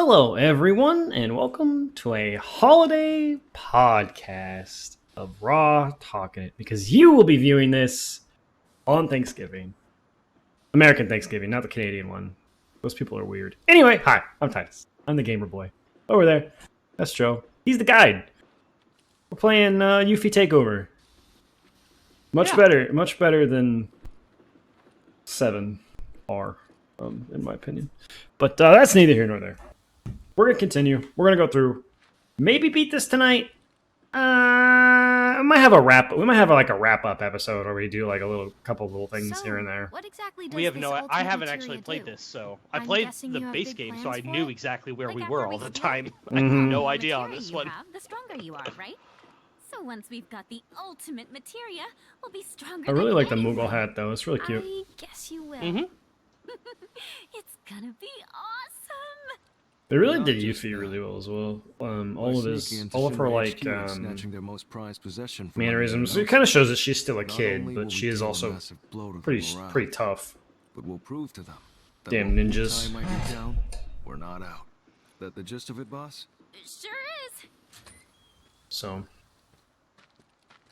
Hello, everyone, and welcome to a holiday podcast of Raw Talkin' It, because you will be viewing this on Thanksgiving. American Thanksgiving, not the Canadian one. Those people are weird. Anyway, hi, I'm Titus. I'm the gamer boy. Over there, that's Joe. He's the guide. We're playing Yuffie Takeover. Much better than 7R, in my opinion. But that's neither here nor there. We're going to continue. We're going to go through. Maybe beat this tonight. I might have a wrap. We might have like a wrap-up episode where we do like a couple little things here and there. What exactly does We have this no. ultimate I haven't materia actually played do? this, so I I'm played guessing the you have base big game, plans so I for knew it? exactly where Like we after were we all the split? time. I had no idea on Materia this you one. have, the stronger you are, right? So once we've got the ultimate materia, we'll be stronger. I really than like the anyone. Moogle hat though. It's really cute. I guess you will. Mm-hmm. It's gonna be awesome. They really did Yuffie really well as well. All of her like snatching their most prized possession from mannerisms. everyone It kind of else. shows that she's still a Not kid, only will but we she is deal a also massive blow to their pretty morale, tough. but we'll prove to them that Damn while the ninjas. tie might be down, we're not out. That the gist of it, boss? It sure is. So,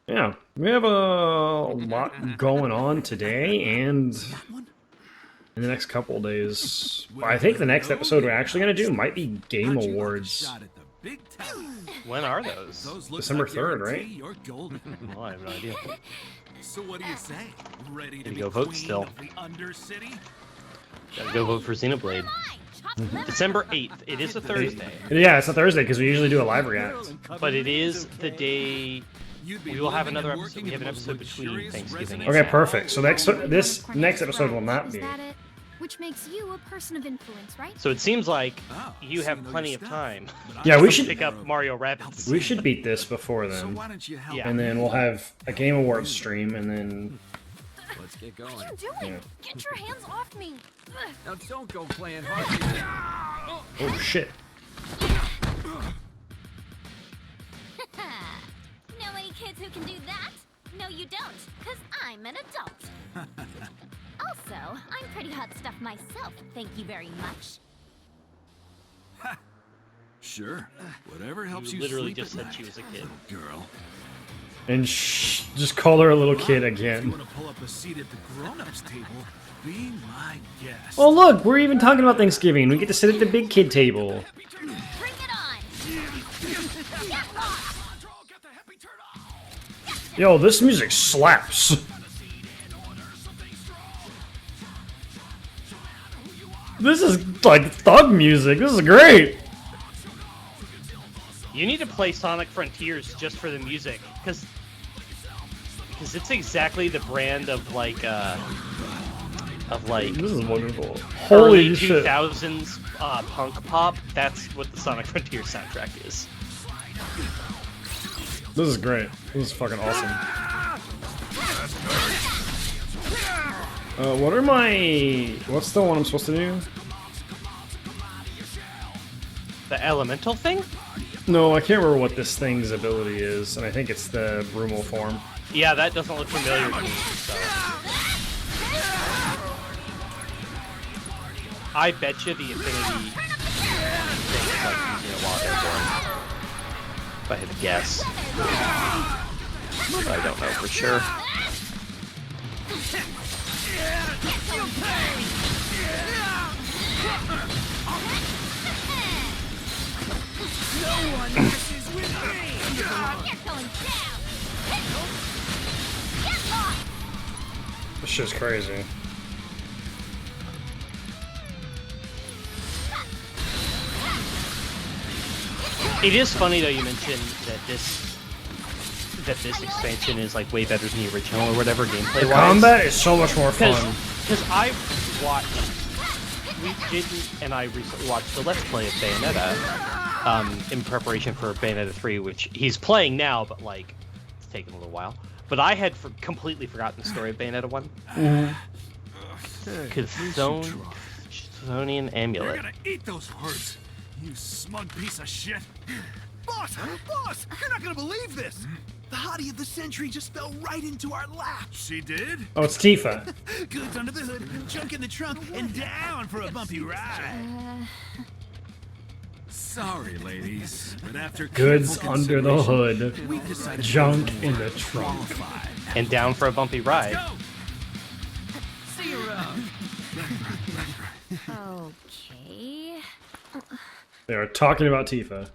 yeah, we have a lot going on today and in the next couple of days. I think the next episode we're actually going to do might be Game Awards. When are those? December 3rd, right? Well, I have no idea. So what do you say? Ready to Gotta be go vote queen still. of the Undercity? Gotta go vote for Xenoblade. December 8th. It is a Thursday, Yeah, it's a Thursday because we usually do a live react. but it is the day. We will have another episode. We have an episode between Thanksgiving and Okay, Saturday. perfect. So this next episode will not be. Is that it? Which makes you a person of influence, right? So it seems like Oh, you so have you know plenty your of stuff. time. Yeah, we to should pick up Mario Rabbids. we should beat this before So then, why don't you help? Yeah. and then we'll have a Game Awards stream, and then Let's get going. What are you doing? Get your hands off me. Ugh. Now don't go playing hard. oh shit. Know any kids who can do that? No, you don't, because I'm an adult. Also, I'm pretty hot stuff myself, thank you very much. Sure. Whatever helps You you literally sleep just at said night, she was a kid. girl. And just call her a little kid If you again. want to pull up a seat at the grown-ups table, be my guest. Oh look, we're even talking about Thanksgiving. We get to sit at the big kid table. Bring it on! Get lost! Yo, this music slaps. This is like thug music. This is great. You need to play Sonic Frontiers just for the music, because it's exactly the brand of like This is wonderful. early Holy shit. 2000s punk pop. That's what the Sonic Frontiers soundtrack is. This is great. This is fucking awesome. What's the one I'm supposed to do? The elemental thing? No, I can't remember what this thing's ability is, and I think it's the Brumal form. Yeah, that doesn't look familiar to me. So. I bet you the affinity thing is like using a lot airborne. If I had to guess. But I don't know for sure. You're going down! Get lost! This shit's crazy. It is funny though you mentioned that this expansion is like way better than the original or whatever gameplay The wise. combat is so much more fun. Because I've watched, we didn't, and I recently watched the Let's Play of Bayonetta in preparation for Bayonetta 3, which he's playing now, but like it's taken a little while. But I had completely forgotten the story of Bayonetta 1. Chthonian You're Amulet. gonna eat those words, you smug piece of shit. Boss! Boss! You're not gonna believe this! The hottie of the century just fell right into our lap. She did? Oh, it's Tifa. Goods under the hood, junk in the trunk, and down for a bumpy ride. Sorry, ladies, but after Goods careful under the consideration, hood, we've decided to junk go in the more trunk. qualified. And down for a bumpy ride. Go! See you around. Okay. They are talking about Tifa.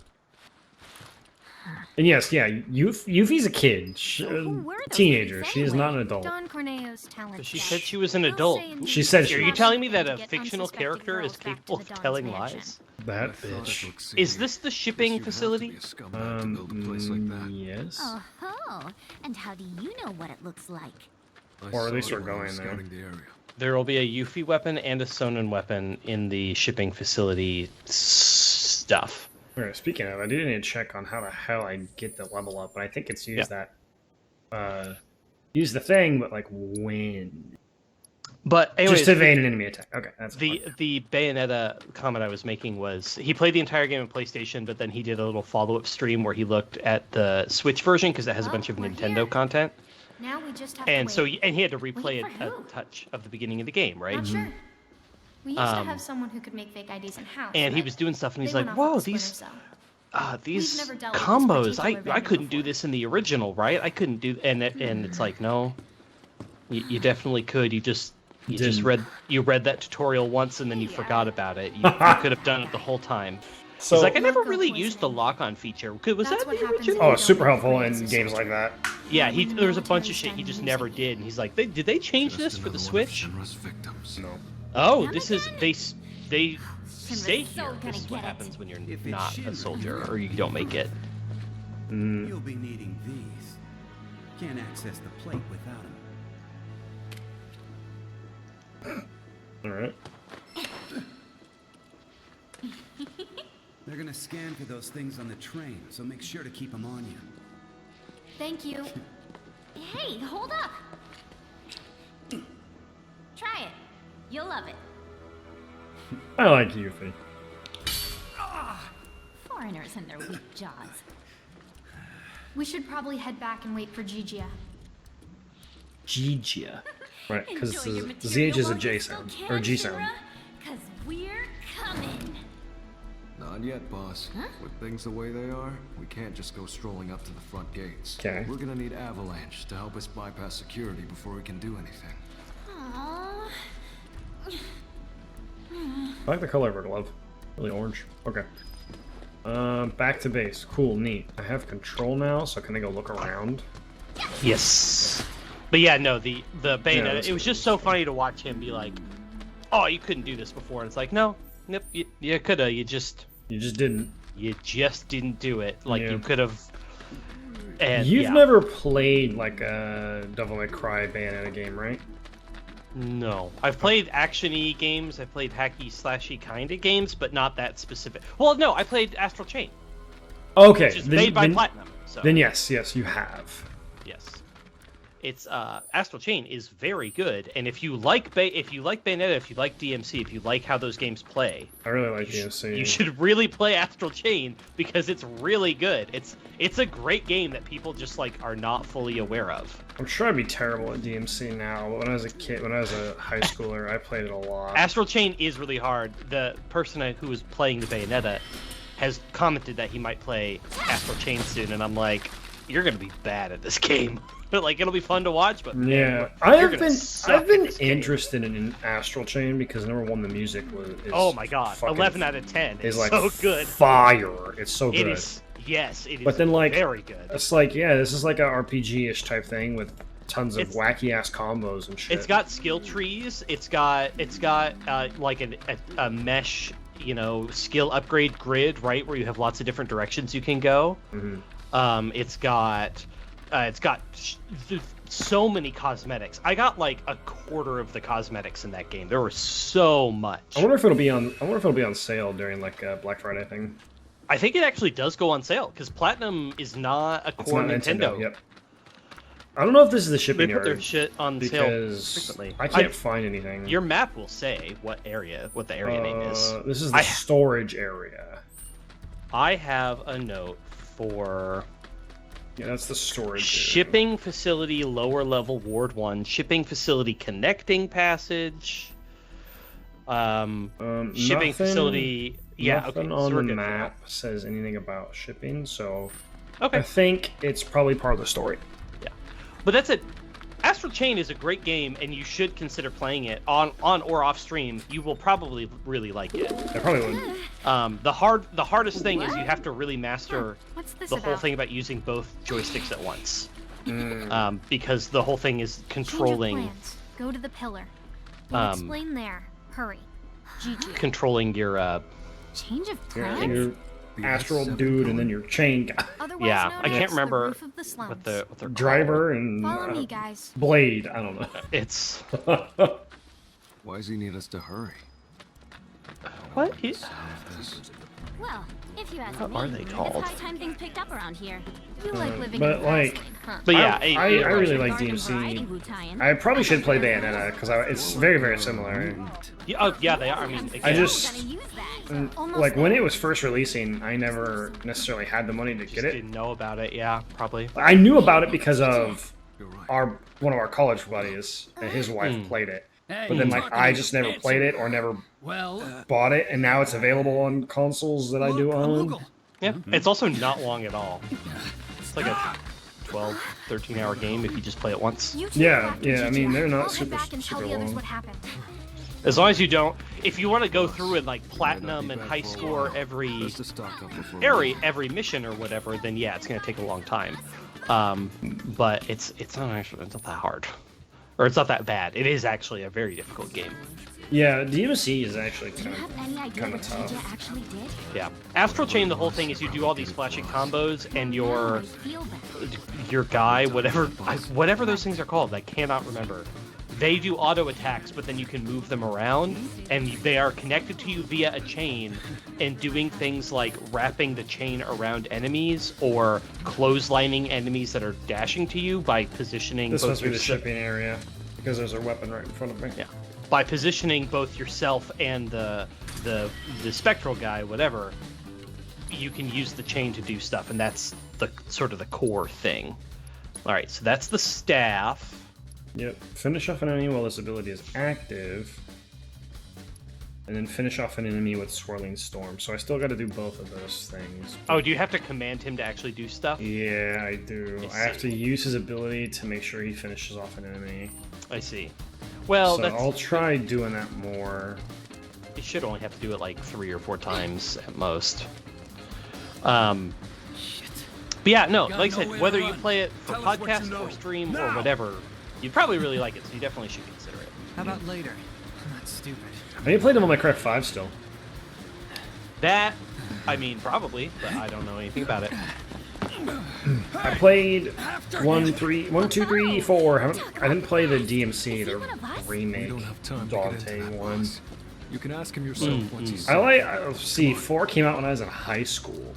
And yes, yeah, Yuffie's a kid, who were those teenager. kids She is anyway? not an adult. Don Corneo's talent. But she set. said she was an We'll adult. say in She said the she Are you was. telling me that to a get fictional unsuspecting character is girls back to capable the of Don's telling mansion. lies? That I thought it bitch. looked Is seedy. this the Guess shipping you'd have to facility? be a scumbag to build a place like that. Yes. Oh, and how do you know what it looks like? I Or at saw least it we're when I going was there. scouting the area. There will be a Yuffie weapon and a Sonnen weapon in the shipping facility stuff. Alright, speaking of, I do need to check on how the hell I get the level up, but I think it's use that. Use the thing, but like when? But anyways, Just evade an enemy attack. Okay, that's fine. the Bayonetta comment I was making was he played the entire game on PlayStation, but then he did a little follow-up stream where he looked at the Switch version because it has a bunch of we're Nintendo here. content, Now we just have and to so wait. he had to replay Wait for a who? touch of the beginning of the game, right? Not sure. We used to Um, have someone who could make fake IDs in house. And he but was doing stuff, and he's they like, went off "Whoa, with the these Splinter Cell. these never dealt with this combos! I particular couldn't do before. this in the original, right? I couldn't do." And it's like, no, you definitely could. You just Didn't. read that tutorial once, and then you forgot about it. You could have done it the whole time. So, He's like, I never Logo really poisoning. used the lock-on feature. Was That's that what the happens original? if oh, you it's super don't helpful raise in the games soldier. like that. Yeah, When there was a military bunch of shit he stand just using never it. did, and he's like, did they change this Just for the another one of Switch? Shinra's victims. No. Oh, Come this is again? they stay so here. gonna This is what get it. happens when you're If it's not a Shinra. soldier or you don't make it. You'll be needing these. Can't access the plate without them. Alright. They're gonna scan for those things on the train, so make sure to keep them on you. Thank you. Hey, hold up! Try it. You'll love it. I like Yuffie. Foreigners and their weak jaws. We should probably head back and wait for Gigia. Gigia. Right, because Enjoy your the material ZH is a while J you still sound. can, Or G sound. Shira, 'cause we're coming. Not yet, boss. With things the way they are, we can't just go strolling up to the front gates. 'Kay. We're gonna need Avalanche to help us bypass security before we can do anything. Aww. I like the color of her glove. Really orange. Okay. Back to base. Cool, neat. I have control now, so can I go look around? Yes. But yeah, no, the Bayonetta, that's it was just so funny to watch him be like, oh, you couldn't do this before. And it's like, no, nope, you coulda, you just didn't. didn't do it. Like, Yeah. you could have. And You've yeah. never played like a Devil May Cry Bayonetta game, right? No. I've played action-y games, I've played hacky-slashy kind of games, but not that specific. Well, no, I played Astral Chain, Okay. which is made by Platinum. So, Then yes, you have. yes. It's Astral Chain is very good, and if you like Bayonetta, if you like DMC, if you like how those games play, I really like DMC. you should really play Astral Chain because it's really good. It's a great game that people just like are not fully aware of. I'm sure I'd be terrible at DMC now, but when I was a kid, when I was a high schooler, I played it a lot. Astral Chain is really hard. The person who was playing the Bayonetta has commented that he might play Astral Chain soon, and I'm like, you're gonna be bad at this game. But like, it'll be fun to watch. But man, Yeah, you're gonna suck I've been at this game. interested in Astral Chain because number one, the music is Oh my god, fucking- 11 out of 10 is is like so good. fire. It's so It good. is, yes, it is. But then, like, very good. It's like, yeah, this is like a RPG-ish type thing with tons of It's- wacky ass combos and shit. It's got skill trees. It's got like a mesh, skill upgrade grid, right, where you have lots of different directions you can go. Mhm. It's got so many cosmetics. I got like a quarter of the cosmetics in that game. There was so much. I wonder if it'll be on sale during like Black Friday thing. I think it actually does go on sale because Platinum is not a It's core not Nintendo. Yep. I don't know if this is the They shipping put their yard shit on sale because frequently. I can't find anything. Your map will say what the area name is. This is the storage area. I have a note for Yeah, that's the storage. shipping facility lower level Ward 1, shipping facility connecting passage. Shipping Nothing- facility. Yeah, okay. Nothing So on we're the good for that. map says anything about shipping, so Okay. I think it's probably part of the story. Yeah, but that's it. Astral Chain is a great game, and you should consider playing it on or off stream. You will probably really like it. I probably would. The hardest thing is you have to really master What's this the whole about? thing about using both joysticks at once, Mm. because the whole thing is Change of controlling plans. Go to the pillar. We'll Um, explain there. Hurry. GG. controlling your Change of Yeah, plans? your The astral S7 dude pillar? and then your chain guy. Otherwise Yeah, known I can't as the remember roof of the slums. what they're called. Driver and Follow me, guys. Blade. I don't know. It's Why does he need us to hurry? what? Well, if you ask What me, are they called? it's high time things picked up around here. You like living but, in the like- fast lane, huh? But yeah, I really like Garden variety DMC. Wu-tie-in. I probably should play Bayonetta because it's very, very similar. Yeah, oh yeah, they are. I mean, I again, just Gonna use that. and, like when it was first releasing, I never necessarily had the money to get it. didn't know about it. Yeah, probably. I knew about it because of You're right. one of our college buddies and his wife played it. Hey, But then like talking I just never answer. played it or never Well, bought it, and now it's available on consoles that I do look, a own. Moogle. Yeah, it's also not long at all. It's like a 12, 13-hour game if you just play it once. You two Yeah, go after yeah, I Gigi. mean, they're not I'll super- head back and tell super the others long. what happened. As long as you don't, if you want to go through and like platinum and high score every Best to stock up before every mission or whatever, then yeah, it's gonna take a long time. But it's not that hard, or it's not that bad. It is actually a very difficult game. Yeah, DMC is actually Do you kind have any idea kinda what tough. Gigi actually did? Yeah, Astral Chain. The whole thing is you do all these flashy combos, and I feel that. your guy, whatever those things are called, I cannot remember. They do auto attacks, but then you can move them around, and they are connected to you via a chain, and doing things like wrapping the chain around enemies or clotheslining enemies that are dashing to you by positioning This both must be the yourself- shipping area because there's a weapon right in front of me. Yeah, by positioning both yourself and the spectral guy, whatever, you can use the chain to do stuff, and that's the sort of the core thing. All right, so that's the staff. Yep. Finish off an enemy while this ability is active. And then finish off an enemy with Swirling Storm. So I still got to do both of those things. Oh, do you have to command him to actually do stuff? Yeah, I do. I I have to see. use his ability to make sure he finishes off an enemy. I see. Well, So that's, I'll try doing that more. you should only have to do it like 3 or 4 times at most. But yeah, no, Got like I no said, way whether to you run. play it for Tell us what you podcast know. or stream or Now. whatever, you'd probably really like it, so you definitely should consider it. How about later? I'm not stupid. I need to play them on my Correct 5 still. That, I mean, probably, but I don't know anything about it. I played 1, 2, 3, 4. I didn't play the DMC, the We remake don't have time to get into Dante that, one. boss. You can ask him yourself once he's See, 4 came out when I was in high school.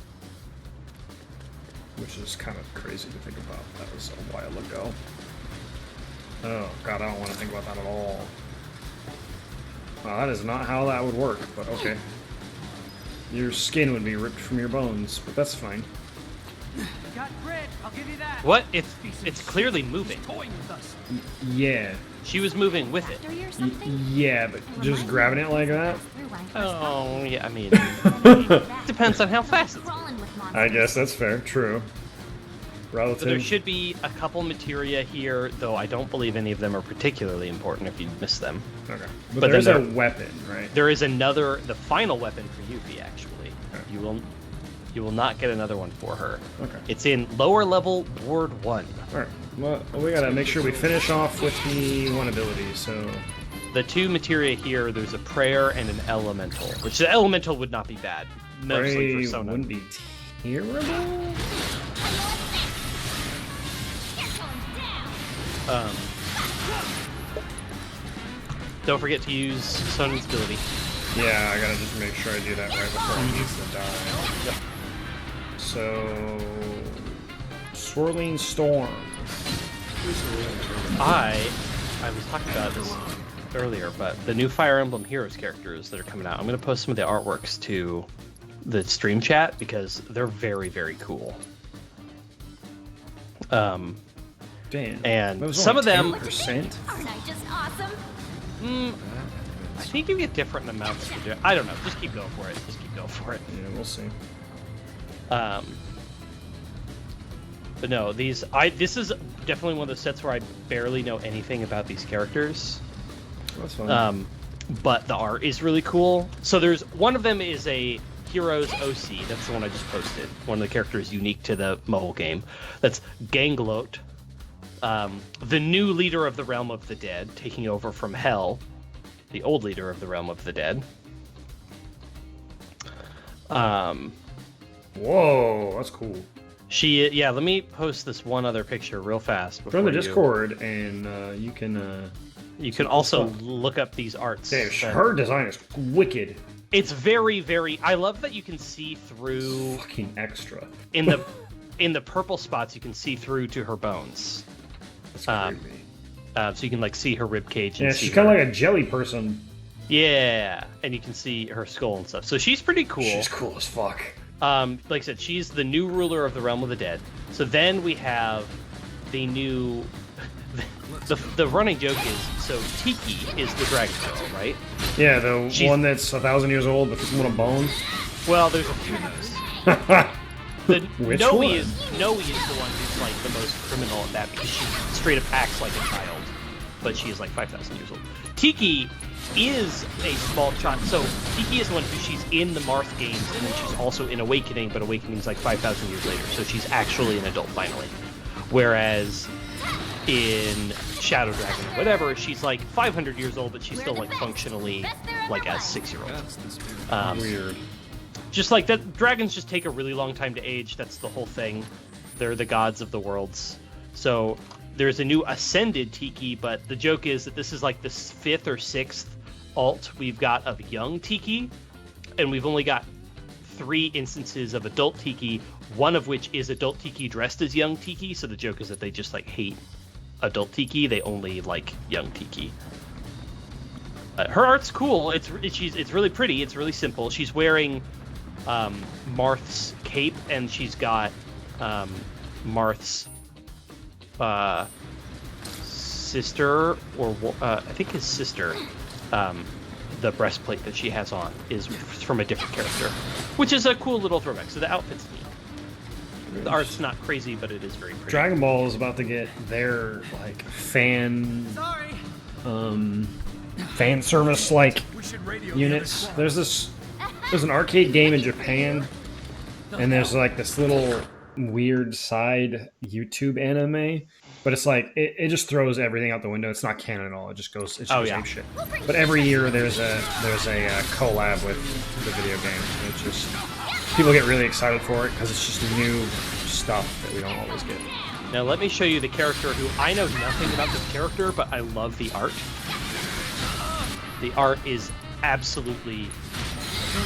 Which is kind of crazy to think about. That was a while ago. Oh, God, I don't want to think about that at all. Well, that is not how that would work, but okay. Your skin would be ripped from your bones, but that's fine. Got grit. I'll give you that. What? It's clearly moving. Toying with us. Yeah. She was moving with it. After you or something? Yeah, but just grabbing it like that? Through when I first Oh, yeah, I mean, saw depends on how fast it's crawling with monsters. I guess that's fair. True. But there Relative. should be a couple materia here, though I don't believe any of them are particularly important if you miss them. Okay. But But there's then a there- weapon, right? There is the final weapon for Yuffie, actually. Okay. You will not get another one for her. Okay. It's in lower level Ward 1. Alright. Well, we gotta make sure we finish off with the one ability, so. The 2 materia here, there's a prayer and an elemental, which the elemental would not be bad, mostly Prey for Sona. wouldn't be terrible. Don't forget to use Sona's ability. Yeah, I gotta just make sure I do that right before he needs to die. So. Swirling Storm. I was talking about this earlier, but the new Fire Emblem Heroes characters that are coming out, I'm going to post some of the artworks to the stream chat because they're very, very cool. Damn. And That was some only of them- 10%? Aren't I just awesome? I think you get different amounts for doing. I don't know. Just keep going for it. Just keep going for it. Yeah, we'll see. But no, this is definitely one of those sets where I barely know anything about these characters. That's fine. But the art is really cool. So there's one of them is a Heroes OC. That's the one I just posted. One of the characters unique to the mobile game. That's Ganglot, the new leader of the Realm of the Dead, taking over from Hell, the old leader of the Realm of the Dead. Whoa, that's cool. Let me post this one other picture real fast. Join the Discord, and you can. You can also look up these arts. Damn, her design is wicked. It's very, very. I love that you can see through. Fucking extra. In the purple spots, you can see through to her bones. That's crazy. So you can like see her rib cage. And yeah, she's kind of like a jelly person. Yeah, and you can see her skull and stuff. So she's pretty cool. She's cool as fuck. Like I said, she's the new ruler of the Realm of the Dead. So then we have the new. The running joke is, so Tiki is the dragon girl, right? Yeah, the one that's 1,000 years old but one of bones. Well, there's a few of those. Noe is the one who's like the most criminal at that because she straight up acts like a child, but she is like 5,000 years old. Tiki is a small child. So Tiki is the one who she's in the Marth games, and then she's also in Awakening, but Awakening's like 5,000 years later, so she's actually an adult finally. Whereas in Shadow Dragon or whatever, she's like 500 years old, but she's still like functionally like a 6-year-old. Weird. Just like that, dragons just take a really long time to age. That's the whole thing. They're the gods of the worlds. So there's a new Ascended Tiki, but the joke is that this is like the 5th or 6th alt we've got of young Tiki, and we've only got 3 instances of adult Tiki, one of which is adult Tiki dressed as young Tiki. So the joke is that they just like hate adult Tiki, they only like young Tiki. Her art's cool. It's really pretty. It's really simple. She's wearing Marth's cape, and she's got Marth's sister, or I think his sister. The breastplate that she has on is from a different character, which is a cool little throwback. So the outfit's neat. The art's not crazy, but it is very pretty. Dragon Ball is about to get their like fan service like units. There's an arcade game in Japan, and there's like this little weird side YouTube anime, but it's like it just throws everything out the window. It's not canon at all. It just goes ape shit. But every year there's a collab with the video game. And it's just people get really excited for it because it's just new stuff that we don't always get. Now let me show you the character who I know nothing about this character, but I love the art. The art is absolutely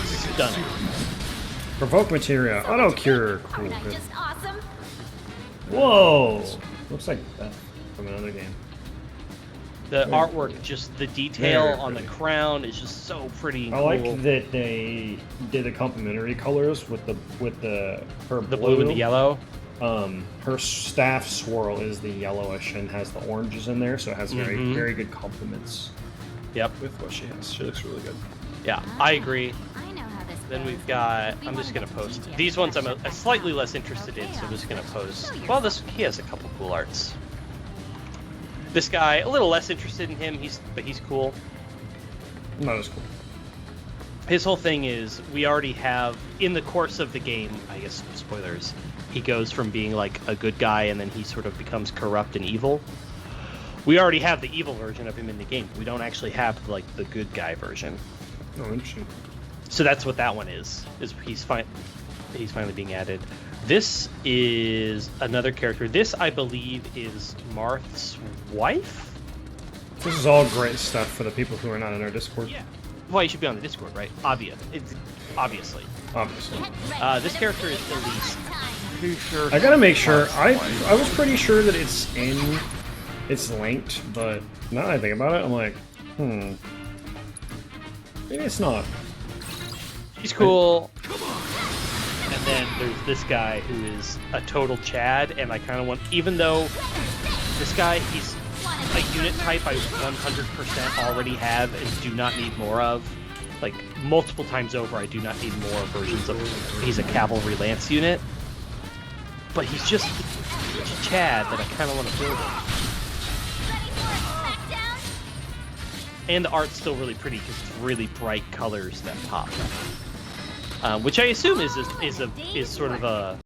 stunning. Provoke materia. Auto cure. Cool. Aren't I Good. just awesome? Whoa! Looks like that from another game. The artwork, just the detail Very on the pretty. crown is just so pretty and I cool. like that they did the complementary colors with the her The blue and the yellow. Her staff swirl is the yellowish and has the oranges in there, so it has very good complements Yep. with what she has. She looks really good. Yeah, I agree. I know how this Then goes. we've got. I'm just gonna post these ones. I'm slightly less interested in, so I'm just gonna post. Well, he has a couple cool arts. This guy, a little less interested in him. But he's cool. Not as cool. His whole thing is we already have in the course of the game. I guess spoilers. He goes from being like a good guy, and then he sort of becomes corrupt and evil. We already have the evil version of him in the game. We don't actually have like the good guy version. Oh, interesting. So that's what that one is he's finally being added. This is another character. This, I believe, is Marth's wife? This is all great stuff for the people who are not in our Discord. Yeah. Well, you should be on the Discord, right? Obviously. Obviously. This character is Elise. Pretty sure. I gotta make sure. I was pretty sure that it's linked, but now that I think about it, I'm like, maybe it's not. She's cool. And then there's this guy who is a total Chad, and I kind of want, even though this guy, he's a unit type I 100% already have and do not need more of. Like, multiple times over, I do not need more versions of... He's a cavalry lance unit. But he's just such a Chad that I kind of want to build him. Ready for a smackdown? And the art's still really pretty because it's really bright colors that pop. Which I assume is sort of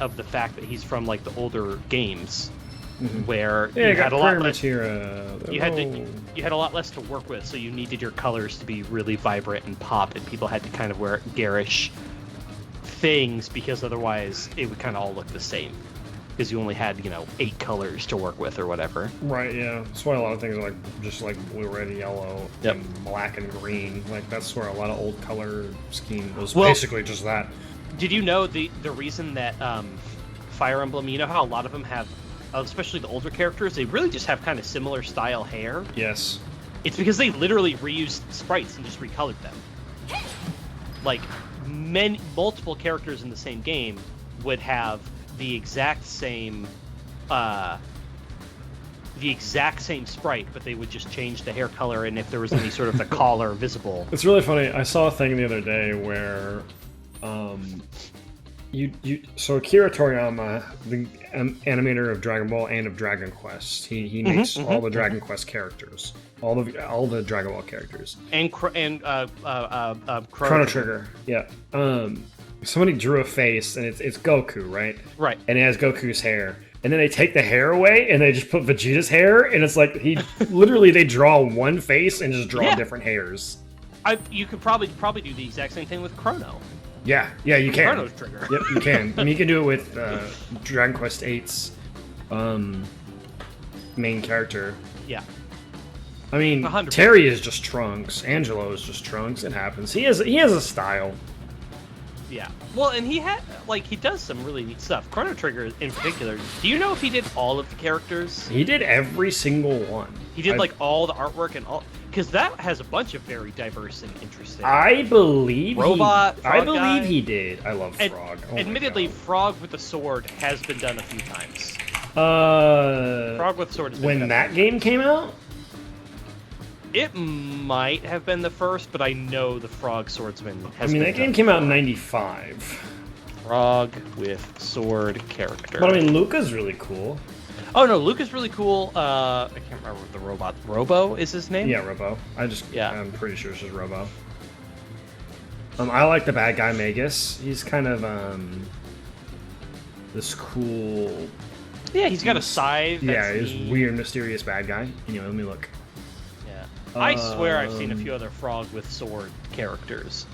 of the fact that he's from like the older games, where Yeah, you had a lot less. here. You had a lot less to work with, so you needed your colors to be really vibrant and pop, and people had to kind of wear garish things because otherwise it would kind of all look the same. Because you only had 8 colors to work with or whatever. Right, yeah. That's why a lot of things are like just like blue, red, and yellow, Yep. and black and green. Like that's where a lot of old color scheme was Well- basically just that. Did you know the reason that Fire Emblem? You know how a lot of them have, especially the older characters, they really just have kind of similar style hair. Yes. It's because they literally reused sprites and just recolored them. Like multiple characters in the same game would have the exact same sprite, but they would just change the hair color and if there was any sort of the collar visible. It's really funny. I saw a thing the other day where, so Akira Toriyama, the animator of Dragon Ball and of Dragon Quest, he makes all the Dragon Quest characters, all the Dragon Ball characters, And Chrono Trigger. Yeah. Somebody drew a face and it's Goku, right? Right. And it has Goku's hair. And then they take the hair away and they just put Vegeta's hair, and it's like literally they draw one face and just draw different hairs. You could probably do the exact same thing with Chrono. Yeah, you can. Chrono Trigger. Yep, you can. And you can do it with Dragon Quest VIII's main character. Yeah. I mean, 100%. Terry is just Trunks. Angelo is just Trunks. It happens. He has a style. Yeah. Well, and he does some really neat stuff. Chrono Trigger in particular. Do you know if he did all of the characters? He did every single one. He did like all the artwork and all, because that has a bunch of very diverse and interesting. I believe Robot, I Frog believe guy. he did. I love And Frog. Oh my admittedly, God. Frog with the sword has been done a few times. Frog Frog with sword has been when done. that game came out. It might have been the first, but I know the Frog Swordsman I has mean, been that game done. came out in '95. Frog with sword character. But I mean, Luca's really cool. Oh no, Luke is really cool. I can't remember what the robot. Robo is his name? Yeah, Robo. Yeah. I'm pretty sure it's just Robo. I like the bad guy Magus. He's kind of this cool. Yeah, he's got a scythe. Yeah, that's he's neat. weird, mysterious bad guy. Let me look. Yeah. I swear I've seen a few other Frog with sword characters.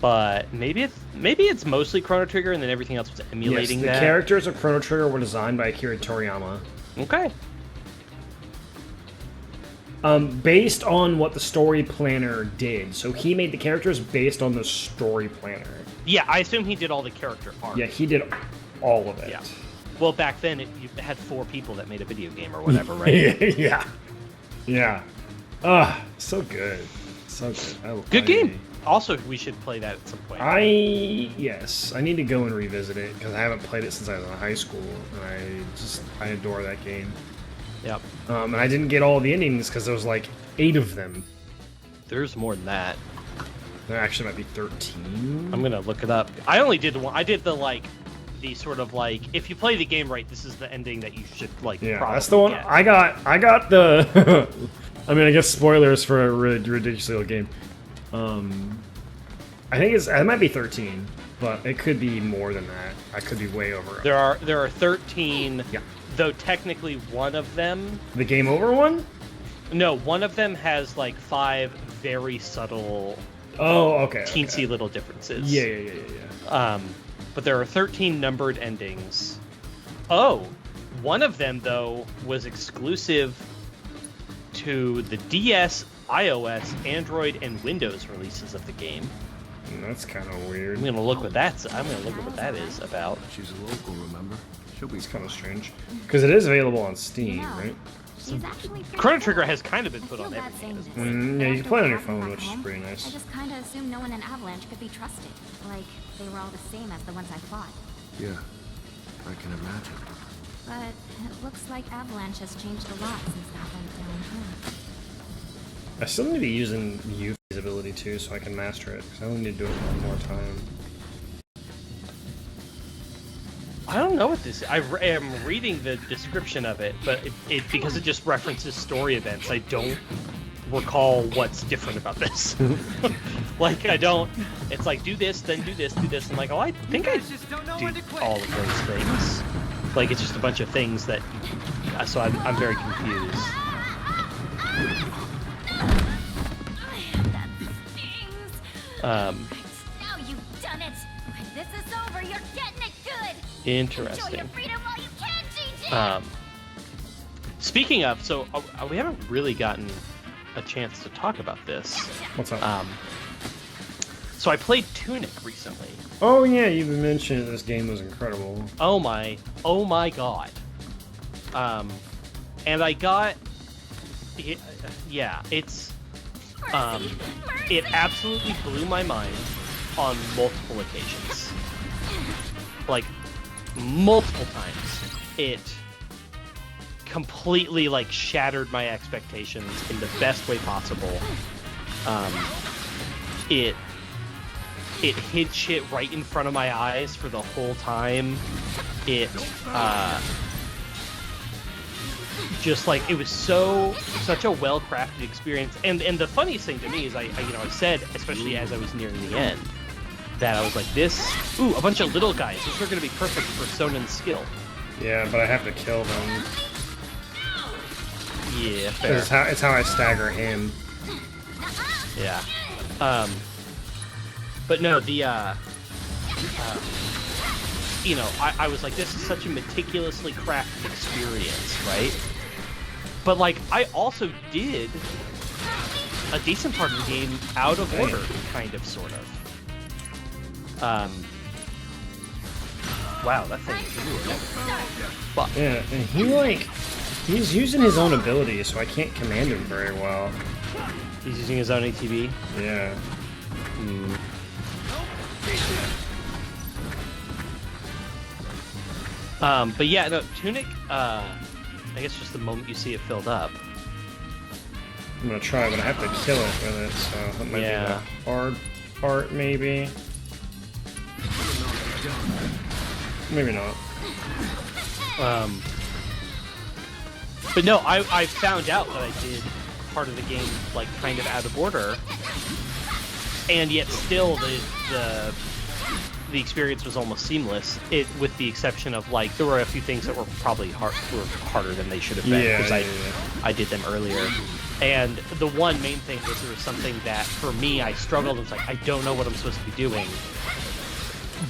But maybe it's mostly Chrono Trigger and then everything else was emulating Yes, the that. characters of Chrono Trigger were designed by Akira Toriyama. Okay. Based on what the story planner did. So he made the characters based on the story planner. Yeah, I assume he did all the character art. Yeah, he did all of it. Yeah. Well, back then you had 4 people that made a video game or whatever, right? Yeah. So good. So good. Good game. Also, we should play that at some point. I need to go and revisit it because I haven't played it since I was in high school, and I adore that game. Yep. And I didn't get all the endings because there was like 8 of them. There's more than that. There actually might be 13. I'm gonna look it up. I only did one. I did the sort of like, if you play the game right, this is the ending that you should like. Yeah, probably that's the one. get. I got the. I mean, I guess spoilers for a ridiculously old game. I think it might be 13, but it could be more than that. I could be way over. There are 13. Yeah. Though technically one of them. The game over one? No, one of them has like 5 very subtle, Oh, okay. teensy little differences. Yeah. But there are 13 numbered endings. Oh, one of them though was exclusive to the DS, iOS, Android, and Windows releases of the game. That's kind of weird. I'm gonna look what that is about. She's a local, remember? She'll be It's kind of strange because it is available on Steam, No. right? She's actually pretty Chrono cool. Trigger has kind of been I put feel on bad everything. saying isn't it? this, Yeah, you but can play it on your after phone, back which is home, pretty nice. I just kind of assumed no one in Avalanche could be trusted. Like, they were all the same as the ones I fought. Yeah, I can imagine. but it looks like Avalanche has changed a lot since that went down, huh? I still need to be using Yuffie's ability too, so I can master it. Because I only need to do it one more time. I don't know what this is. I am reading the description of it, but because it just references story events, I don't recall what's different about this. Like, I don't... It's like, do this, then do this, do this. I'm like, oh, I think I do all of those things. Like, it's just a bunch of things that... So I'm very confused. That stings. Um, Now you've done it. When this is over, you're getting it good. Enjoy interesting. your freedom while you can, GG. Speaking of, so we haven't really gotten a chance to talk about this. What's up? So I played Tunic recently. Oh yeah, you've been mentioning this game was incredible. Oh my god. And I got, yeah, it's, it absolutely blew my mind on multiple occasions. Like, multiple times. It completely, like, shattered my expectations in the best way possible. It hid shit right in front of my eyes for the whole time. It, just like, it was such a well-crafted experience. And the funniest thing to me is I said, especially as I was nearing the end, that I was like, a bunch of little guys, these are going to be perfect for Sonen's skill. Yeah, but I have to kill them. Yeah, fair. It's how I stagger him. Yeah. But no, I was like, this is such a meticulously crafted experience, right? But, like, I also did a decent part of the game out of order, kind of, sort of. Wow, that thing is fuck. Yeah, and he's using his own abilities, so I can't command him very well. He's using his own ATB? Yeah. But yeah, no, Tunic, I guess just the moment you see it filled up. I'm gonna try, but I have to kill it with it, so that might be the hard part, maybe. Maybe not. But no, I found out that I did part of the game, like, kind of out of order, and yet still the experience was almost seamless. With the exception of, like, there were a few things that were probably harder than they should have been, because I did them earlier. And the one main thing was there was something that, for me, I struggled. It's like, I don't know what I'm supposed to be doing.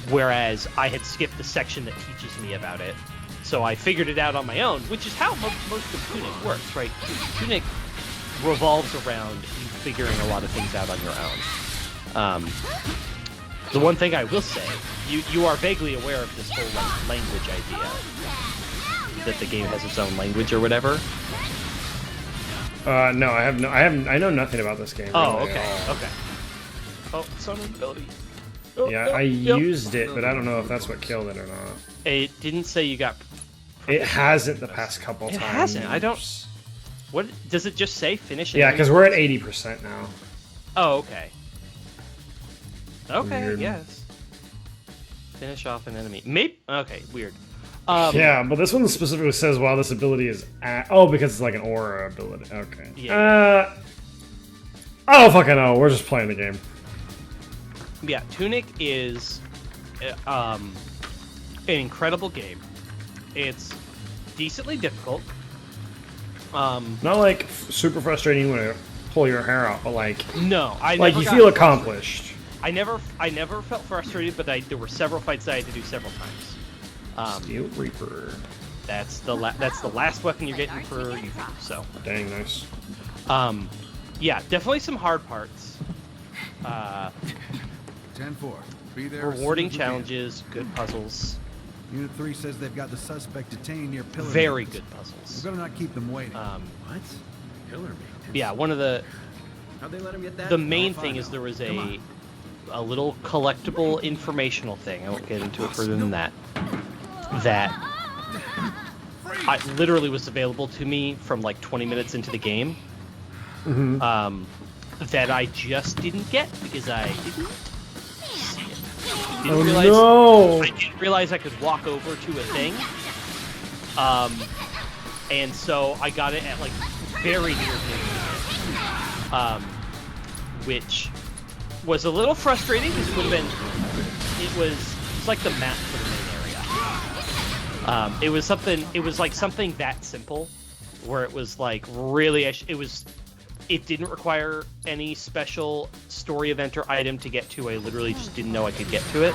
Whereas I had skipped the section that teaches me about it. So I figured it out on my own, which is how most of Tunic works, right? Tunic revolves around you figuring a lot of things out on your own. The one thing I will say, you are vaguely aware of this whole, like, language idea, that the game has its own language or whatever. No, I know nothing about this game. Oh, really okay. Oh, it's on ability. Yeah, I used it, but I don't know if that's what killed it or not. It didn't say you got... It hasn't the past couple times. It hasn't. I don't... What does it just say? Finish it? Yeah, because we're at 80% now. Oh, okay. Okay, Weird. yes. Finish off an enemy. Maybe. Okay, weird. Yeah, but this one specifically says while this ability is at... Oh, because it's like an aura ability. Okay. Yeah. I don't fucking know. We're just playing the game. Yeah, Tunic is an incredible game. It's decently difficult. Not like super frustrating when you pull your hair out, but like... No, I like never you got feel accomplished. I never felt frustrated, but there were several fights that I had to do several times. Steel Reaper. That's the last weapon you're getting for Yuffie. So. Dang, nice. Yeah, definitely some hard parts. 10-4. Be there. Rewarding challenges, good puzzles. Unit 3 says they've got the suspect detained near Pillar. Very Maintenance. good puzzles. We better not keep them waiting. What? Pillar maintenance? Yeah, one of the... How'd they let him get that? The main thing is there was a little collectible informational thing. I won't get into it further than that. That I literally was available to me from like 20 minutes into the game. That I just didn't get because I didn't see it. I didn't realize I could walk over to a thing. And so I got it at like very near the which was a little frustrating because it would have been. It's like the map for the main area. It was like something that simple, where it was like really. It didn't require any special story event or item to get to. I literally just didn't know I could get to it,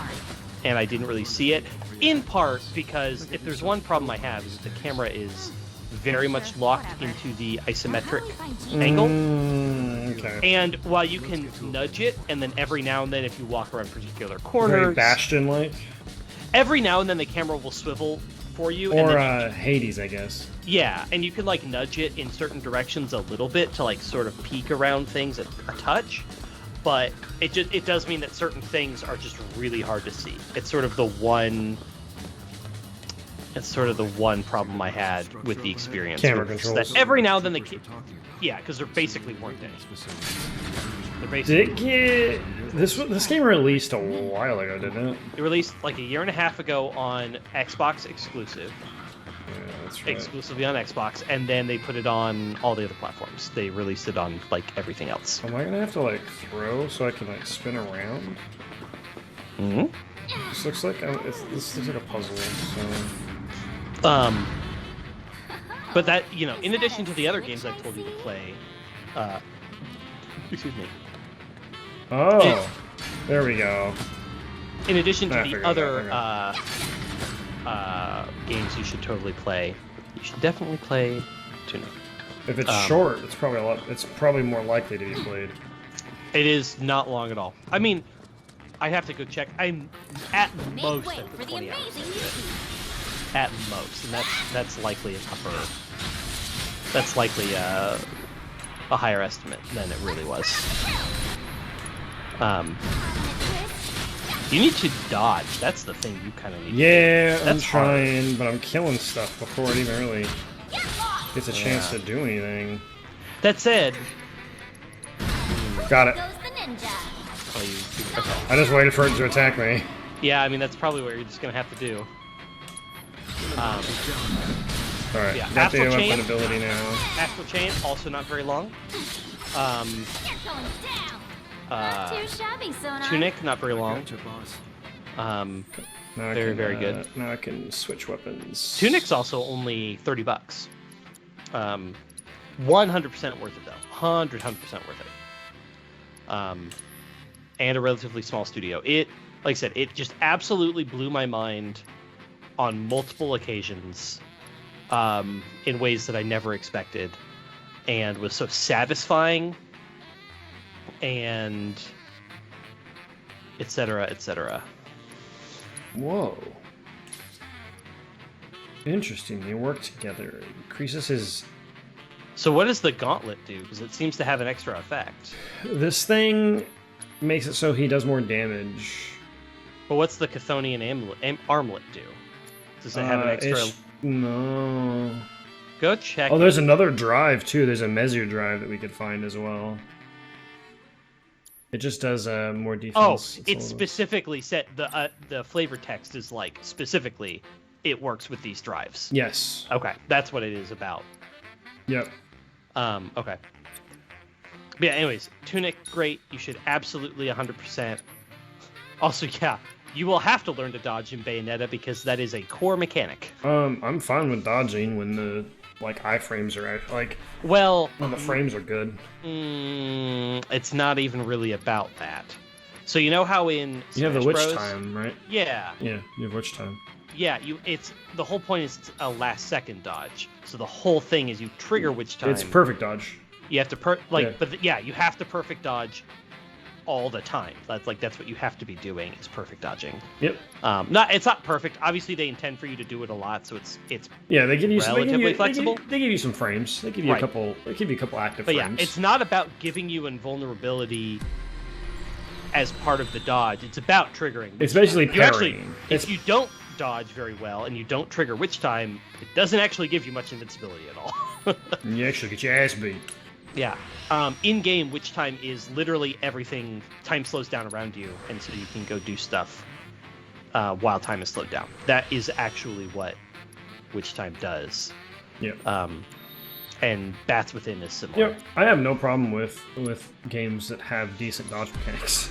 and I didn't really see it. In part because if there's one problem I have is that the camera is very much locked into the isometric angle. Okay. And while you can nudge it, and then every now and then if you walk around particular corners... Very Bastion-like? Every now and then the camera will swivel for you. Or and then Hades, I guess. Yeah, and you can like nudge it in certain directions a little bit to like sort of peek around things a touch. But it does mean that certain things are just really hard to see. It's sort of the one problem I had with the experience. Camera controls. That every now and then yeah, because they're basically weren't there. Did it get... This game released a while ago, didn't it? It released like a year and a half ago on Xbox exclusive. Yeah, that's right. Exclusively on Xbox, and then they put it on all the other platforms. They released it on like everything else. Am I gonna have to like throw so I can like spin around? Mm-hmm. This looks like this looks like a puzzle. So. But that, you know, in addition to the other games I've told you to play, excuse me. Oh, there we go. In addition to I the figured other that, games you should totally play, you should definitely play Tunic. If it's short, it's probably more likely to be played. It is not long at all. I mean, I have to go check. I'm at most Make way at the for the 20 hours. amazing Yuffie. At most, and that's likely a tougher. That's likely a higher estimate than it really was. You need to dodge. That's the thing you kind of need. Yeah, to do. I'm trying, but I'm killing stuff before it even really gets a chance to do anything. That said, Got it. Goes the ninja. okay. I just waited for it to attack me. Yeah, I mean that's probably what you're just gonna have to do. Alright, Yeah, got the Astral weapon Chain. ability now. Astral Chain, also not very long. You're going down. Not too shabby, Sonar. Tunic, not very long. Gotcha, boss. Now I Very, can, very good. Now I can switch weapons. Tunic's also only $30. 100% worth it though. 100% worth it. And a relatively small studio. It, like I said, it just absolutely blew my mind on multiple occasions, in ways that I never expected, and was so satisfying, and etc., etc. Whoa. Interesting. They work together. It increases his... So what does the gauntlet do? Because it seems to have an extra effect. This thing makes it so he does more damage. But what's the Chthonian armlet do? Does it have an extra... No. Go check. Oh, there's another drive, too. There's a Mezu drive that we could find as well. It just does more defense. Oh, It's it's specifically set... The flavor text is like, specifically, it works with these drives. Yes. Okay, that's what it is about. Yep. Okay. But yeah, anyways, Tunic, great. You should absolutely 100%. Also, yeah, you will have to learn to dodge in Bayonetta because that is a core mechanic. I'm fine with dodging when the iframes are like Well, when the frames are good. It's not even really about that. So you know how in You have the Smash witch Bros? time, right? Yeah, Yeah, you have witch time. yeah. It's the whole point is it's a last second dodge. So the whole thing is you trigger witch time. It's perfect dodge. You have to you have to perfect dodge all the time. That's what you have to be doing is perfect dodging. Yep. It's not perfect. Obviously, they intend for you to do it a lot, so it's Yeah, they give you relatively flexible. They give you some frames. They give you Right. a couple. They give you a couple active But frames. yeah, it's not about giving you invulnerability as part of the dodge. It's about triggering. It's basically You actually, parrying. if you don't dodge very well and you don't trigger Witch Time, it doesn't actually give you much invincibility at all. You actually get your ass beat. Yeah. In-game, Witch Time is literally everything. Time slows down around you, and so you can go do stuff while time is slowed down. That is actually what Witch Time does. Yeah. And Bats Within is similar. Yep. I have no problem with games that have decent dodge mechanics.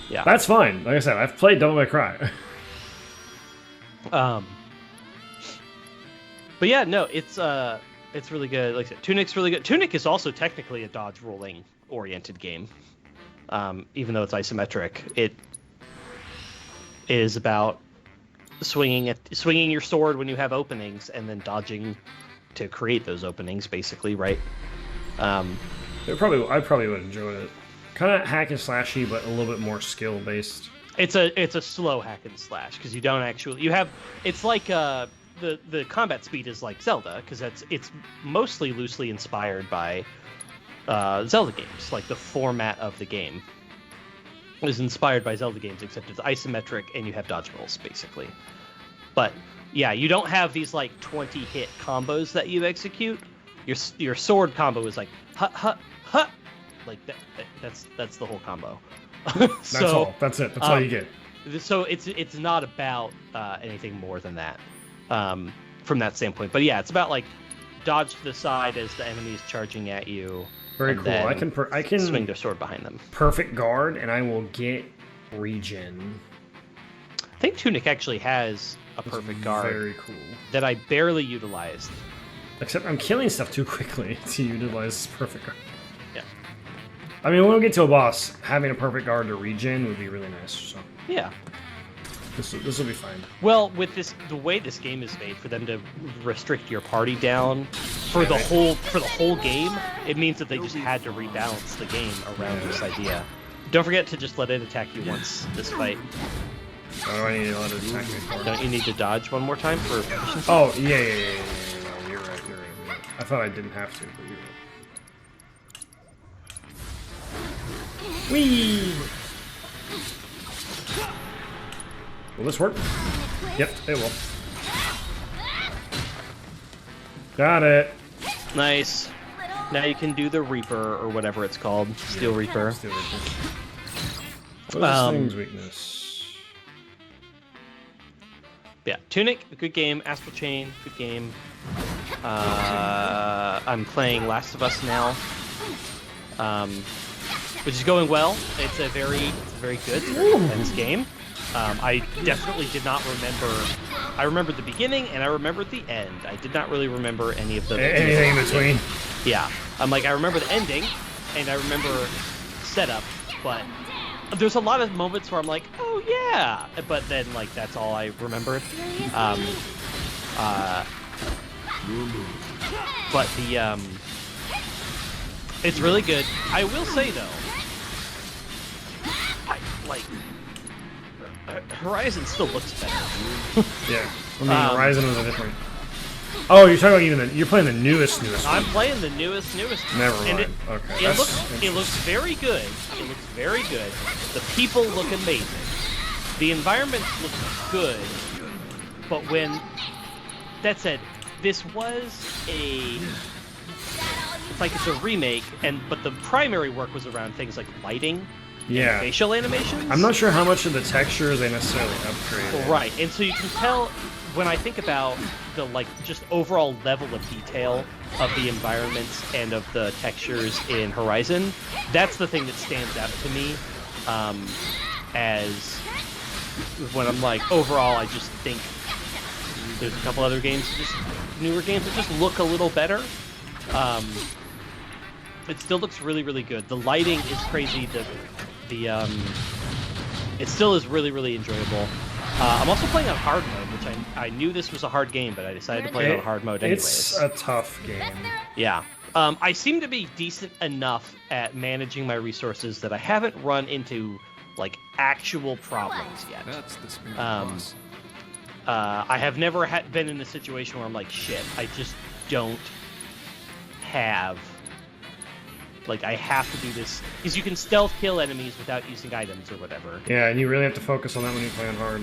Yeah. That's fine. Like I said, I've played Devil May Cry. But yeah, no, it's really good. Like I said, Tunic's really good. Tunic is also technically a dodge rolling oriented game. Even though it's isometric, it is about swinging your sword when you have openings and then dodging to create those openings, basically, right? I probably would enjoy it. Kind of hack and slashy, but a little bit more skill based. It's a slow hack and slash because you don't actually it's like the combat speed is like Zelda because it's mostly loosely inspired by Zelda games. Like the format of the game is inspired by Zelda games, except it's isometric and you have dodge rolls basically. But yeah, you don't have these like 20 hit combos that you execute. Your sword combo is like hut hut hut, like that's the whole combo. That's all. That's it. That's all you get. So it's not about anything more than that from that standpoint. But yeah, it's about like dodge to the side as the enemy is charging at you. Very cool. I can swing their sword behind them. Perfect guard, and I will get regen. I think Tunic actually has a perfect guard. Very cool. That I barely utilized. Except I'm killing stuff too quickly to utilize perfect guard. Yeah. I mean, when we get to a boss, having a perfect guard to regen would be really nice. So yeah. This will be fine. Well, with the way this game is made, for them to restrict your party down for the whole game, it means that they just had to rebalance the game around this idea. Don't forget to just let it attack you once this fight. Why do I need to let it attack me for? Don't you need to dodge one more time for efficiency? Oh yeah. You're right. I thought I didn't have to, but you're right. Whee! Will this work? Yep, it will. Got it. Nice. Now you can do the Reaper, or whatever it's called. Steel Reaper. Steel Reaper. What is this thing's weakness? Yeah, Tunic, a good game. Astral Chain, good game. I'm playing Last of Us now, which is going well. It's a very good, very intense game. I definitely did not remember. I remembered the beginning and I remembered the end. I did not really remember any of the anything in between. Yeah, I remember the ending and I remember setup, but there's a lot of moments where I'm like, oh yeah, but then like that's all I remembered. But the it's really good. I will say though, Horizon still looks better. Yeah, I mean Horizon was a different. Oh, you're talking about you're playing the newest. I'm playing the newest. Never mind. And Okay. It looks very good. It looks very good. The people look amazing. The environment looks good. But when that said, this was it's a remake, but the primary work was around things like lighting. Yeah. Facial animations. I'm not sure how much of the texture they necessarily upgraded. Right, and so you can tell when I think about the just overall level of detail of the environments and of the textures in Horizon, that's the thing that stands out to me. As when I'm like, overall, I just think there's a couple other games, newer games that just look a little better. It still looks really, really good. The lighting is crazy. It still is really, really enjoyable. I'm also playing on hard mode, which I knew this was a hard game, but I decided to play it on hard mode anyways. It's a tough game. Yeah. I seem to be decent enough at managing my resources that I haven't run into actual problems yet. That's the spirit boss. I have never been in a situation where I'm like, shit, I just don't have Like, I have to do this because you can stealth kill enemies without using items or whatever. Yeah, and you really have to focus on that when you play on hard.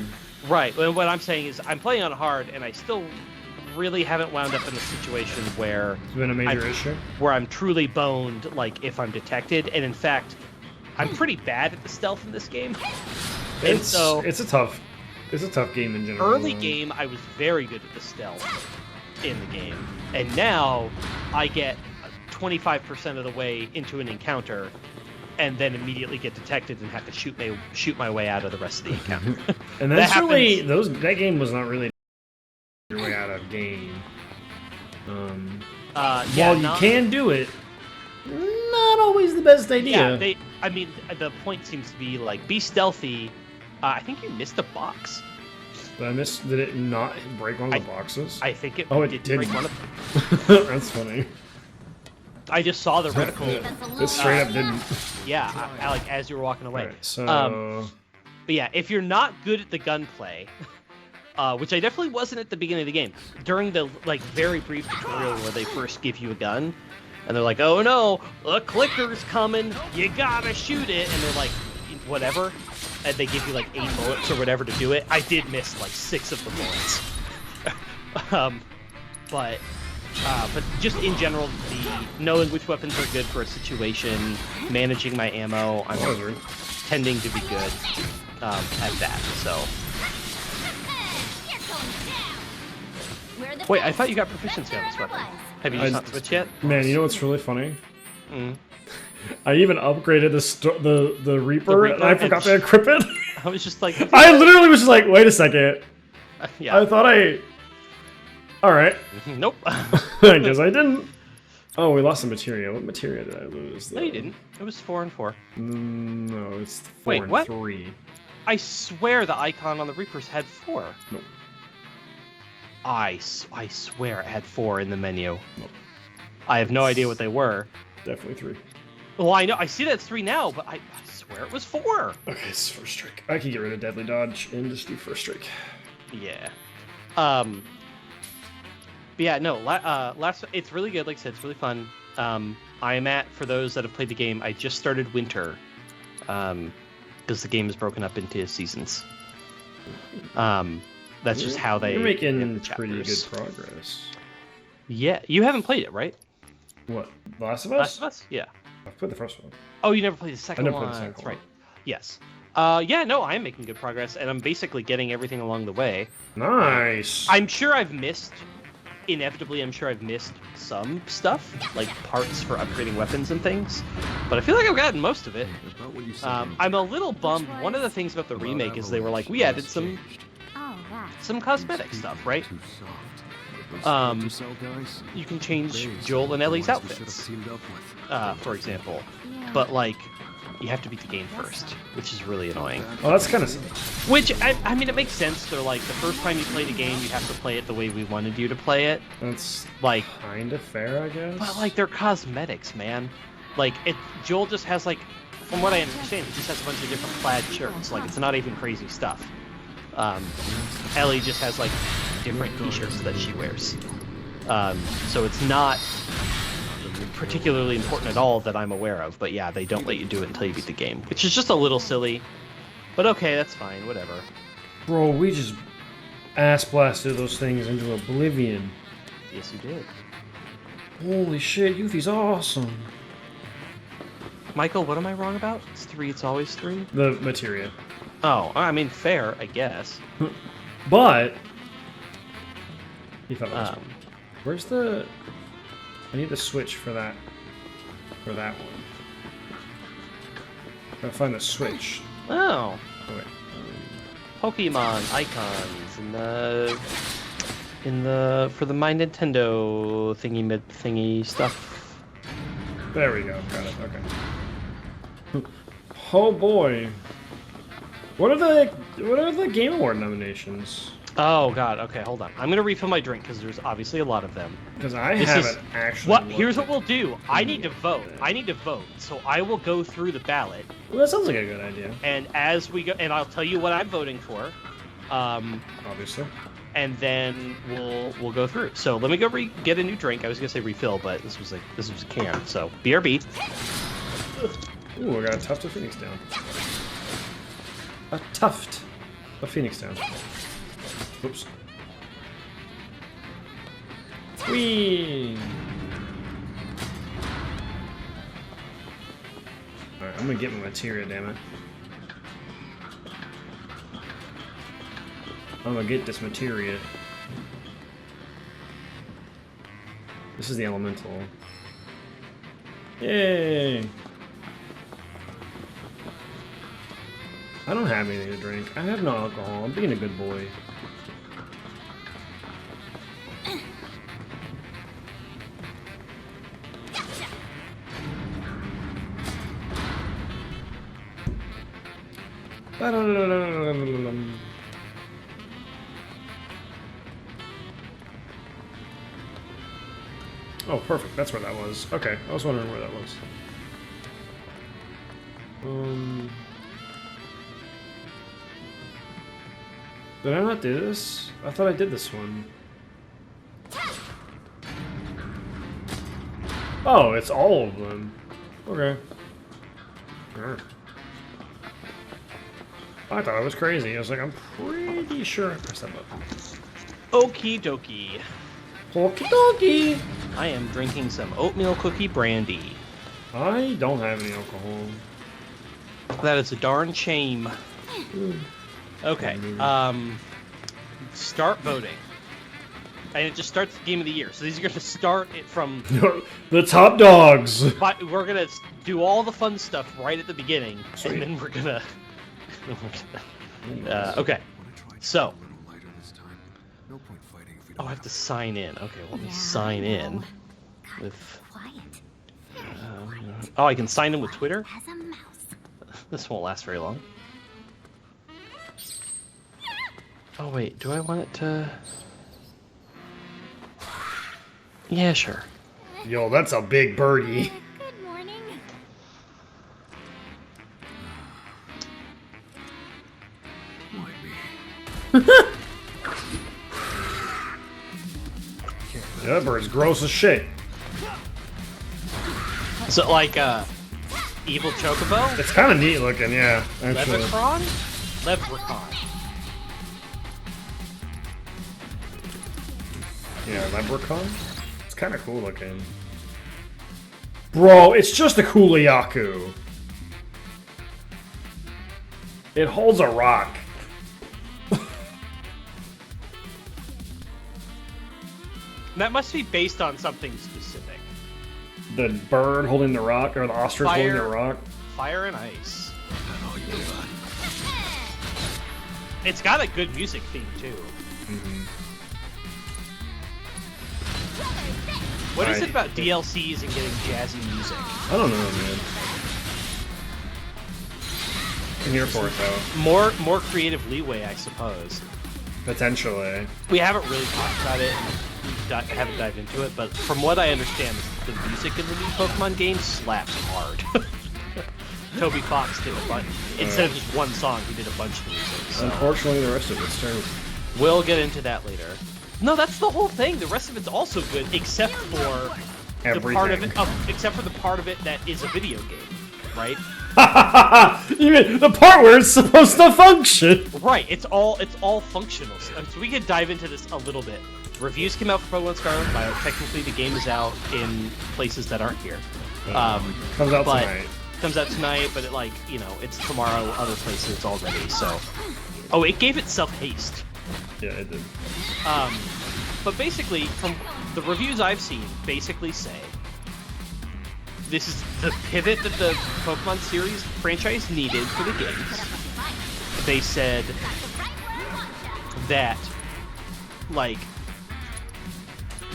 Right. And what I'm saying is, I'm playing on hard, and I still really haven't wound up in a situation where It's been a major issue. where I'm truly boned, like if I'm detected. And in fact, I'm pretty bad at the stealth in this game. And It's so it's a tough game in general. early game, I was very good at the stealth in the game, and now I get 25% of the way into an encounter, and then immediately get detected and have to shoot my way out of the rest of the encounter. And that's That really happens. that game was not really your way out of game. Yeah, While you can do it, not always the best idea. Yeah, I mean, the point seems to be like be stealthy. I think you missed a box. Did it not break one of the boxes? I think it. Oh, it did did. break one of. That's funny. I just saw the reticle. It straight up didn't. Yeah, like as you were walking away. Alright, so But yeah, if you're not good at the gunplay, which I definitely wasn't at the beginning of the game, during the like very brief tutorial where they first give you a gun, and they're like, "Oh no, a clicker's coming! You gotta shoot it!" And they're like, "Whatever," and they give you like 8 bullets or whatever to do it. I did miss like 6 of the bullets. But just in general, knowing which weapons are good for a situation, managing my ammo, I'm tending to be good at that. So. Wait, I thought you got proficiency on this weapon. Have you just not switched yet? man, you know what's really funny? Mm. I even upgraded the Reaper, and I forgot to equip it. I was just like, I literally was just like, wait a second. yeah. I thought All right. Nope. I guess I didn't. Oh, we lost some materia. What materia did I lose? No, you didn't. It was 4 and 4. No, it's 4 Wait, and what? 3. I swear the icon on the Reapers had 4. Nope. I swear it had 4 in the menu. Nope. I have no idea what they were. Definitely 3. Well, I know. I see that it's 3 now, but I swear it was 4. Okay, it's first strike. I can get rid of deadly dodge and just do first strike. Yeah. But yeah, no. It's really good. Like I said, it's really fun. I am at, for those that have played the game, I just started winter, because the game is broken up into seasons. That's just how they. You're making the pretty good chapters. progress. Yeah, you haven't played it, right? What? The Last of Us? Last of Us? Yeah. I've played the first one. Oh, you never played the second never one. played the second That's one. right. Yes. Yeah, no, I am making good progress, and I'm basically getting everything along the way. Nice. I'm sure I've missed. Inevitably, I'm sure I've missed some stuff, like parts for upgrading weapons and things, but I feel like I've gotten most of it. About what you said. I'm a little bummed. One of the things about the remake is they were like, we added some cosmetic stuff, right? Too soft. Guys? You can change Joel and Ellie's outfits, for example, but like, you have to beat the game first, which is really annoying. Oh, that's kind of. Which, I mean, it makes sense. They're like, the first time you play the game, you have to play it the way we wanted you to play it. That's Like, kind of fair, I guess. but like, they're cosmetics, man. Like, Joel just has like, from what I understand, he just has a bunch of different plaid shirts. Like, it's not even crazy stuff. Ellie just has like different t-shirts that she wears. So it's not particularly important at all that I'm aware of, but yeah, they don't let you do it until you beat the game, which is just a little silly, but okay, that's fine, whatever. Bro, we just ass blasted those things into oblivion. Yes, you did. Holy shit, Yuffie's awesome. Michael, what am I wrong about? It's 3, it's always 3? The materia. Oh, I mean, fair, I guess. But he thought it was Um, where's the I need to switch for that one. Gotta find the switch. Oh, Oh, wait. Pokemon icons for the My Nintendo thingy stuff. There we go. Got it. Okay. Oh boy. What are the Game Award nominations? Oh god, okay, hold on. I'm gonna refill my drink because there's obviously a lot of them. Because I This haven't is- actually. What? looked Here's what at- we'll do. I need to vote. So I will go through the ballot, Well, that sounds like a good idea. and as we go, and I'll tell you what I'm voting for. Obviously. and then we'll go through. So let me go get a new drink. I was gonna say refill, but this was a can. So BRB. Ooh, I got a tuft of Phoenix down. A tuft of Phoenix down. Oops. Whee! Alright, I'm gonna get my materia, damn it. I'm gonna get this materia. This is the elemental. Yay! I don't have anything to drink. I have no alcohol. I'm being a good boy. Oh, perfect. That's where that was. Okay, I was wondering where that was. Did I not do this? I thought I did this one. Oh, it's all of them. Okay. Sure. I thought I was crazy. I was like, I'm pretty sure I pressed that button. Okie dokie. Okie dokie! I am drinking some oatmeal cookie brandy. I don't have any alcohol. That is a darn shame. Okay, start voting. And it just starts the game of the year. So these are going to start it from... The top dogs! But we're going to do all the fun stuff right at the beginning. Sweet. And then we're going to... okay, so... Oh, I have to sign in. Okay, let me sign in with... oh, I can sign in with Twitter? As a mouse. This won't last very long. Oh, wait, do I want it to... Yeah, sure. Yo, that's a big birdie. Good morning. Yeah, that bird's gross as shit. Is it like evil chocobo? It's kind of neat looking, yeah. Actually. Leprechaun? Leprechaun. Yeah, leprechaun. It's kind of cool looking. Bro, it's just a Kuliyaku. It holds a rock. That must be based on something specific. The bird holding the rock, or the ostrich holding the rock. Fire and ice. It's got a good music theme too. Mm-hmm. What is it about DLCs and getting jazzy music? I don't know, man. I'm here for it though. More creative leeway, I suppose. Potentially. We haven't really talked about it. Haven't dived into it, but from what I understand, the music in the new Pokemon game slaps hard. Toby Fox did a bunch. Instead of just one song, he did a bunch of music. So. Unfortunately, the rest of it's terrible. We'll get into that later. No, that's the whole thing. The rest of it's also good, except for the part of it. Except for the part of it that is a video game, right? Even the part where it's supposed to function. Right. It's all functional. So we could dive into this a little bit. Reviews came out for Pokemon Scarlet and Violet. Technically, the game is out in places that aren't here. Comes out tonight. Comes out tonight, but it's tomorrow other places already. So, oh, it gave itself haste. Yeah, it did. But basically, from the reviews I've seen, basically say this is the pivot that the Pokemon series franchise needed for the games. They said that, like,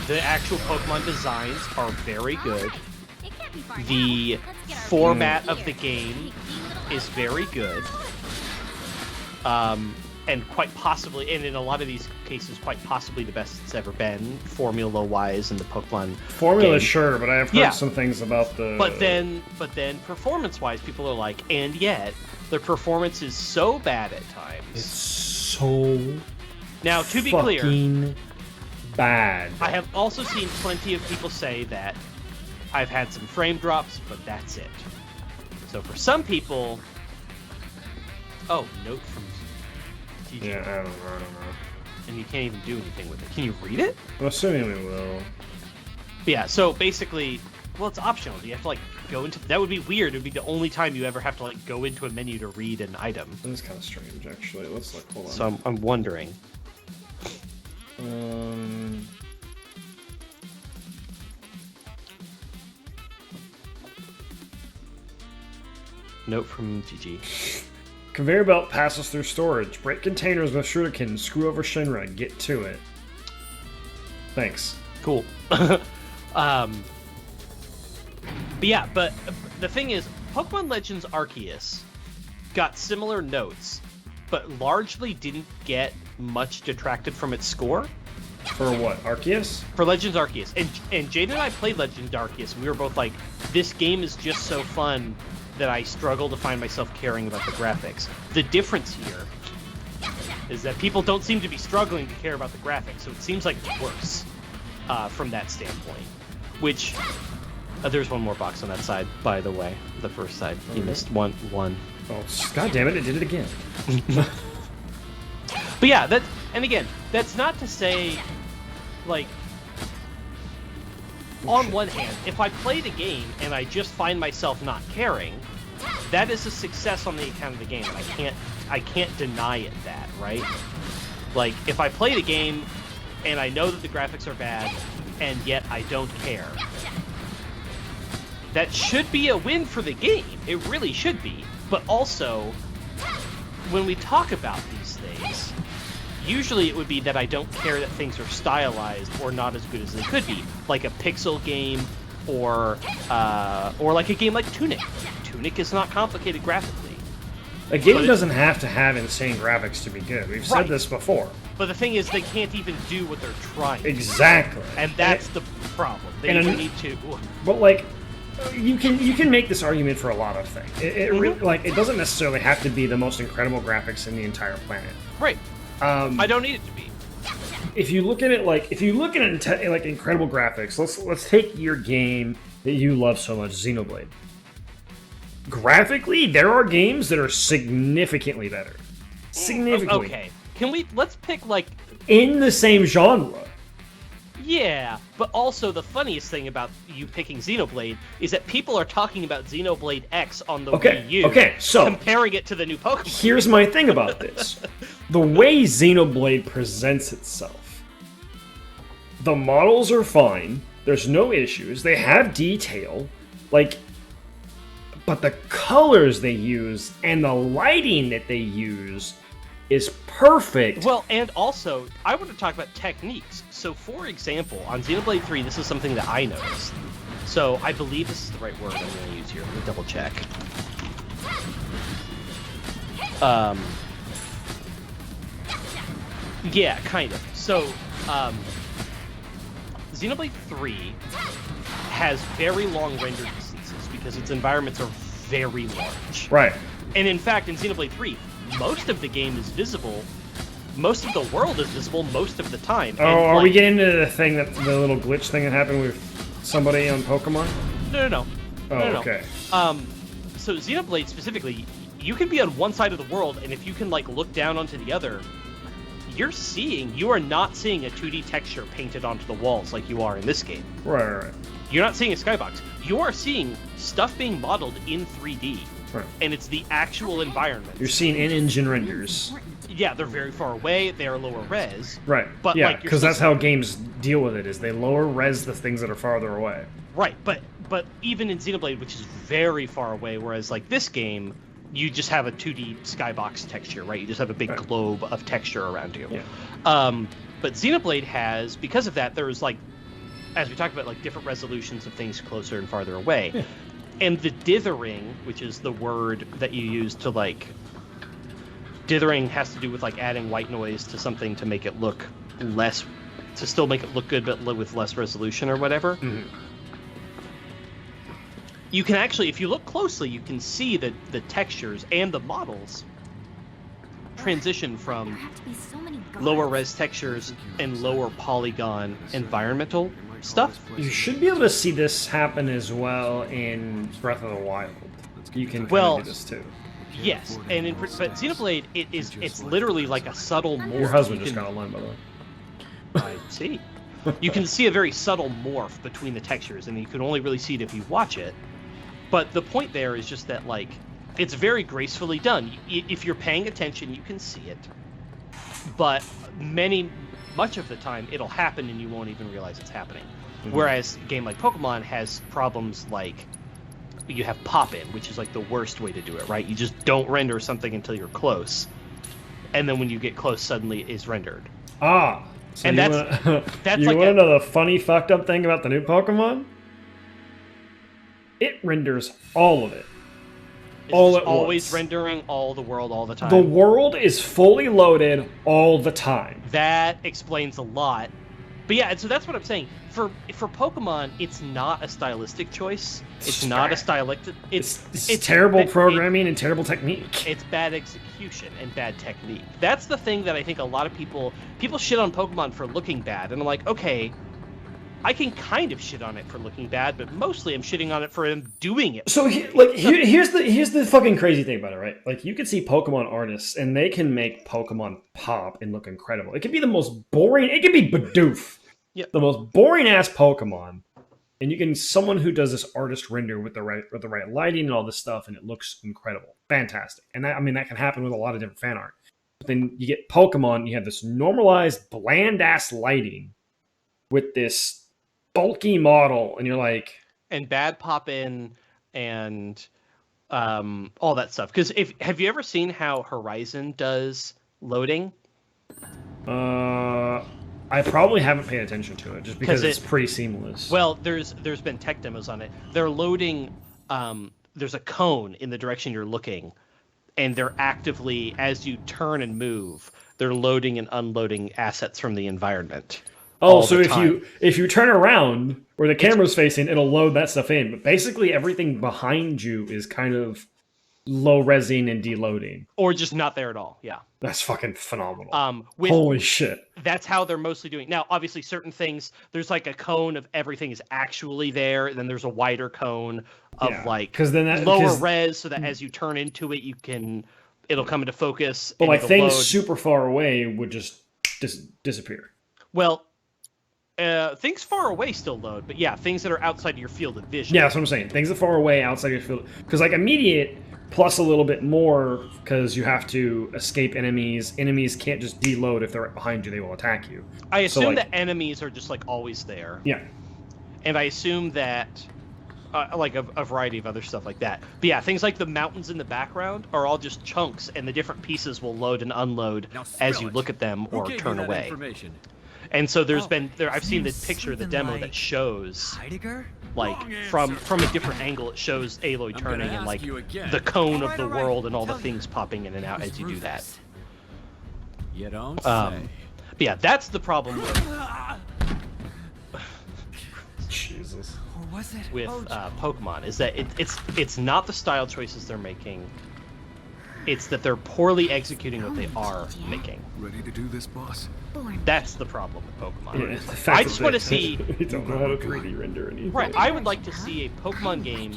the actual Pokemon designs are very good. The format of the game is very good. And quite possibly, and in a lot of these cases, quite possibly the best it's ever been, formula-wise in the Pokemon Formula, game. Sure, but I have heard some things about the... But then performance-wise, people are like, and yet, their performance is so bad at times. It's so Now, to be clear, fucking bad. I have also seen plenty of people say that I've had some frame drops, but that's it. So for some people... Oh, note from TJ. Yeah, I don't know. And you can't even do anything with it. Can you read it? I'm assuming we will. But yeah, so basically, well, it's optional. You have to, like, go into... That would be weird. It would be the only time you ever have to, like, go into a menu to read an item. That is kind of strange, actually. Let's, like, hold on. So I'm wondering. Note from GG. Conveyor belt passes through storage. Break containers with shuriken. Screw over Shinra. Get to it. Thanks. Cool. But yeah, but the thing is, Pokemon Legends Arceus got similar notes, but largely didn't get much detracted from its score. For what? Arceus? For Legends Arceus. And Jade and I played Legends Arceus, and we were both like, this game is just so fun that I struggle to find myself caring about the graphics. The difference here is that people don't seem to be struggling to care about the graphics, so it seems like worse from that standpoint. Which, there's one more box on that side, by the way. The first side. You missed one. Oh, god damn it, it did it again. But yeah, that's not to say, like, on one hand, if I play the game and I just find myself not caring, that is a success on the account of the game. I can't deny it that, right? Like, if I play the game and I know that the graphics are bad, and yet I don't care, that should be a win for the game. It really should be. But also, when we talk about these things, usually it would be that I don't care that things are stylized or not as good as they could be, like a pixel game or like a game like Tunic. Tunic is not complicated graphically. A game doesn't have to have insane graphics to be good. We've said this before. But the thing is, they can't even do what they're trying to. Exactly. And that's the problem. They need to... But, like, you can make this argument for a lot of things. Really, like, it doesn't necessarily have to be the most incredible graphics in the entire planet. Right. I don't need it to be. If you look at it like incredible graphics, let's take your game that you love so much, Xenoblade. Graphically, there are games that are significantly better. Significantly. Okay. Let's pick, like... in the same genre. Yeah, but also the funniest thing about you picking Xenoblade is that people are talking about Xenoblade X on the Wii U. Okay, so... comparing it to the new Pokemon. Here's my thing about this. The way Xenoblade presents itself. The models are fine. There's no issues. They have detail. Like... But the colors they use and the lighting that they use is perfect. Well, and also, I want to talk about techniques. So, for example, on Xenoblade 3, this is something that I noticed. So, I believe this is the right word I'm going to use here. Let me double check. Yeah, kind of. So, Xenoblade 3 has very long render distances because its environments are very large. Right. And in fact, in Xenoblade 3, most of the game is visible. Most of the world is visible most of the time. Oh, are we getting into the thing the little glitch thing that happened with somebody on Pokemon? No. Oh, okay. So Xenoblade specifically, you can be on one side of the world, and if you can like look down onto the other, you are not seeing a 2D texture painted onto the walls like you are in this game. Right. You're not seeing a skybox. You are seeing stuff being modeled in 3D. Right. And it's the actual environment. You're seeing in-engine renders. Yeah, they're very far away. They are lower res. Right. But yeah, like, because that's how games deal with it. Is they lower res the things that are farther away. Right. But even in Xenoblade, which is very far away, whereas like this game, you just have a 2D skybox texture, right? You just have a big globe of texture around you. Yeah. But Xenoblade has, because of that, there's like, as we talked about, like different resolutions of things closer and farther away. Yeah. And the dithering, which is the word that you use to like... Dithering has to do with like adding white noise to something to make it look less... To still make it look good, but with less resolution or whatever. Mm-hmm. You can actually, if you look closely, you can see that the textures and the models transition from There have to be so many lower guards. res textures and lower polygon environmental stuff. You should be able to see this happen as well in Breath of the Wild. You can Well, do this too. Yes, and but Xenoblade, it's literally like a subtle morph. Your husband You just can- got online, by the way. I see. You can see a very subtle morph between the textures, and you can only really see it if you watch it. But the point there is just that, like, it's very gracefully done. If you're paying attention, you can see it. But much of the time, it'll happen and you won't even realize it's happening. Whereas a game like Pokemon has problems like you have pop-in, which is like the worst way to do it, right? You just don't render something until you're close. And then when you get close, suddenly it is rendered. Ah! So And you that's- wanna, that's you like want to a- know the funny, fucked up thing about the new Pokemon? It renders all of it. It's All just at always once. rendering all the world all the time. The world is fully loaded all the time. That explains a lot. But yeah, and so that's what I'm saying. For Pokemon, it's not a stylistic choice. It's not a stylistic. It's terrible programming and terrible technique. It's bad execution and bad technique. That's the thing that I think a lot of people shit on Pokemon for looking bad, and I'm like, okay, I can kind of shit on it for looking bad, but mostly I'm shitting on it for them doing it. So here's the fucking crazy thing about it, right? Like, you can see Pokemon artists and they can make Pokemon pop and look incredible. It could be the most boring. It could be Bidoof, the most boring ass Pokemon, and you can someone who does this artist render with the right lighting and all this stuff, and it looks incredible, fantastic. And that can happen with a lot of different fan art. But then you get Pokemon, you have this normalized, bland ass lighting with this bulky model, and you're like, And bad pop-in and all that stuff. Because have you ever seen how Horizon does loading? I probably haven't paid attention to it just because 'Cause it's pretty seamless. Well, there's been tech demos on it. They're loading. There's a cone in the direction you're looking, and they're actively, as you turn and move, they're loading and unloading assets from the environment. Oh, all so the if time. you turn around where the camera's facing, it'll load that stuff in. But basically, everything behind you is kind of low resing and deloading. Or just not there at all. Yeah. That's fucking phenomenal. Holy shit! That's how they're mostly doing. Now, obviously, certain things, there's like a cone of everything is actually there, and then there's a wider cone of like 'cause then that- lower 'cause- res, so that as you turn into it, it'll come into focus. But and like it'll things load. super far away would just disappear. Well, things far away still load, but yeah, things that are outside of your field of vision. Yeah, that's what I'm saying. Things that far away outside your field, because like immediate plus a little bit more because you have to escape enemies. Enemies can't just deload if they're right behind you; they will attack you. I assume like- that enemies are just like always there. Yeah. And I assume that like a variety of other stuff like that. But yeah, things like the mountains in the background are all just chunks, and the different pieces will load and unload as you look at them or turn away. And so I've seen the picture, the demo that shows Heidegger? like from a different angle, it shows Aloy turning and like the cone of the world and all the things popping in and out as you do that. You don't But yeah, that's the problem Jesus. Or was it? with Pokemon is that it's not the style choices they're making. It's that they're poorly executing what they are making. Ready to do this, boss? That's the problem with Pokemon. Yeah, the fact I that just want to they- see. They don't know how to 3D render anything. Right, I would like to see a Pokemon game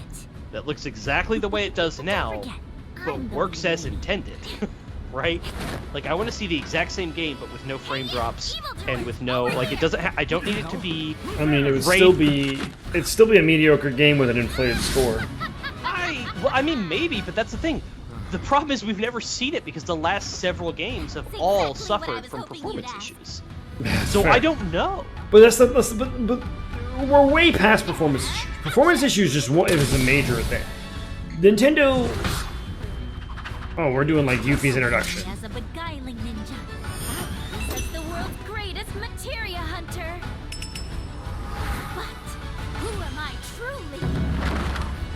that looks exactly the way it does now, but works as intended. Right? Like, I want to see the exact same game, but with no frame drops and with no like. It doesn't. I don't need it to be. I mean, it would Raid- it'd still be a mediocre game with an inflated score. I mean, maybe, but that's the thing. The problem is we've never seen it because the last several games have That's all exactly what I suffered was from hoping performance you'd ask. issues. So Fair. I don't know. But but we're way past performance issues. Performance issues just it was a major thing. Nintendo. Oh, we're doing like Yuffie's introduction. As a beguiling ninja. This is the world's greatest materia hunter. But who am I truly?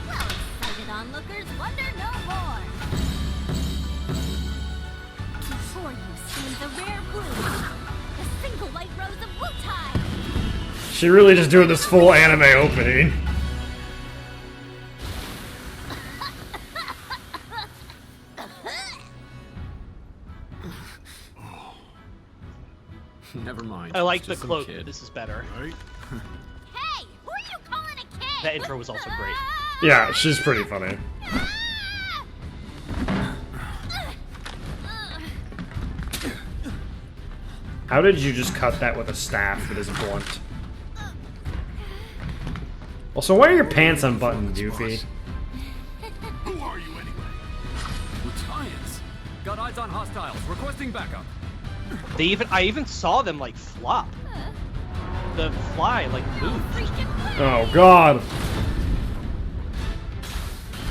Well, excited onlookers wonder no more. Before you stands a rare bloom, the single white rose of Wutai. She really just doing this full anime opening. Never mind. I like the Just some cloak. kid. This is better. Right? Hey, who are you calling a kid? That intro was also great. Yeah, she's pretty funny. How did you just cut that with a staff that is blunt? Also, why are your pants unbuttoned, Yuffie? Who are you anyway? Lieutenants! Got eyes on hostiles. Requesting backup. I even saw them like flop. The fly like moved. Oh god.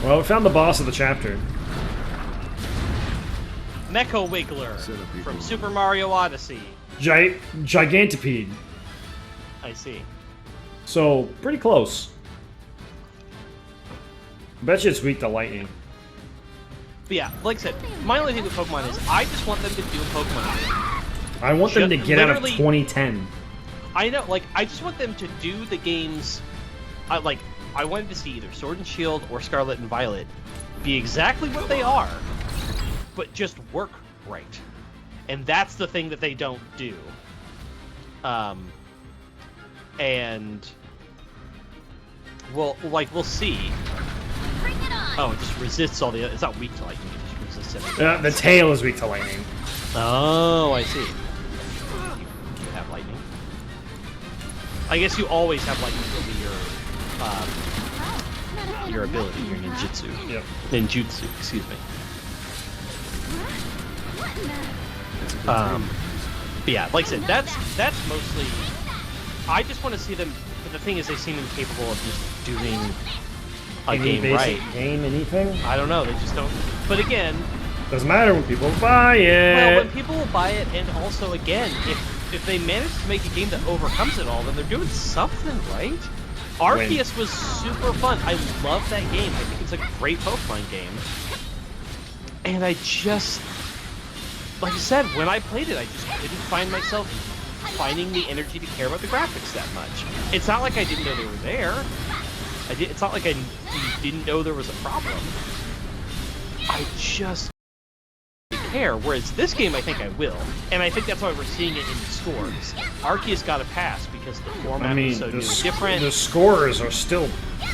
Well, we found the boss of the chapter. Mecha Wiggler Set up your from goal. Super Mario Odyssey. Gigantipede. I see. So, pretty close. Bet you it's weak to lightning. But yeah, like I said, my only thing with Pokemon is I just want them to do a Pokemon game. I want them to get out of Literally- 2010. I know, like, I just want them to do the games. I wanted to see either Sword and Shield or Scarlet and Violet be exactly what they are, but just work right. And that's the thing that they don't do. And well, like, we'll see. Bring it on. Oh, it just resists all the. It's not weak to lightning. It just resists everything. The tail is weak to lightning. Oh, I see. You have lightning. I guess you always have lightning over your ability, your ninjutsu. Yep. Ninjutsu, excuse me. But yeah, like I said, that's mostly. I just want to see them. But the thing is, they seem incapable of just doing a Any game basic right. game, anything? I don't know. They just don't. But again, Doesn't matter when people buy well, when it. people will buy it, and also again, if they manage to make a game that overcomes it all, then they're doing something right. Arceus was super fun. I love that game. I think it's a great Pokemon game. And I just, like I said, when I played it, I just didn't find myself finding the energy to care about the graphics that much. It's not like I didn't know they were there. It's not like I didn't know there was a problem. I just didn't care. Whereas this game, I think I will. And I think that's why we're seeing it in the scores. Arceus got a pass because the format I mean, was so new and the different. scores are still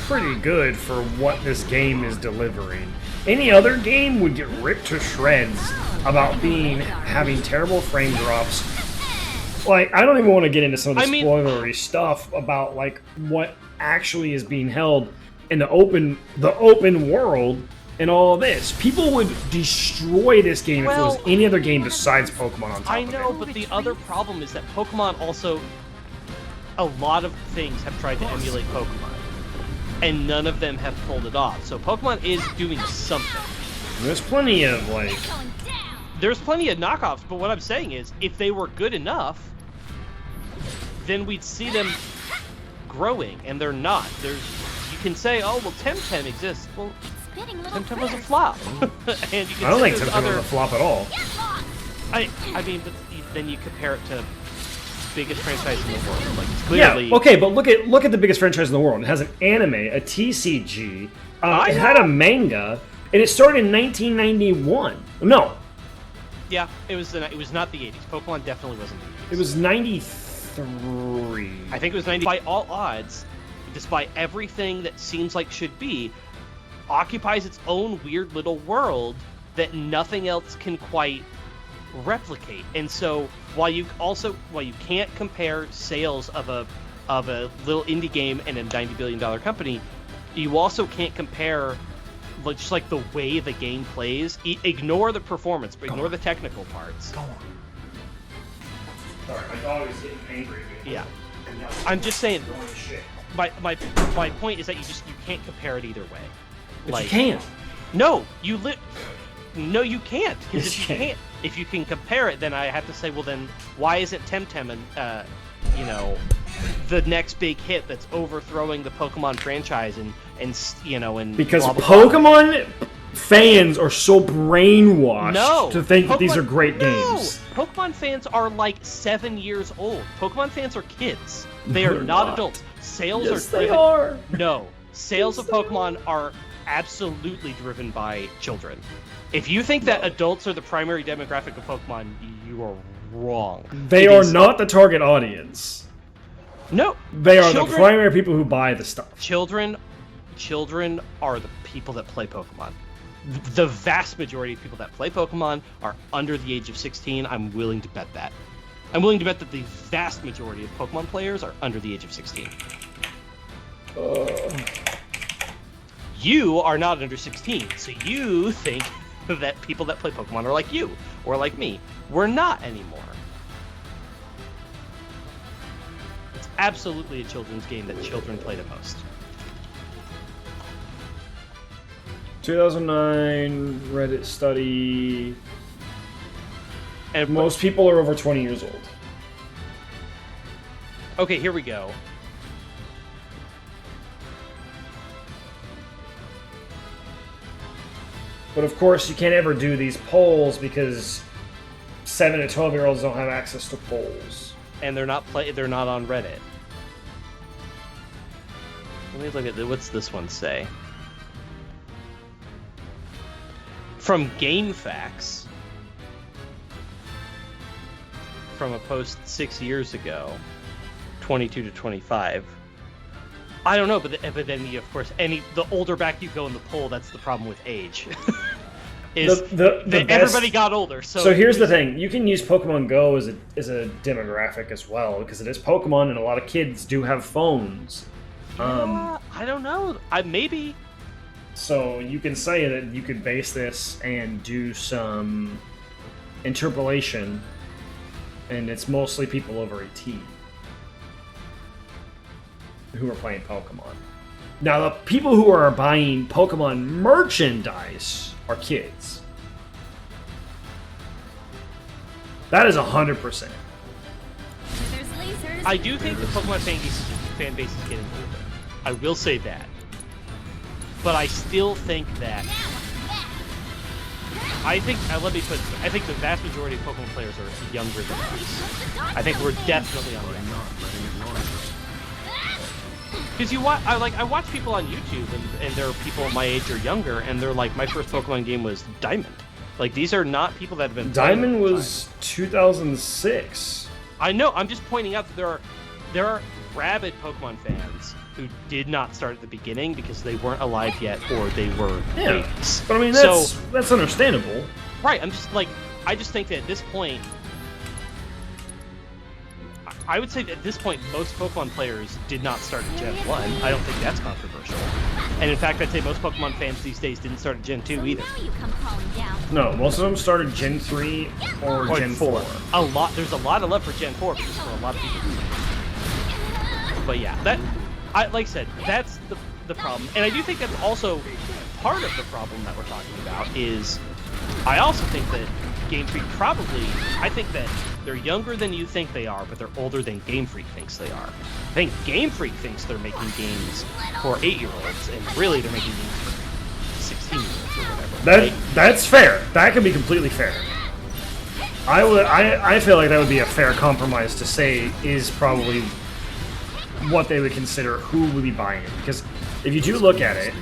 pretty good for what this game is delivering. Any other game would get ripped to shreds about having terrible frame drops. Like, I don't even want to get into some of the spoilery stuff about like what actually is being held in the open world and all of this. People would destroy this game if it was any other game besides Pokemon on top I of know, it. but the other problem is that Pokemon also, a lot of things have tried to emulate Pokemon, and none of them have pulled it off. So Pokemon is doing something. There's plenty of like Going down. There's plenty of knockoffs, but what I'm saying is, if they were good enough, then we'd see them growing, and they're not. You can say, oh, well, Temtem exists. Well, Spitting little Temtem was a birds. flop. And you can I don't say think there's Temtem was a flop at all. Get lost. I mean, but then you compare it to biggest franchise in the world. Like, it's clearly... Yeah, okay, but look at the biggest franchise in the world. It has an anime, a TCG. It had a manga, and it started in 1991. No, Yeah, it was not the 80s. Pokemon definitely wasn't the 80s. it was 93. I think it was 90. By all odds, despite everything that seems like should be, occupies its own weird little world that nothing else can quite replicate. And so while you can't compare sales of a little indie game and a $90 billion company, you also can't compare just like the way the game plays. Ignore the performance, but ignore the technical parts. Go on. Sorry, my dog is getting angry. Yeah. I'm just saying, my point is that you can't compare it either way. But you can't. No, no, you can't. Because Yes, if you can compare it, then I have to say, well, then why isn't Temtem the next big hit that's overthrowing the Pokemon franchise and Because blah, blah, blah. Pokemon fans are so brainwashed to think that these are great games. Pokemon fans are like 7 years old. Pokemon fans are kids. They are They're not not. adults. Sales Yes, are they driven. are. No, sales of Pokemon are absolutely driven by children. If you think that adults are the primary demographic of Pokemon, you are wrong. They It are is- not the target audience. No. They are the Children- primary people who buy the stuff. Children are the people that play Pokemon. The vast majority of people that play Pokemon are under the age of 16. I'm willing to bet that. I'm willing to bet that the vast majority of Pokemon players are under the age of 16. You are not under 16, so you think that people that play Pokemon are like you, or like me. We're not anymore. It's absolutely a children's game that children play the most. 2009 Reddit study. And Most people are over 20 years old. Okay, here we go. But of course, you can't ever do these polls because 7 to 12-year-olds don't have access to polls. And they're not on Reddit. Let me look at what's this one say. From GameFAQs, from a post 6 years ago, 22 to 25. I don't know, but then you, of course, the older back you go in the poll, that's the problem with age. Everybody got older. So here's the thing: you can use Pokemon Go as a demographic as well because it is Pokemon, and a lot of kids do have phones. I don't know. Maybe. So you can say that you could base this and do some interpolation, and it's mostly people over 18 who are playing Pokemon. Now, the people who are buying Pokemon merchandise are kids. That is 100%. There's lasers. I do think the Pokemon fan base is getting older. I will say that. But I still think that... I think the vast majority of Pokemon players are younger than us. I think we're definitely on that. Because I watch people on YouTube, and there are people my age or younger, and they're like, my first Pokemon game was Diamond. Like, these are not people that have been... Diamond was 2006. I know, I'm just pointing out that there are rabid Pokemon fans who did not start at the beginning because they weren't alive yet, or they were babies. But I mean, that's understandable. Right, I just think that at this point, I would say that at this point, most Pokemon players did not start at Gen 1. I don't think that's controversial. And in fact, I'd say most Pokemon fans these days didn't start at Gen 2 either. Now you come crawling down. No, most of them started Gen 3 or Gen 4. There's a lot of love for Gen 4 because for a lot of people. But yeah, like I said, that's the problem. And I do think that's also part of the problem that we're talking about is I also think that Game Freak I think that they're younger than you think they are, but they're older than Game Freak thinks they are. I think Game Freak thinks they're making games for 8-year-olds, and really they're making games for 16-year-olds or whatever. That's fair. That can be completely fair. I feel like that would be a fair compromise to say is probably what they would consider who would be buying it. Because if you do look at it,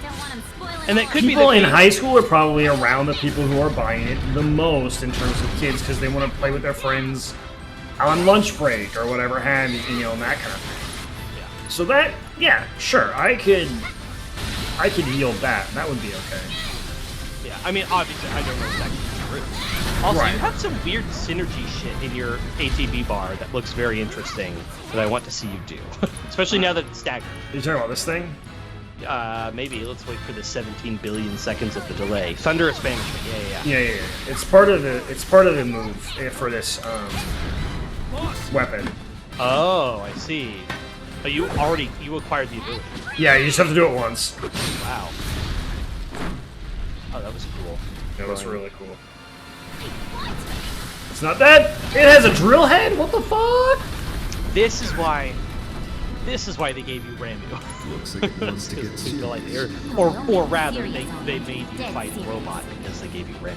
Don't want 'em spoiling And that could be people the in case. high school are probably around the people who are buying it the most in terms of kids because they want to play with their friends on lunch break or whatever, and that kind of thing. Yeah. So that, yeah, sure, I could yield that. That would be okay. Yeah, I mean, obviously, I don't know if that's true. Also, Right. you have some weird synergy shit in your ATB bar that looks very interesting that I want to see you do. Especially now that it's staggered. Are you talking about this thing? Maybe. Let's wait for the 17 billion seconds of the delay. Thunderous Banishment. Yeah. Yeah. It's part of the move for this weapon. Oh, I see. But you acquired the ability. Yeah, you just have to do it once. Wow. Oh, that was cool. That was really cool. It's not that. It has a drill head. What the fuck? This is why they gave you Ramu. Looks like it wants to get Because people like serious. or rather, they made you fight a robot because they gave you Ramu.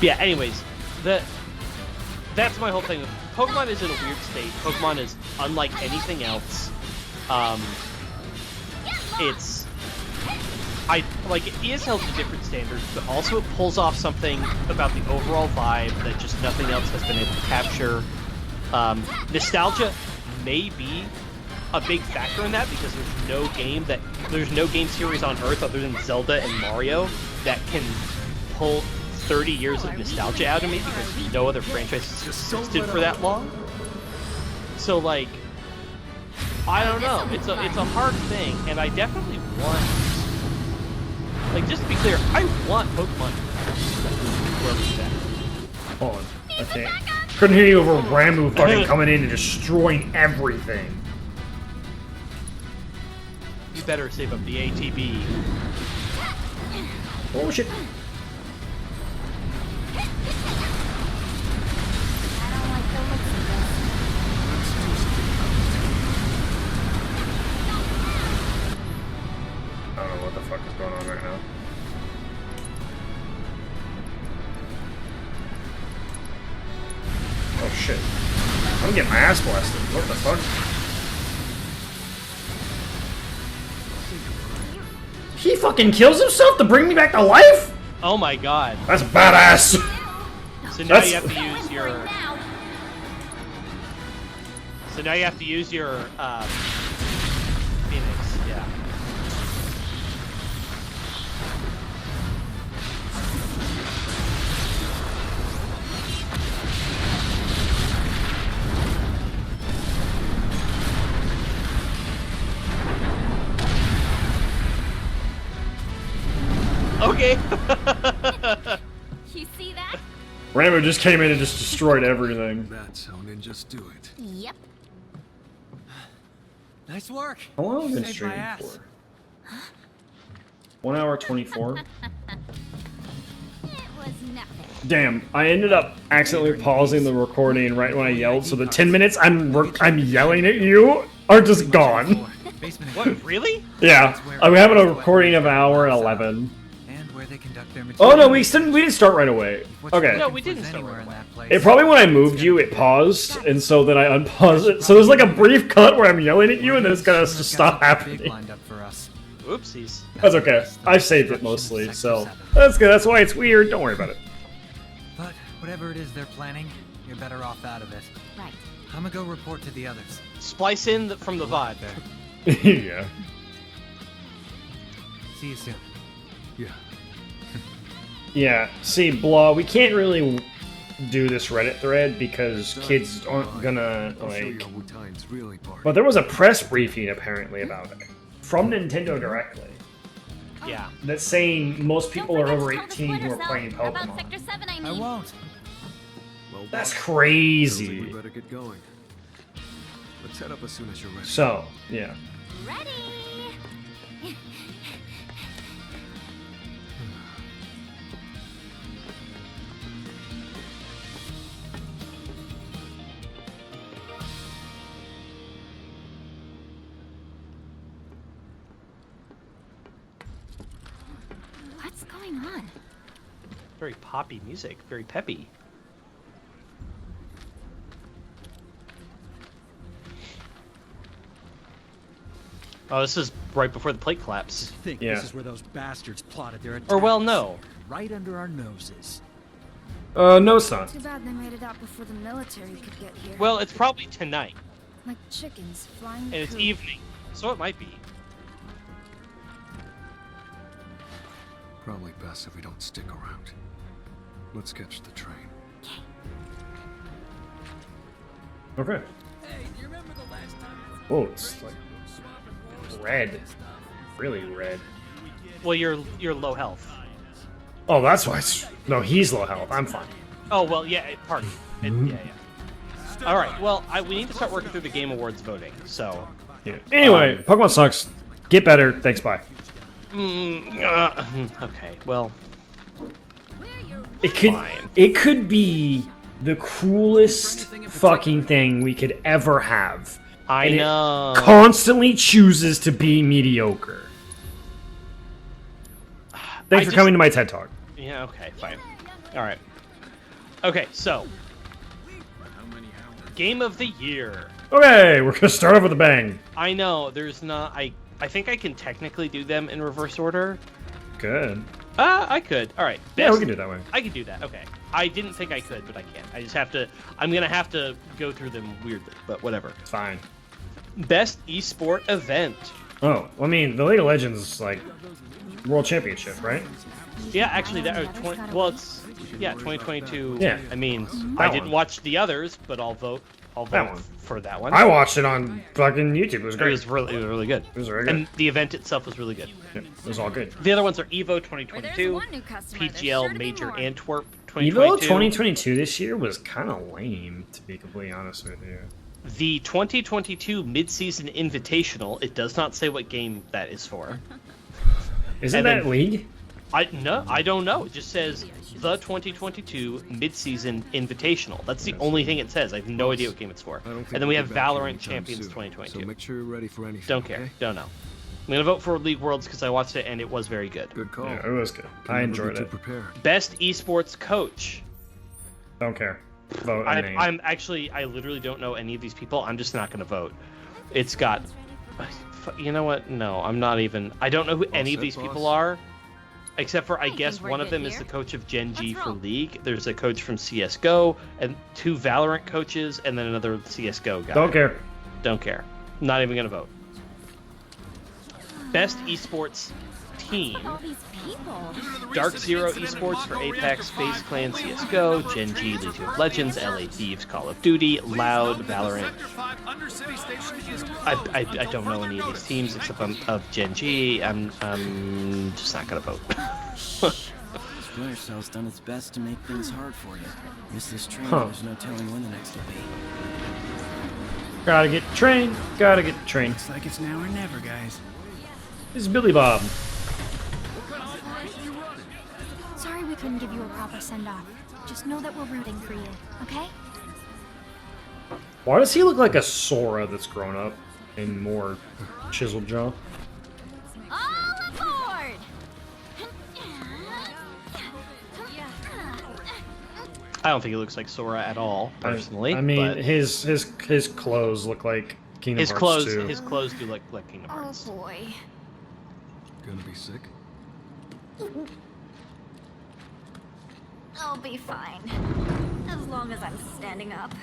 Yeah. Anyways, that's my whole thing. Pokemon is in a weird state. Pokemon is unlike anything else. It's I like it is held to different standards, but also it pulls off something about the overall vibe that just nothing else has been able to capture. Nostalgia may be a big factor in that because there's no game series on Earth other than Zelda and Mario that can pull 30 years of nostalgia out of me because no other franchise has existed for that long. So like, I don't know. It's a hard thing, and I definitely want. Like, just to be clear, I want Pokemon. Hold on. Okay. Couldn't hear you over Ramu fucking coming in and destroying everything. You better save up the ATB. Oh shit. I don't know what the fuck is going on right now. Oh shit. I'm getting my ass blasted. What the fuck? He fucking kills himself to bring me back to life? Oh my god. That's badass. So now you have to use your. So now you have to use your Phoenix. Yeah. Okay. You see that? Rambo just came in and just destroyed everything. That's how ninjas do it. Yep. Nice work. How long have we been Saved my streaming ass. for? 1 hour 24. It was nothing. Damn, I ended up accidentally pausing the recording right when I yelled, so the 10 minutes I'm yelling at you are just gone. Basement. What? Really? Yeah, I'm having a recording of an hour and 11. And where they conduct their Oh no, we didn't start right away. Okay. No, we didn't start right away. It probably when I moved you, it paused, and so then I unpaused it. So there's like a brief cut where I'm yelling at you, and then it's gonna just stop happening. Oopsies. That's okay. I saved it mostly, so that's good. That's why it's weird. Don't worry about it. But whatever it is they're planning, you're better off out of it. Right. I'm gonna go report to the others. Splice in from the VOD. Yeah. See you soon. Yeah. Yeah. See, Blah, we can't really do this Reddit thread because kids aren't gonna I'll show you like. how Wu-Tang's really part. But there was a press briefing apparently about it from Nintendo directly. Yeah. That's saying most people Don't are forget over to tell the 18 who are Splinter playing Cell about Pokemon. Sector 7, I I mean. won't. Well, That's boss, crazy. we better get going. Let's head up as soon as you're ready. So, yeah. Ready? What's going on? Very poppy music. Very peppy. Oh, this is right before the plate collapse. I think Yeah. this is where those bastards plotted their attack. Or well, no. Right under our noses. No, son. Too bad they made it out before the military could get here. Well, it's probably tonight, Like chickens flying and it's coop. evening, so it might be. Probably best if we don't stick around. Let's catch the train. Okay. Whoa, it's like red. Really red. Well, you're low health. Oh, that's why it's... No, he's low health. I'm fine. Oh well, yeah. Pardon. Yeah. All right. Well, we need to start working through the Game Awards voting. So. Yeah. Anyway, Pokemon sucks. Get better. Thanks, bye. Okay. Well. It could be the coolest fucking thing we could ever have. I And know. It constantly chooses to be mediocre. Thanks for coming to my TED Talk. Yeah. Okay. Fine. All right. Okay. So. Game of the year. Okay, we're gonna start off with a bang. I know. There's not. I think I can technically do them in reverse order. could. I could. All right. Yeah, we can do it that way. I can do that. Okay. I didn't think I could, but I can. I just have to. I'm gonna have to go through them weirdly, but whatever. Fine. Best esport event. Oh, I mean, the League of Legends like World Championship, right? Yeah, actually, that. 2022. Yeah. I mean, That I didn't one. watch the others, but I'll vote. That one. For that one. I watched it on fucking YouTube. It was It great. was really good. It was very good. And the event itself was really good. Yeah, it was all good. The other ones are Evo Where 2022, there's one new customer, there's PGL sure to be Major more. Antwerp Evo 2022. 2022 this year was kind of lame, to be completely honest with you. The 2022 Mid-Season Invitational. It does not say what game that is for. Isn't And that then- League? I don't know. It just says the 2022 Mid-Season Invitational. That's the only thing it says. I have no idea what game it's for. I don't think And then we we'll have be back here Valorant anytime Champions soon, 2022. So make sure you're ready for anything. Don't care. okay? Don't know. I'm gonna vote for League Worlds because I watched it and it was very good. Good call. Yeah, it was good. Can I never be enjoyed too it. prepared. Best esports coach. Don't care. Vote a name. I'm actually, I literally don't know any of these people. I'm just not gonna vote. It's got, you know what? No, I'm not even. I don't know who any of set, these people boss? are, except for I think guess we're one of good them is here. the coach of Gen G Let's for roll. League. There's a coach from CS:GO and 2 Valorant coaches, and then another CS:GO guy. Don't care. Don't care. Not even gonna vote. Best esports team. All these people. Dark Zero Esports for Apex, Space Clan, CSGO, Gen G, League of Legends, LA Thieves, Call of Duty, Loud, Valorant. I don't know any of these teams except of Gen G. I'm just not gonna vote. Splinter Cell's done its best to make things hard for you. Miss this train, Huh. there's no telling when the next will be. Gotta get the train. Gotta get the train. Looks like it's now or never, guys. This is Billy Bob. Sorry we couldn't give you a proper send-off. Just know that we're rooting for you, okay? Why does he look like a Sora that's grown up and more chiseled jaw? All aboard! I don't think he looks like Sora at all, personally. I mean, but his clothes look like Kingdom his Hearts clothes 2. his clothes do look like Kingdom Oh Hearts. boy. Gonna be sick? I'll be fine. As long as I'm standing up.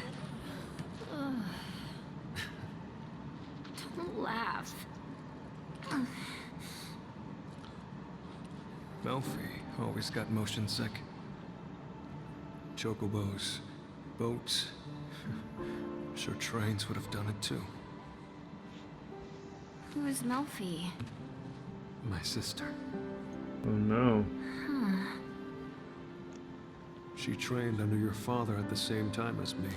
Don't laugh. Melfi always got motion sick. Chocobos, boats. Sure trains would have done it too. Who is Melfi? My sister. Oh no. She trained under your father at the same time as me.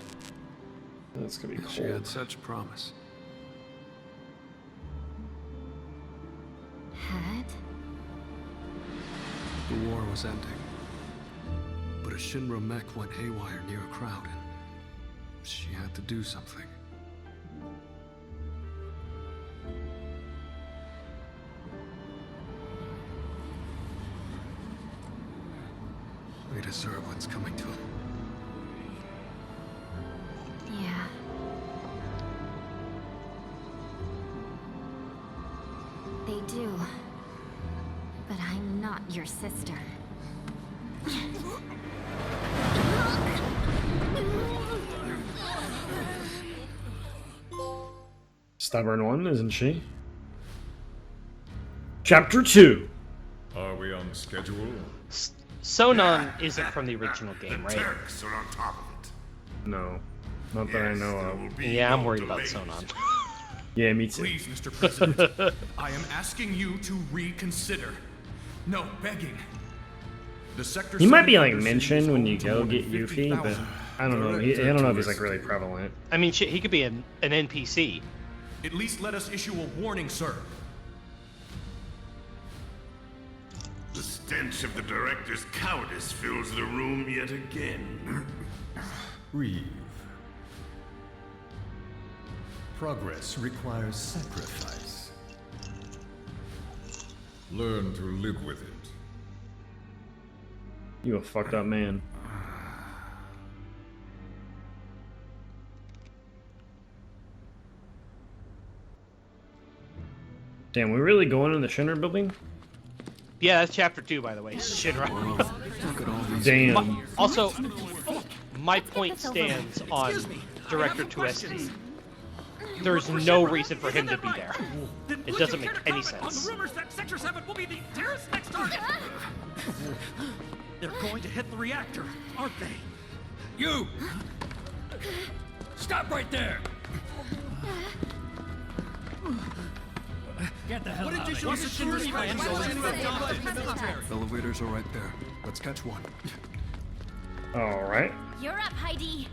That's gonna be She had cold. such promise. Had? The war was ending. But a Shinra mech went haywire near a crowd and she had to do something. We deserve what's coming to him. Yeah. They do. But I'm not your sister. Stubborn one, isn't she? Chapter 2. Are we on schedule? Sonon isn't from the original game, right? Turks are on top of it. No. Not that I know There of. will be Yeah, I'm no worried about delays. Sonon. Yeah, me too. Please, Mr. President, I am asking you to reconsider. No, begging. The sector He might be like 700 mentioned city when is you home to go more than get Yuffie, but 50,000 I don't know. direct I don't know if he's tourists. like really prevalent. I mean, shit, he could be an NPC. At least let us issue a warning, sir. The stench of the director's cowardice fills the room yet again. Reeve. Progress requires sacrifice. Learn to live with it. You a fucked up man. Damn, we really going in the Shinra building? Yeah, that's chapter 2, by the way. Shinra. Look at all these. Damn. Also, my point stands on Director 2SD. There's no reason for him to be there. It doesn't make any sense. The rumors that Sector 7 will be the terrorist next target. They're going to hit the reactor, aren't they? You! Stop right there! Get the hell out of here. Elevators are right there. Let's catch one. All right. You're up, Heidi.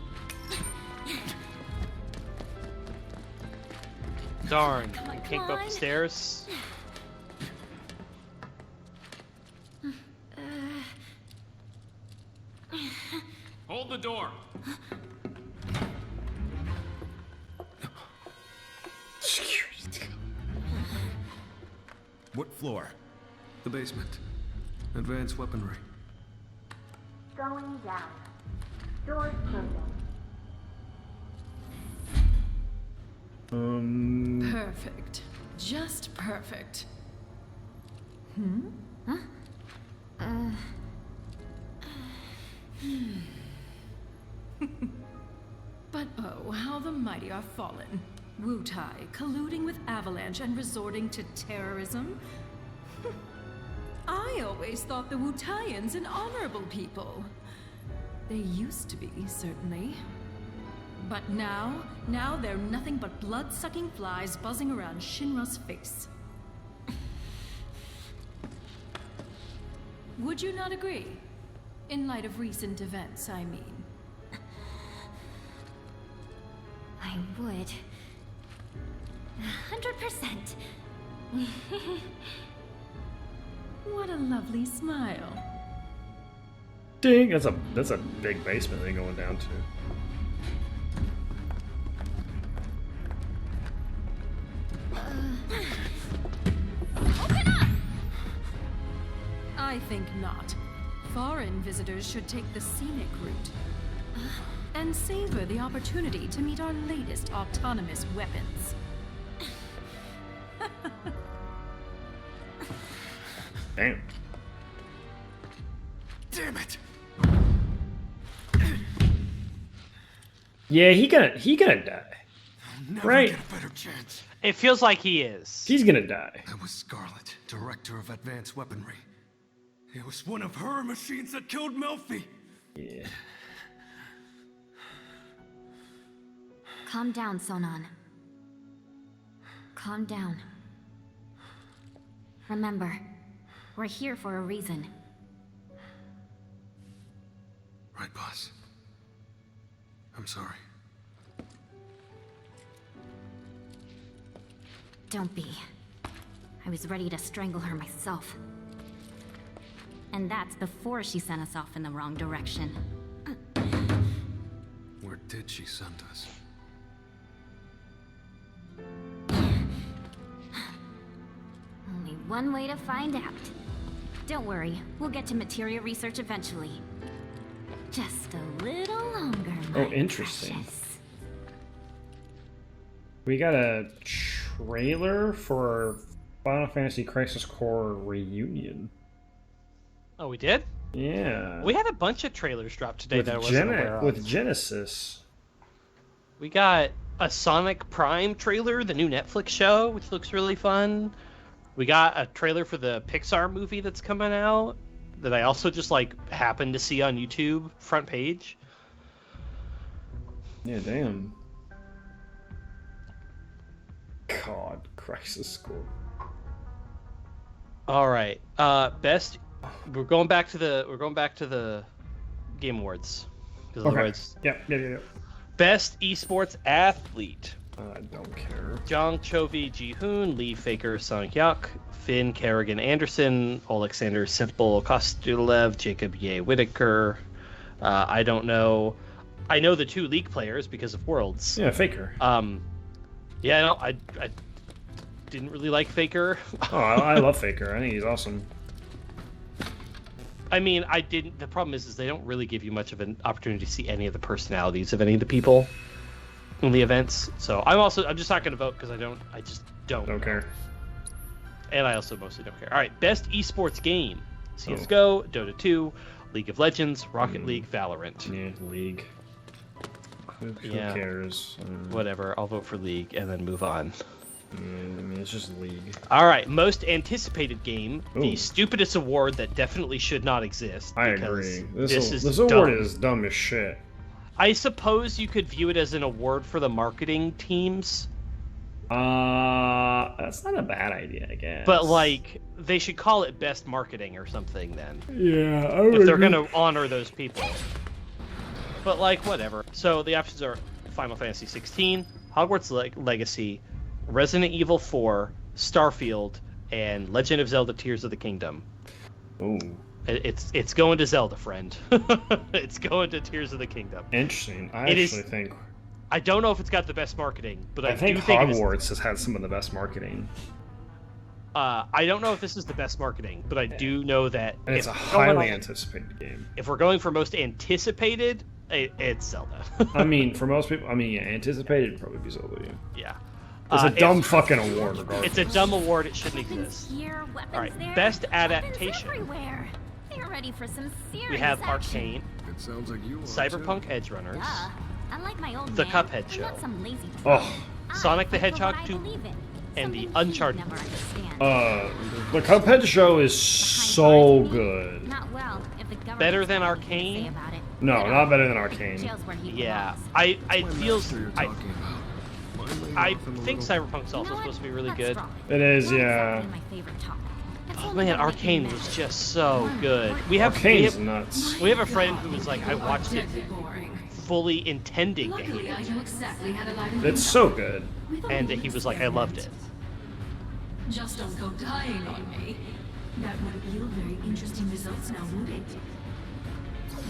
Darn, I can't go up the stairs. Hold the door. What floor? The basement. Advanced weaponry. Going down. Doors closing. Perfect. Just perfect. Huh? But oh, how the mighty are fallen. Wu-Tai colluding with Avalanche and resorting to terrorism? I always thought the Wu-Taians an honorable people. They used to be, certainly. But now they're nothing but blood-sucking flies buzzing around Shinra's face. Would you not agree? In light of recent events, I mean. I would. 100%. What a lovely smile. Ding. That's a big basement they're going down to. Open up! I think not. Foreign visitors should take the scenic route. And savor the opportunity to meet our latest autonomous weapons. Damn. Damn it! Yeah, he gonna die. Never Right. get a better chance. It feels like he is. He's gonna die. That was Scarlet, director of advanced weaponry. It was one of her machines that killed Melfi. Yeah. Calm down, Sonon. Calm down. Remember, we're here for a reason. Right, boss. I'm sorry. Don't be. I was ready to strangle her myself. And that's before she sent us off in the wrong direction. Where did she send us? Only one way to find out. Don't worry, we'll get to materia research eventually. Just a little longer, my interesting. precious. We got a trailer for Final Fantasy Crisis Core Reunion. Oh, we did? Yeah. We had a bunch of trailers dropped today with that I wasn't aware of. with Genesis. We got a Sonic Prime trailer, the new Netflix show, which looks really fun. We got a trailer for the Pixar movie that's coming out that I also just happened to see on YouTube front page. Yeah, damn. God, Crisis Core. All right. Best. We're going back to the Game Awards. Okay. Yep. Best esports athlete. I don't care. Jong Chovy Ji-hoon, Lee Faker, Sonic Yak, Finn Kerrigan Anderson, Alexander Simple Kostyulev, Jacob Ye Whitaker. I don't know. I know the two League players because of Worlds. Yeah, Faker. Yeah, no, I didn't really like Faker. Oh, I love Faker. I think he's awesome. I mean, I didn't. The problem is they don't really give you much of an opportunity to see any of the personalities of any of the people in the events. So I'm just not going to vote because I just don't care. And I also mostly don't care. All right, best esports game: CS:GO, Dota 2, League of Legends, Rocket League, Valorant. Yeah, League. Who cares? Whatever. I'll vote for League and then move on. I mean, it's just League. All right, most anticipated game, the stupidest award that definitely should not exist. I agree. This dumb. award is dumb as shit. I suppose you could view it as an award for the marketing teams. That's not a bad idea, I guess. But like, they should call it best marketing or something then. Yeah, if they're gonna honor those people. But like, whatever. So the options are Final Fantasy 16, Hogwarts Legacy, Resident Evil 4, Starfield, and Legend of Zelda: Tears of the Kingdom. Ooh. It's going to Zelda, friend. It's going to Tears of the Kingdom. Interesting. I don't know if it's got the best marketing, but I think do think Hogwarts has had some of the best marketing. I don't know if this is the best marketing, but I do know that and it's a highly anticipated game. If we're going for most anticipated, it's Zelda. I mean, for most people, anticipated would probably be Zelda. Yeah. It's a dumb fucking award, regardless. It's a dumb award. It shouldn't exist. All right, best adaptation. You're ready for some serious We have action. Arcane, It sounds like you Cyberpunk Edgerunners, Unlike my old The man, Cuphead I'm Show, not some lazy Sonic the Hedgehog 2, and the Uncharted. The Cuphead Show is so good. Better than Arcane? No, not better than Arcane. Yeah, I think Cyberpunk's also supposed to be really good. It is, yeah. Oh man, Arcane was just so good. Arcane's nuts. We have a friend who was like, I watched it fully intending to hate it. It's so good. And he was like, I loved it. Just don't go dying on me. That would yield very interesting results now, would it?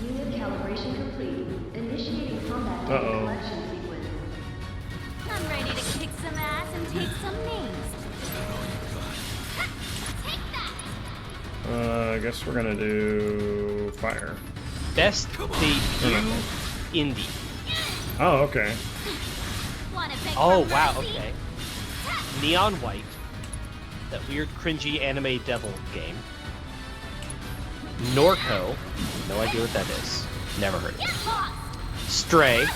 Unit calibration complete. Initiating combat selection sequence. I'm ready to kick some ass and take some names. I guess we're gonna do Fire. Best debut indie. Oh, okay. Oh, wow, okay. Neon White. That weird, cringy anime devil game. Norco. No idea what that is. Never heard of it. Stray.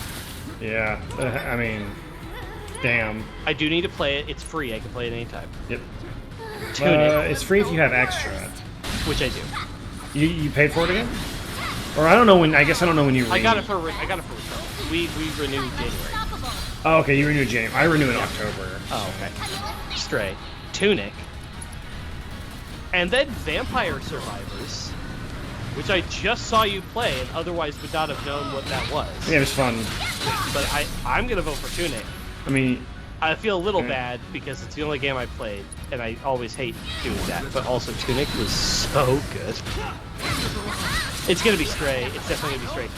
Yeah, I mean, damn. I do need to play it. It's free. I can play it anytime. Yep. Tunic. It's free if you have extra. Which I do. You paid for it again? Or I don't know when. I guess I don't know when you. I got it for return. We renewed January. Oh, okay. You renew January. I renew in October. Oh, okay. Stray. Tunic. And then Vampire Survivors, which I just saw you play and otherwise would not have known what that was. Yeah, it was fun. But I'm gonna vote for Tunic. I mean, I feel a little bad because it's the only game I played, and I always hate doing that. But also, Tunic was so good. It's gonna be Stray. It's definitely gonna be Stray.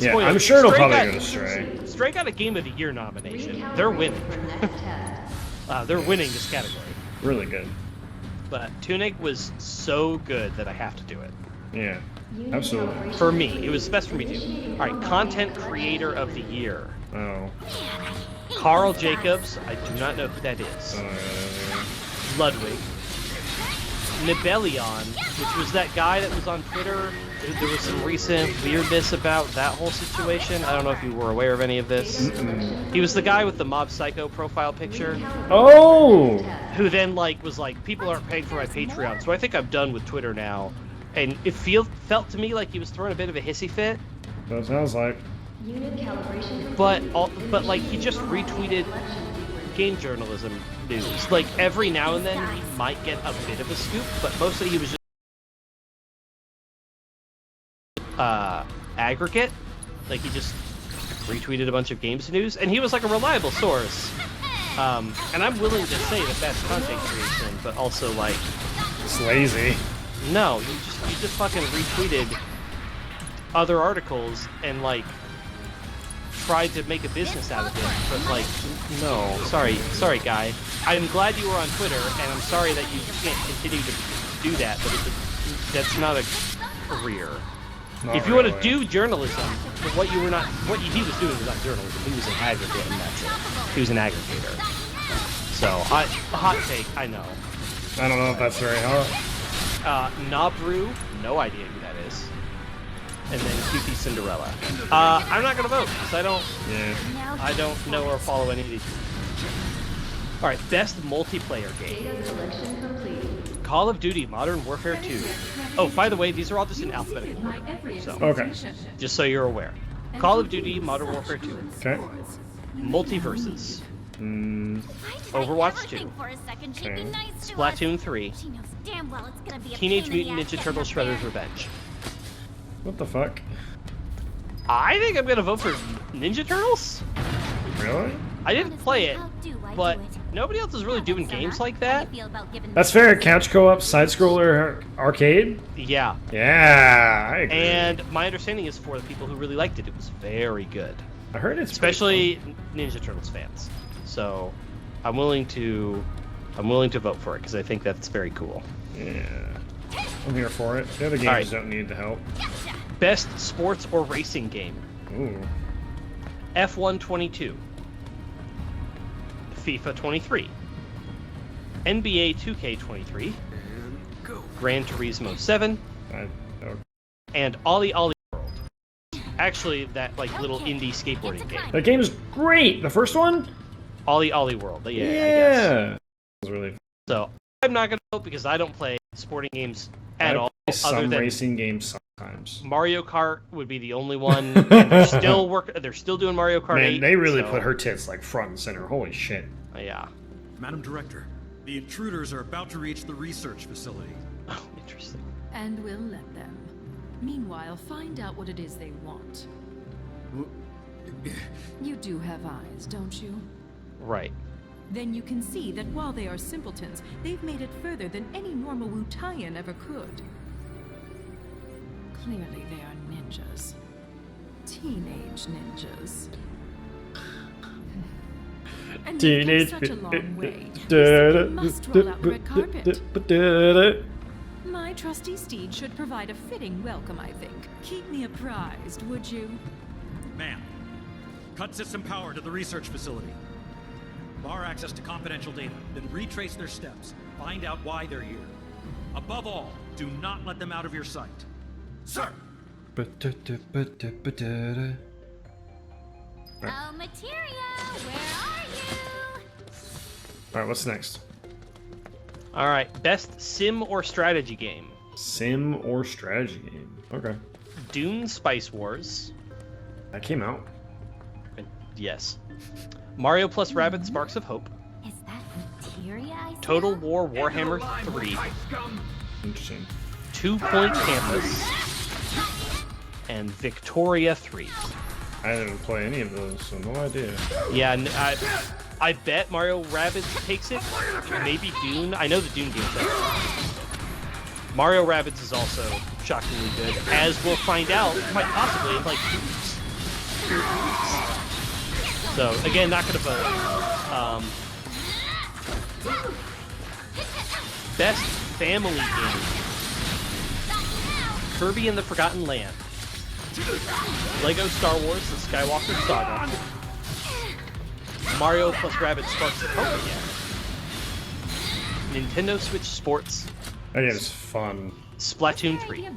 Yeah, Spoiler, I'm sure it'll Stray probably go to Stray. Stray got a Game of the Year nomination. They're winning. They're winning this category. Really good. But Tunic was so good that I have to do it. Yeah, absolutely. For me, it was best for me too. All right, Content Creator of the Year. Oh. Carl Jacobs. I do not know who that is. Ludwig. Nibelion, which was that guy that was on Twitter. There was some recent weirdness about that whole situation. I don't know if you were aware of any of this. He was the guy with the Mob Psycho profile picture. Oh! Who then was like, people aren't paying for my Patreon, so I think I'm done with Twitter now. And it felt to me like he was throwing a bit of a hissy fit. That sounds like. Unit calibration. But like he just retweeted game journalism news. Like every now and then he might get a bit of a scoop, but mostly he was just aggregate. Like he just retweeted a bunch of games news, and he was like a reliable source. And I'm willing to say that that's content creation, but also like it's lazy. No, you just fucking retweeted other articles and like tried to make a business out of it, but like, no, sorry guy. I'm glad you were on Twitter, and I'm sorry that you can't continue to do that, but that's not a career. If you want to do journalism, but what he was doing was not journalism. He was an aggregate, and that's it. He was an aggregator. So, hot take, I know. I don't know if that's very hard. Nabru, no idea who that is. And then Yuffie Cinderella. I'm not gonna vote because I don't know or follow any of these. All right, best multiplayer game. Data selection complete. Call of Duty Modern Warfare 2. Oh, by the way, these are all just in alphabetical order. So, Okay. just so you're aware. Call of Duty Modern Warfare 2. Okay. Multiverses. Overwatch 2. Okay. Splatoon 3. Teenage Mutant Ninja Turtles Shredder's Revenge. What the fuck? I think I'm gonna vote for Ninja Turtles. Really? I didn't play it, but nobody else is really doing games like that. That's fair. Couch co-op, side-scroller, arcade. Yeah. Yeah, I agree. And my understanding is for the people who really liked it, it was very good. I heard it's especially Ninja Turtles fans. So I'm willing to vote for it because I think that's very cool. Yeah. I'm here for it. The other games don't need the help. Best sports or racing game. Ooh. F1 22. FIFA 23. NBA 2K 23. Gran Turismo 7. And Ollie Ollie World. Actually, that like little indie skateboarding game. That game is great. The first one? Ollie Ollie World. Yeah. I guess. It was really fun. So I'm not gonna vote because I don't play sporting games at all. Play some other than racing games sometimes. Mario Kart would be the only one. And they're still doing Mario Kart 8. Man, they really put her tits like front and center. Holy shit. Yeah. Madam Director, the intruders are about to reach the research facility. Oh, interesting. And we'll let them. Meanwhile, find out what it is they want. You do have eyes, don't you? Right. Then you can see that while they are simpletons, they've made it further than any normal Wu-Taiyan ever could. Clearly they are ninjas. Teenage ninjas. And Teenage such a long way. We must roll out red carpet. My trusty steed should provide a fitting welcome, I think. Keep me apprised, would you? Ma'am, cut system power to the research facility. Bar access to confidential data, then retrace their steps. Find out why they're here. Above all, do not let them out of your sight. Sir! Oh, Materia, where are you? Alright, what's next? Alright, best sim or strategy game. Sim or strategy game. Okay. Dune Spice Wars. That came out. Yes. Mario plus Rabbids Sparks of Hope. Is that Materia I see? Total War Warhammer 3. Interesting. 2 Point Campus. And Victoria 3. I didn't play any of those, so no idea. Yeah, I bet Mario Rabbids takes it. Maybe Dune. I know the Dune game's out. Mario Rabbids is also shockingly good, as we'll find out quite possibly in like 2 weeks. So again, not gonna vote. Best family game. Kirby and the Forgotten Land. Lego Star Wars: The Skywalker Saga. Mario plus Rabbids Sparks of Hope again. Nintendo Switch Sports. That game's fun. Splatoon 3.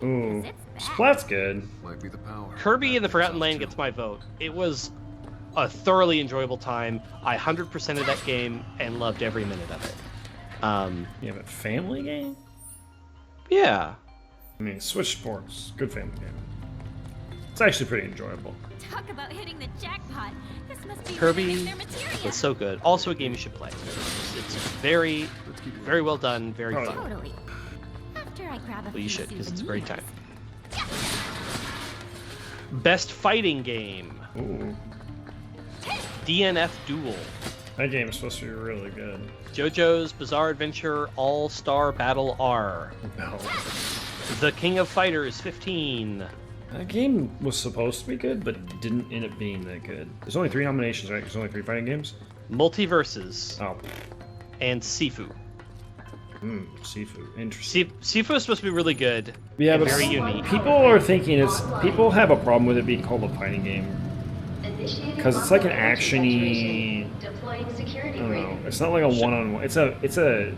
Ooh. Splat's good. Might be the power. Kirby and the Forgotten Land gets my vote. It was a thoroughly enjoyable time. I 100%ed that game and loved every minute of it. You have a family game? Yeah. I mean, Switch Sports. Good family game. It's actually pretty enjoyable. Talk about hitting the jackpot. This must be Kirby their Materia. was so good. Also a game you should play. It's very, very well done, very fun. Totally. After I grab a Well, you should, because it's a souvenirs. great time. Best fighting game. Ooh. DNF Duel. That game is supposed to be really good. JoJo's Bizarre Adventure All-Star Battle R. No. The King of Fighters 15. That game was supposed to be good, but didn't end up being that good. There's only 3 nominations, right? There's only 3 fighting games? Multiverses. Oh. And Sifu. Sifu. Interesting. Sifu is supposed to be really good. Yeah, and but very unique. people are thinking people have a problem with it being called a fighting game. Because it's like an action-y... Deploying security I don't know. It's not like a one-on-one. It's a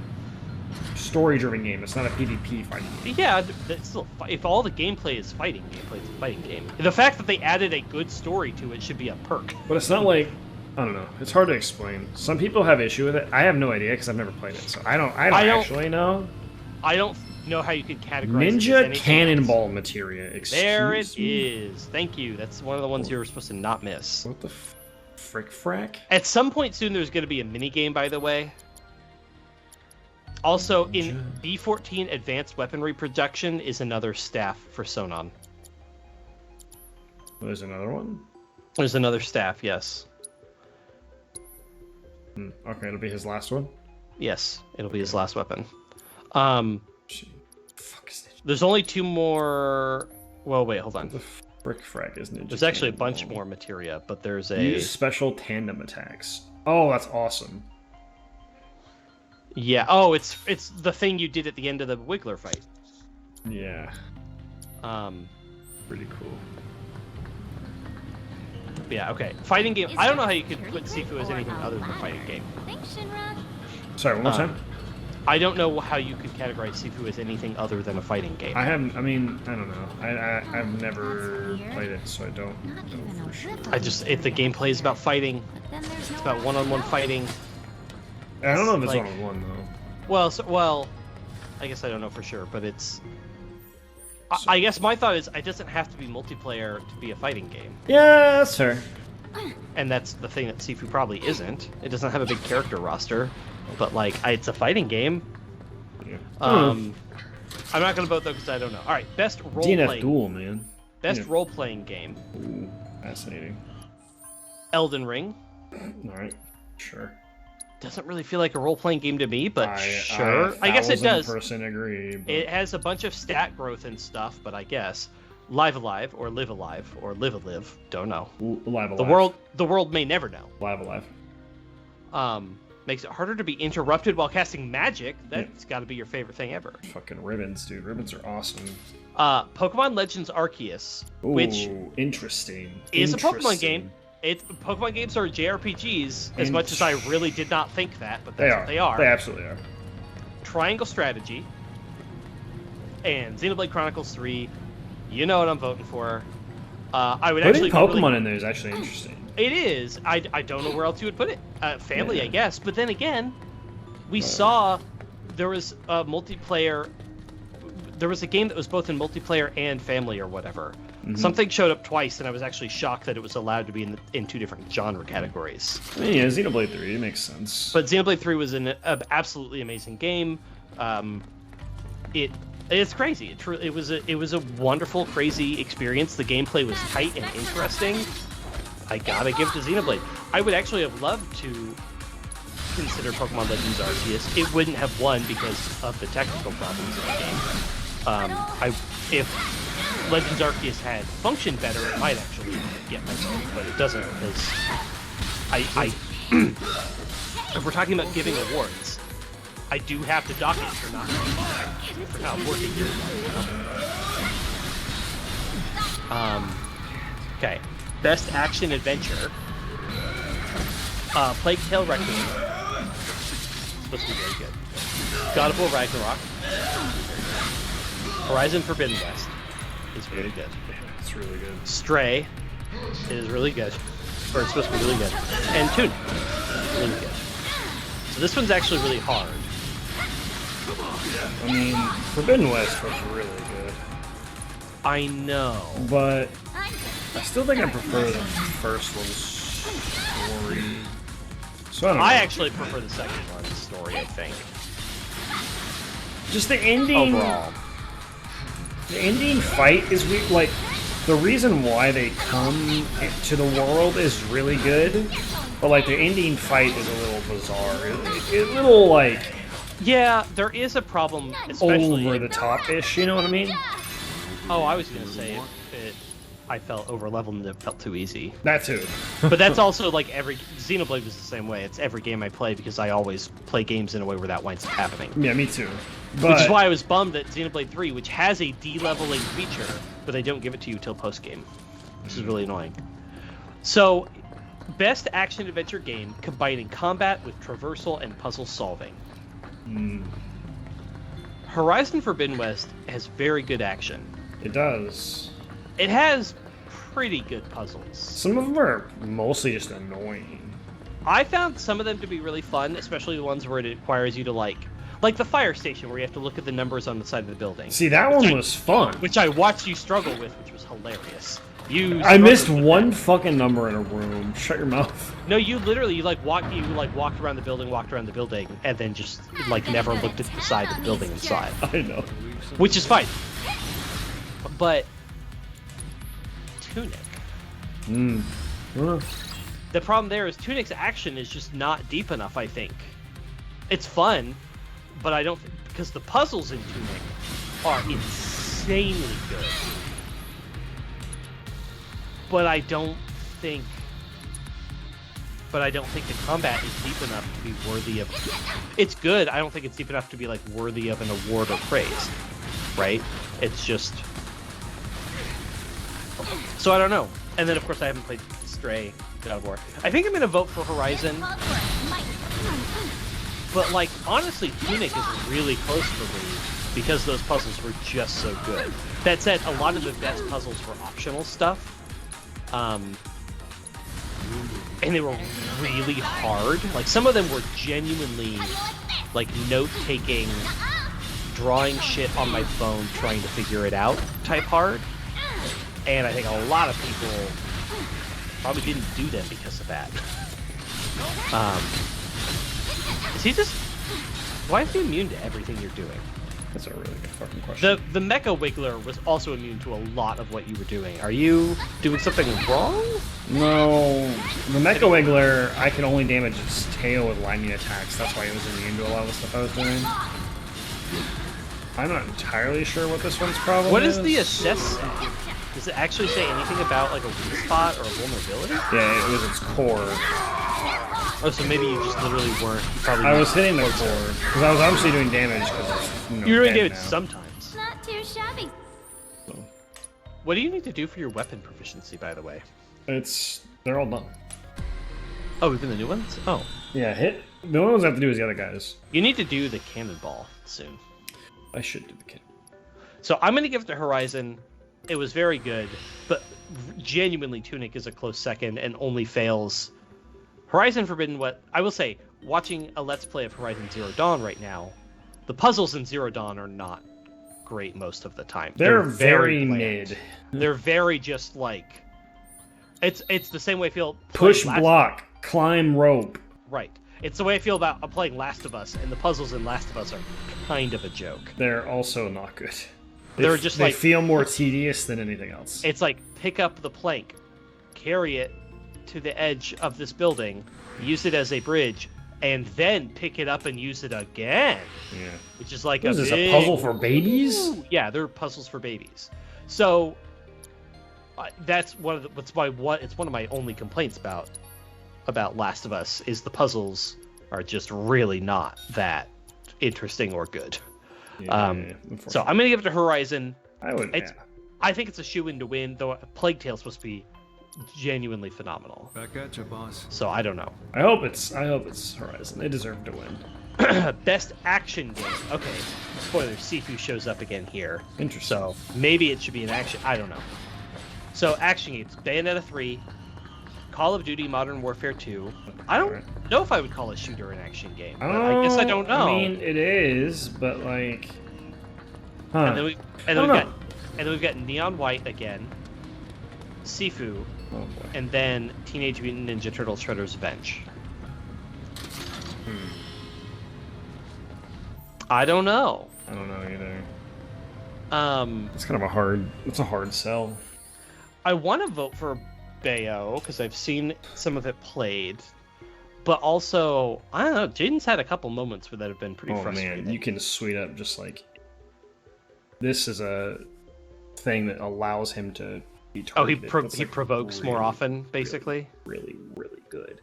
story-driven game. It's not a PvP fighting game. Yeah, it's still, if all the gameplay is fighting gameplay, it's a fighting game. The fact that they added a good story to it should be a perk. But it's not like, I don't know. It's hard to explain. Some people have issue with it. I have no idea because I've never played it, so I don't actually know. I don't know how you could categorize Ninja Cannonball materia. Excuse there it me? is. Thank you. That's one of the ones you were supposed to not miss. What the frick frack? At some point soon, there's going to be a mini game, by the way. Also, in B14 Advanced Weaponry Production is another staff for Sonon. There's another one? There's another staff, yes. Okay, it'll be his last one? Yes, it'll be his last weapon. There's only 2 more... Well, wait, hold on. The frick frack is Ninja There's actually a bunch more materia, but there's a... Use special tandem attacks. Oh, that's awesome. Yeah. Oh, it's the thing you did at the end of the Wiggler fight. Yeah. Pretty cool. Yeah. Okay. Fighting game. I don't know how you could put Sifu as anything other than a fighting game. Thanks, Shinra. Sorry, one more time. I don't know how you could categorize Sifu as anything other than a fighting game. I don't know. I've never played it, so I don't know for sure. The gameplay is about fighting. It's about one-on-one fighting. I don't know if it's one-on-one though. Well, I guess I don't know for sure, but it's. I guess my thought is it doesn't have to be multiplayer to be a fighting game. Yeah, that's fair. And that's the thing that Sifu probably isn't. It doesn't have a big character roster, but it's a fighting game. Yeah. I'm not gonna vote though because I don't know. All right, best role-playing. DNF Duel, man. Best role-playing game. Ooh, fascinating. Elden Ring. All right, sure. Doesn't really feel like a role-playing game to me, but sure. I guess it does. 1,000% agree. But... It has a bunch of stat growth and stuff, but I guess Live Alive or Live Alive or Live a Live, don't know. Live Alive. The world may never know. Live Alive. Makes it harder to be interrupted while casting magic. That's got to be your favorite thing ever. Fucking ribbons, dude. Ribbons are awesome. Pokemon Legends Arceus, which interesting. Is a Pokemon game. Pokemon games are JRPGs, as much as I really did not think that, but that's what they are. They absolutely are. Triangle Strategy, and Xenoblade Chronicles 3. You know what I'm voting for. I would Putting Pokemon in there is actually interesting. It is. I don't know where else you would put it. Family, I guess. But then again, we saw there was a multiplayer. There was a game that was both in multiplayer and family or whatever. Mm-hmm. Something showed up twice, and I was actually shocked that it was allowed to be in 2 different genre categories. Yeah, Xenoblade 3, it makes sense. But Xenoblade 3 was an absolutely amazing game. It's crazy. It was a wonderful, crazy experience. The gameplay was tight and interesting. I gotta give it to Xenoblade. I would actually have loved to consider Pokemon Legends Arceus. It wouldn't have won because of the technical problems in the game. If Legends Arceus had functioned better, it might actually get my vote, but it doesn't because if we're talking about giving awards, I do have to dock it for not working here. Okay. Best Action Adventure. Plague Tale Requiem. Supposed to be very good. God of War Ragnarok. Horizon Forbidden West is really good. It's really good. Stray is really good. Or it's supposed to be really good. And Toon, really good. So this one's actually really hard. I mean, Forbidden West was really good. I know. But I still think I prefer the first one's story. So I actually prefer the second one's story, I think. Just the ending. Overall. The ending fight is weird. Like, the reason why they come to the world is really good, but like the ending fight is a little bizarre. A little like. Yeah, there is a problem, especially over the top-ish. You know what I mean? Oh, I was gonna say I felt over leveled and it felt too easy. That too. But that's also like Xenoblade was the same way. It's every game I play because I always play games in a way where that winds up happening. Yeah, me too. But... Which is why I was bummed that Xenoblade 3, which has a de-leveling feature, but they don't give it to you till post-game. Which is really annoying. So, best action-adventure game combining combat with traversal and puzzle solving. Horizon Forbidden West has very good action. It does. It has pretty good puzzles. Some of them are mostly just annoying. I found some of them to be really fun, especially the ones where it requires you to like the fire station where you have to look at the numbers on the side of the building. See, that one was fun. Which I watched you struggle with, which was hilarious. I missed one fucking number in a room. Shut your mouth. No, you literally walked around the building, and then just like never looked at the side of the building inside. I know. Which is fine. But Tunic. The problem there is Tunic's action is just not deep enough, I think. It's fun, but I don't because the puzzles in Tunic are insanely good. But I don't think the combat is deep enough to be worthy of. It's good. I don't think it's deep enough to be like worthy of an award or praise, right? It's just. So I don't know. And then of course I haven't played Stray, God of War. I think I'm gonna vote for Horizon. But like honestly, Tunic is really close for me because those puzzles were just so good. That said, a lot of the best puzzles were optional stuff. And they were really hard. Like some of them were genuinely like note-taking, drawing shit on my phone, trying to figure it out type hard. And I think a lot of people probably didn't do them because of that. Is he just? Why is he immune to everything you're doing? That's a really good fucking question. The Mecha Wiggler was also immune to a lot of what you were doing. Are you doing something wrong? No. The Mecha Wiggler, I can only damage its tail with lightning attacks. That's why it was immune to a lot of the stuff I was doing. I'm not entirely sure what this one's problem is. What is the assess? Does it actually say anything about like a weak spot or a vulnerability? Yeah, it was its core. Oh, so maybe you just literally weren't. I was hitting the core because I was obviously doing damage. You're doing damage sometimes. Not too shabby. What do you need to do for your weapon proficiency, by the way? They're all done. Oh, even the new ones? Oh. Yeah, the only ones I have to do is the other guys. You need to do the cannonball soon. I should do the cannonball. So I'm gonna give it to Horizon. It was very good, but genuinely Tunic is a close second and only fails. Horizon Forbidden West, I will say, watching a Let's Play of Horizon Zero Dawn right now, the puzzles in Zero Dawn are not great most of the time. They're very mid. They're very just like... It's the same way I feel... Push block, climb rope. Right. It's the way I feel about playing Last of Us, and the puzzles in Last of Us are kind of a joke. They're also not good. They're just they feel more tedious than anything else. It's like, pick up the plank, carry it to the edge of this building, use it as a bridge, and then pick it up and use it again. Yeah. Which is like is this, a puzzle for babies? Yeah, they're puzzles for babies. So that's one of my only complaints about Last of Us is the puzzles are just really not that interesting or good. Yeah, so I'm gonna give it to Horizon. I think it's a shoe-in to win, though Plague Tale is supposed to be genuinely phenomenal. Back at you, boss. So I don't know. I hope it's Horizon. They deserve to win. Best action game. Okay. Spoiler: Sifu shows up again here. Interesting. So maybe it should be an action. I don't know. So action games: Bayonetta 3, Call of Duty: Modern Warfare 2. I don't know if I would call a shooter an action game. But I guess I don't know. I mean, it is, but like, And then we've got Neon White again, Sifu, and then Teenage Mutant Ninja Turtles: Shredder's Revenge. I don't know. I don't know either. It's kind of a hard sell. I want to vote for Bayo because I've seen some of it played, but also I don't know. Jaden's had a couple moments where that have been pretty frustrating. Man, you can sweet up just like this is a thing that allows him to be targeted. He provokes more often, basically. Really good.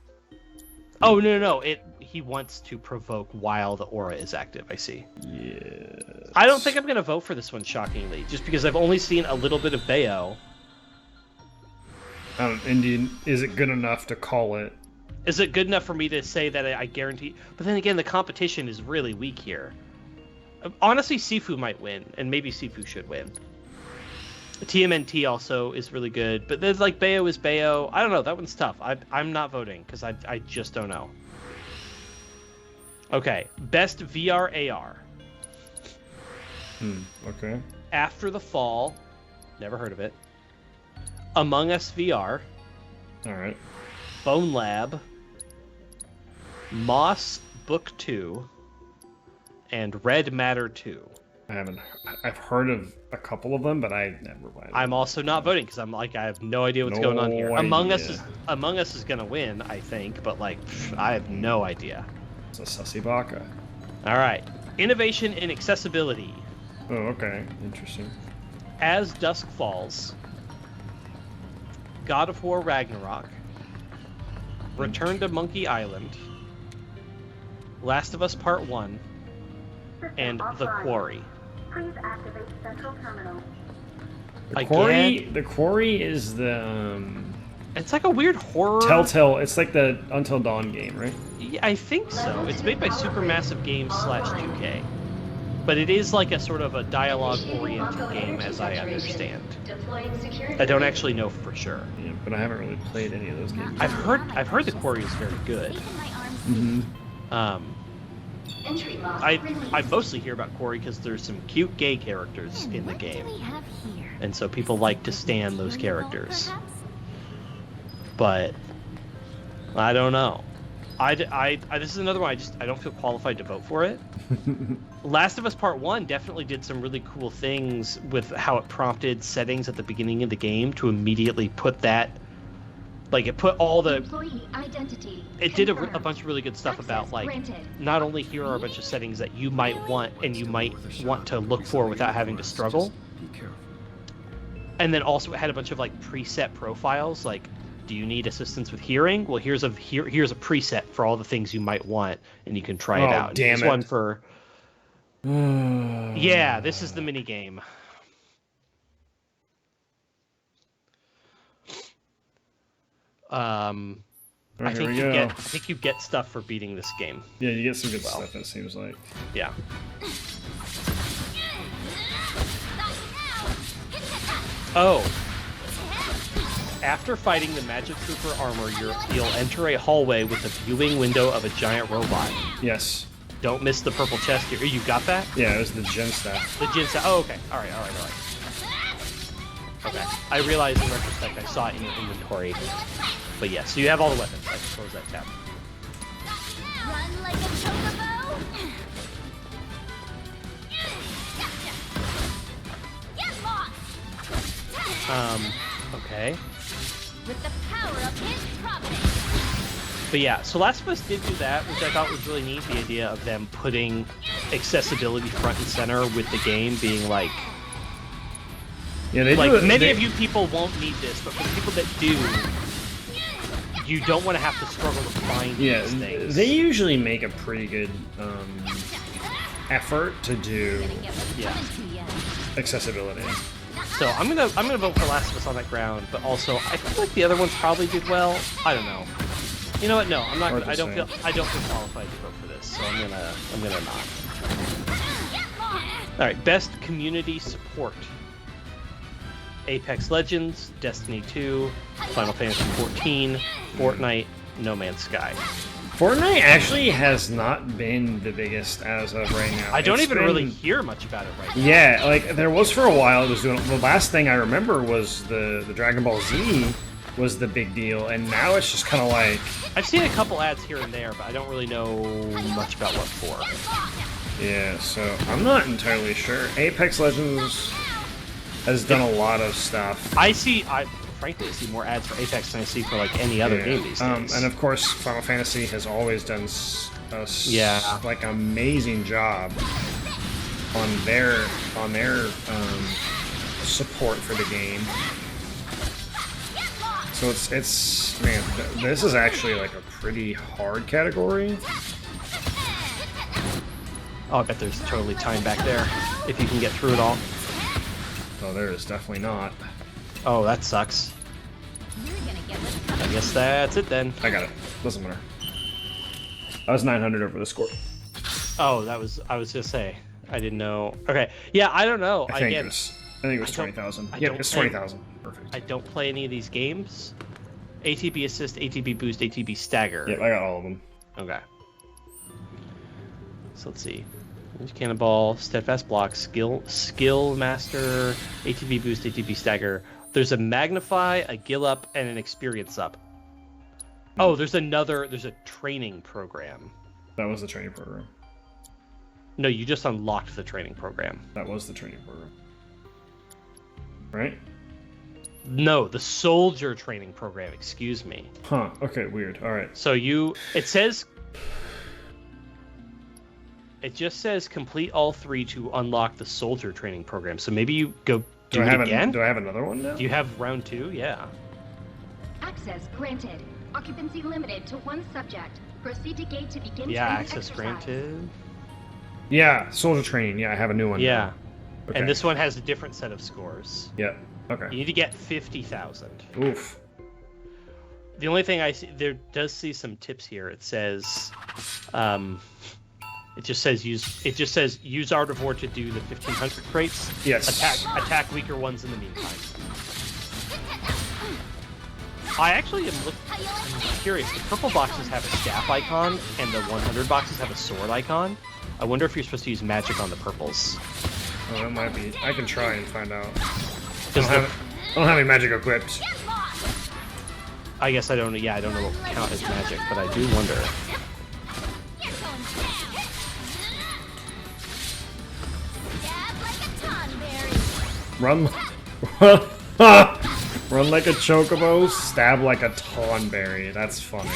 Oh no! He wants to provoke while the aura is active. I see. Yeah. I don't think I'm gonna vote for this one, shockingly, just because I've only seen a little bit of Bayo. Indian, is it good enough to call it? Is it good enough for me to say that I guarantee? But then again, the competition is really weak here. Honestly, Sifu might win, and maybe Sifu should win. TMNT also is really good, but there's like Bayo is Bayo. I don't know. That one's tough. I'm not voting because I just don't know. Okay, best VR AR. Okay. After the Fall, never heard of it. Among Us VR. All right. Bone Lab. Moss Book 2. And Red Matter 2. I've heard of a couple of them, but I never played. I'm also not voting because I'm like, I have no idea what's going on here. Among Us is gonna win, I think, but like, I have no idea. It's a sussy baka. All right, innovation in accessibility. Oh, okay, interesting. As Dusk Falls. God of War Ragnarok. Return to Monkey Island. Last of Us Part 1. And The Quarry. Please activate Central Terminal. The Quarry is the it's like a weird horror Telltale. It's like the Until Dawn game, right? Yeah, I think so. It's made by Supermassive Games / 2K. But it is like a sort of a dialogue-oriented game, as I understand. I don't actually know for sure. Yeah, but I haven't really played any of those games. I've heard The Quarry is very good. I mostly hear about Quarry because there's some cute gay characters in the game, and so people like to stan those characters. But I don't know. This is another one I don't feel qualified to vote for it. Last of Us Part 1 definitely did some really cool things with how it prompted settings at the beginning of the game to immediately put that, like it put all the Employee identity. it did a bunch of really good stuff about like not only here are a bunch of settings that you might want and you might want to look for without having to struggle, and then also it had a bunch of like preset profiles like, do you need assistance with hearing? Well, here's a preset for all the things you might want, and you can try it out. Damn it! One for yeah, this is the mini game. I think you get stuff for beating this game. Yeah, you get some good stuff. It seems like. Yeah. Oh. After fighting the Magic Trooper armor, you'll enter a hallway with a viewing window of a giant robot. Yes. Don't miss the purple chest here. You got that? Yeah, it was the gen staff. The gen staff. Oh, okay. All right. Okay. I realized in retrospect I saw it in your inventory. But yeah, so you have all the weapons. I can close that tab. Run like a chocobo. Get lost. Okay. With the power of his providence. But yeah, so Last of Us did do that, which I thought was really neat. The idea of them putting accessibility front and center with the game being like, yeah, they like do it, many of you people won't need this, but for the people that do, you don't want to have to struggle to find these things. They usually make a pretty good effort to do accessibility. So I'm gonna vote for Last of Us on that ground, but also I feel like the other ones probably did well. I don't know. You know what? No, I'm not. Gonna, I don't feel qualified to vote for this, so I'm gonna not. All right, best community support. Apex Legends, Destiny 2, Final Fantasy 14, Fortnite, No Man's Sky. Fortnite actually has not been the biggest as of right now. I don't even really hear much about it right now. Yeah, like there was for a while. It was doing, the last thing I remember was the Dragon Ball Z was the big deal, and now it's just kind of like I've seen a couple ads here and there, but I don't really know much about what for. Yeah, so I'm not entirely sure. Apex Legends has done a lot of stuff. I frankly see more ads for Apex than I see for like any other game these days. And of course, Final Fantasy has always done like amazing job on their support for the game. So it's man, this is actually like a pretty hard category. Oh, I bet there's totally time back there if you can get through it all. Oh, there is definitely not. Oh, that sucks. I guess that's it then. I got it. Doesn't matter. I was 900 over the score. Oh, I was gonna say. I didn't know. Okay, yeah, I don't know. I think it was 20,000. Yeah, it's 20,000. Perfect. I don't play any of these games. ATB assist, ATB boost, ATB stagger. Yep, I got all of them. Okay. So let's see. Cannonball, steadfast block, skill master, ATB boost, ATB stagger. There's a magnify, a gill up, and an experience up. Oh, there's a training program. That was the training program. No, you just unlocked the training program. That was the training program. Right? No, the soldier training program, excuse me. Huh, okay, weird. Alright. So it just says complete all 3 to unlock the soldier training program. So maybe you go do it again? Do I have another one now? Do you have round 2? Yeah. Access granted. Occupancy limited to 1 subject. Proceed to gate to begin Yeah, training access exercise. granted. Yeah, soldier training. Yeah, I have a new one. Yeah. Now. Okay. And this one has a different set of scores. Yeah. Okay. You need to get 50,000. Oof. The only thing I see, there does see some tips here. It says, it just says use Art of War to do the 1500 crates. Yes. Attack weaker ones in the meantime. I actually am curious. The purple boxes have a staff icon, and the 100 boxes have a sword icon. I wonder if you're supposed to use magic on the purples. Oh, that might be. I can try and find out. I don't have any magic equipped. I guess I don't. Yeah, I don't know what would count as magic, but I do wonder. Run. Run like a chocobo, stab like a tonberry. That's funny.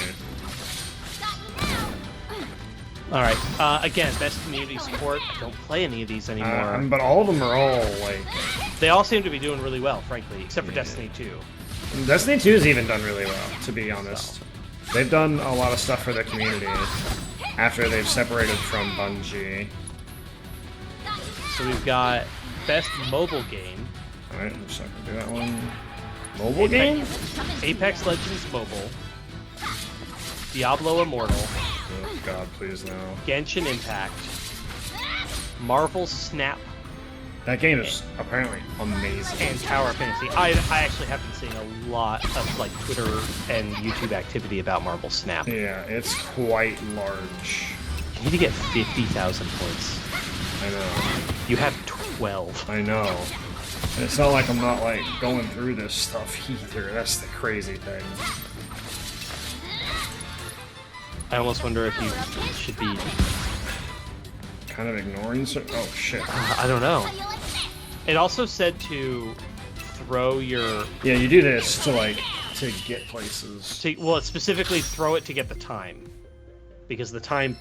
Alright, again, best community support. I don't play any of these anymore. But all of them are all, like... They all seem to be doing really well, frankly, except for Destiny 2. Destiny 2 has even done really well, to be honest. They've done a lot of stuff for their community after they've separated from Bungie. So we've got best mobile game. Alright, I'm just not gonna do that one. Mobile game? Apex Legends Mobile. Diablo Immortal. Oh god, please no. Genshin Impact. Marvel Snap. That game is apparently amazing. And Tower Fantasy. I actually have been seeing a lot of like Twitter and YouTube activity about Marvel Snap. Yeah, it's quite large. You need to get 50,000 points. I know. You have 12. I know. And it's not like I'm not like going through this stuff either. That's the crazy thing. I almost wonder if you should be kind of ignoring some. Oh shit. I don't know. It also said to throw your. Yeah, you do this to get places. Well, specifically throw it to get the time, because the time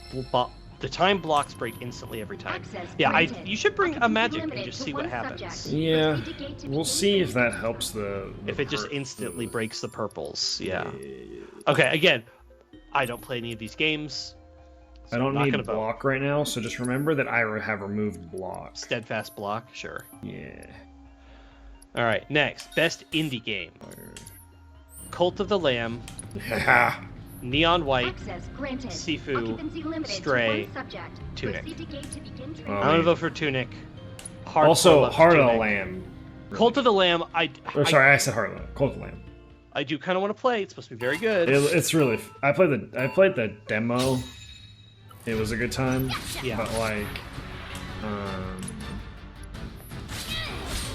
blocks break instantly every time. Yeah, you should bring a magic and just see what happens. Yeah, we'll see if that helps the if it just instantly breaks the purples. Yeah. Okay, again, I don't play any of these games. So I don't need block right now, so just remember that I have removed block. Steadfast block, sure. Yeah. All right, next, best indie game. Cult of the Lamb. Yeah. Neon White, Sifu, Stray, Tunic. I'm gonna vote for Tunic. Also, Heart of the Lamb. Cult of the Lamb, I said Heart of the Lamb. Cult of the Lamb. I do kind of want to play. It's supposed to be very good. It's really. I played the demo. It was a good time. Yeah. But like,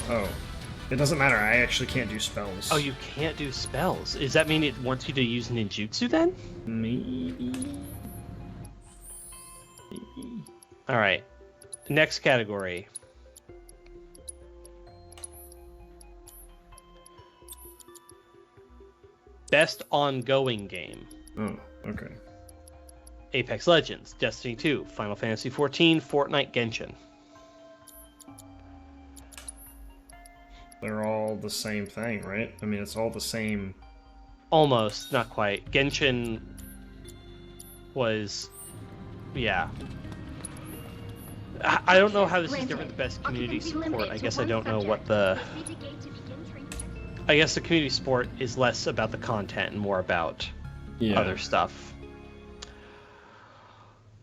oh, it doesn't matter. I actually can't do spells. Oh, you can't do spells. Does that mean it wants you to use ninjutsu then? Maybe. All right. Next category. Best ongoing game. Oh, okay. Apex Legends, Destiny 2, Final Fantasy XIV, Fortnite, Genshin. They're all the same thing, right? I mean, it's all the same. Almost, not quite. Genshin was, yeah. I don't know how this is different than best community support. I guess I don't know what the... I guess the community support is less about the content and more about other stuff.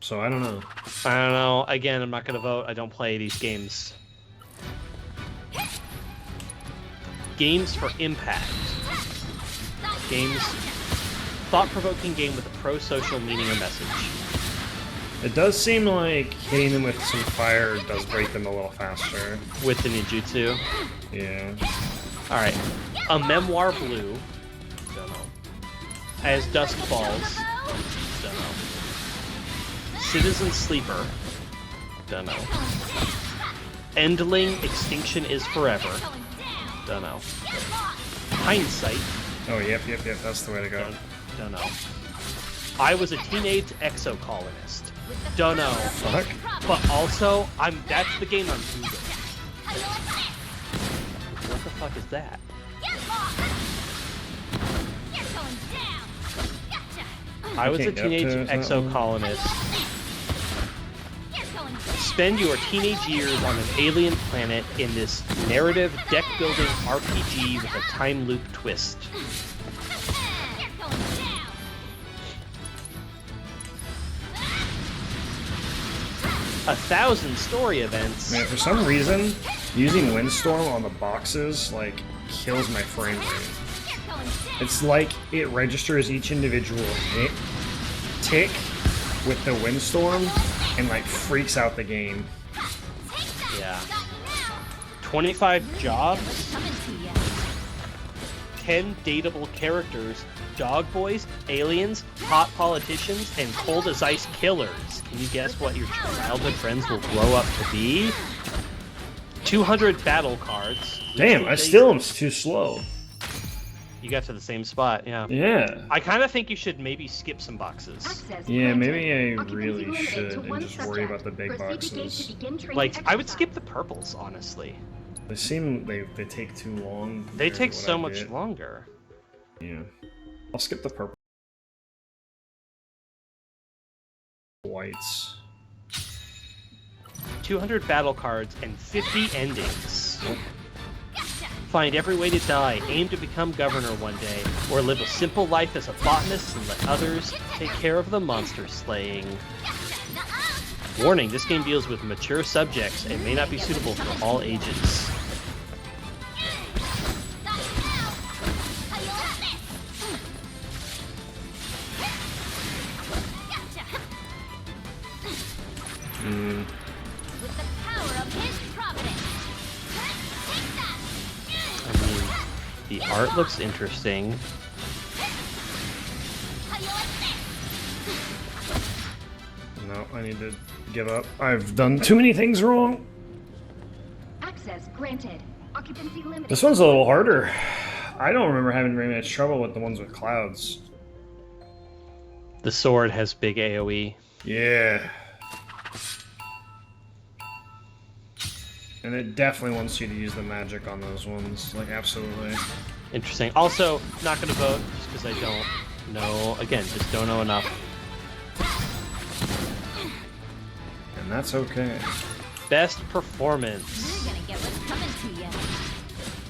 So I don't know. I don't know. Again, I'm not gonna vote. I don't play these games. Games for impact. Games. Thought-provoking game with a pro-social meaning or message. It does seem like hitting them with some fire does break them a little faster. With the ninjutsu? Yeah. Alright. A Memoir Blue. Don't know. As Dusk Falls. Don't know. Citizen Sleeper. Don't know. Endling Extinction is Forever. Don't know. Hindsight. Oh, yep, that's the way to go. Don't know. I was a teenage exocolonist. Don't know. Fuck. But also, that's the game I'm Googling. What the fuck is that? I was a teenage exocolonist. Spend your teenage years on an alien planet in this narrative deck-building RPG with a time loop twist. 1,000 story events. Man, for some reason, using Windstorm on the boxes, like, kills my frame rate. It's like it registers each individual tick with the Windstorm and, like, freaks out the game. Yeah. 25 jobs, 10 dateable characters, dog boys, aliens, hot politicians, and cold as ice killers. Can you guess what your childhood friends will grow up to be? 200 battle cards. Damn, I still am too slow. You got to the same spot, yeah. Yeah. I kind of think you should maybe skip some boxes. Yeah, maybe I really should and just worry about the big boxes. Like, I would skip the purples, honestly. They seem they take too long. They take so much longer. Yeah. I'll skip the purple. Whites. 200 battle cards and 50 endings. Find every way to die, aim to become governor one day, or live a simple life as a botanist and let others take care of the monster slaying. Warning, this game deals with mature subjects and may not be suitable for all ages. The art looks interesting. No, I need to give up. I've done too many things wrong. Access granted. Occupancy limited. This one's a little harder. I don't remember having very much trouble with the ones with clouds. The sword has big AoE. Yeah. And it definitely wants you to use the magic on those ones. Like, absolutely. Interesting. Also, not going to vote just because I don't know. Again, just don't know enough. And that's okay. Best performance. You're gonna get what's coming to you.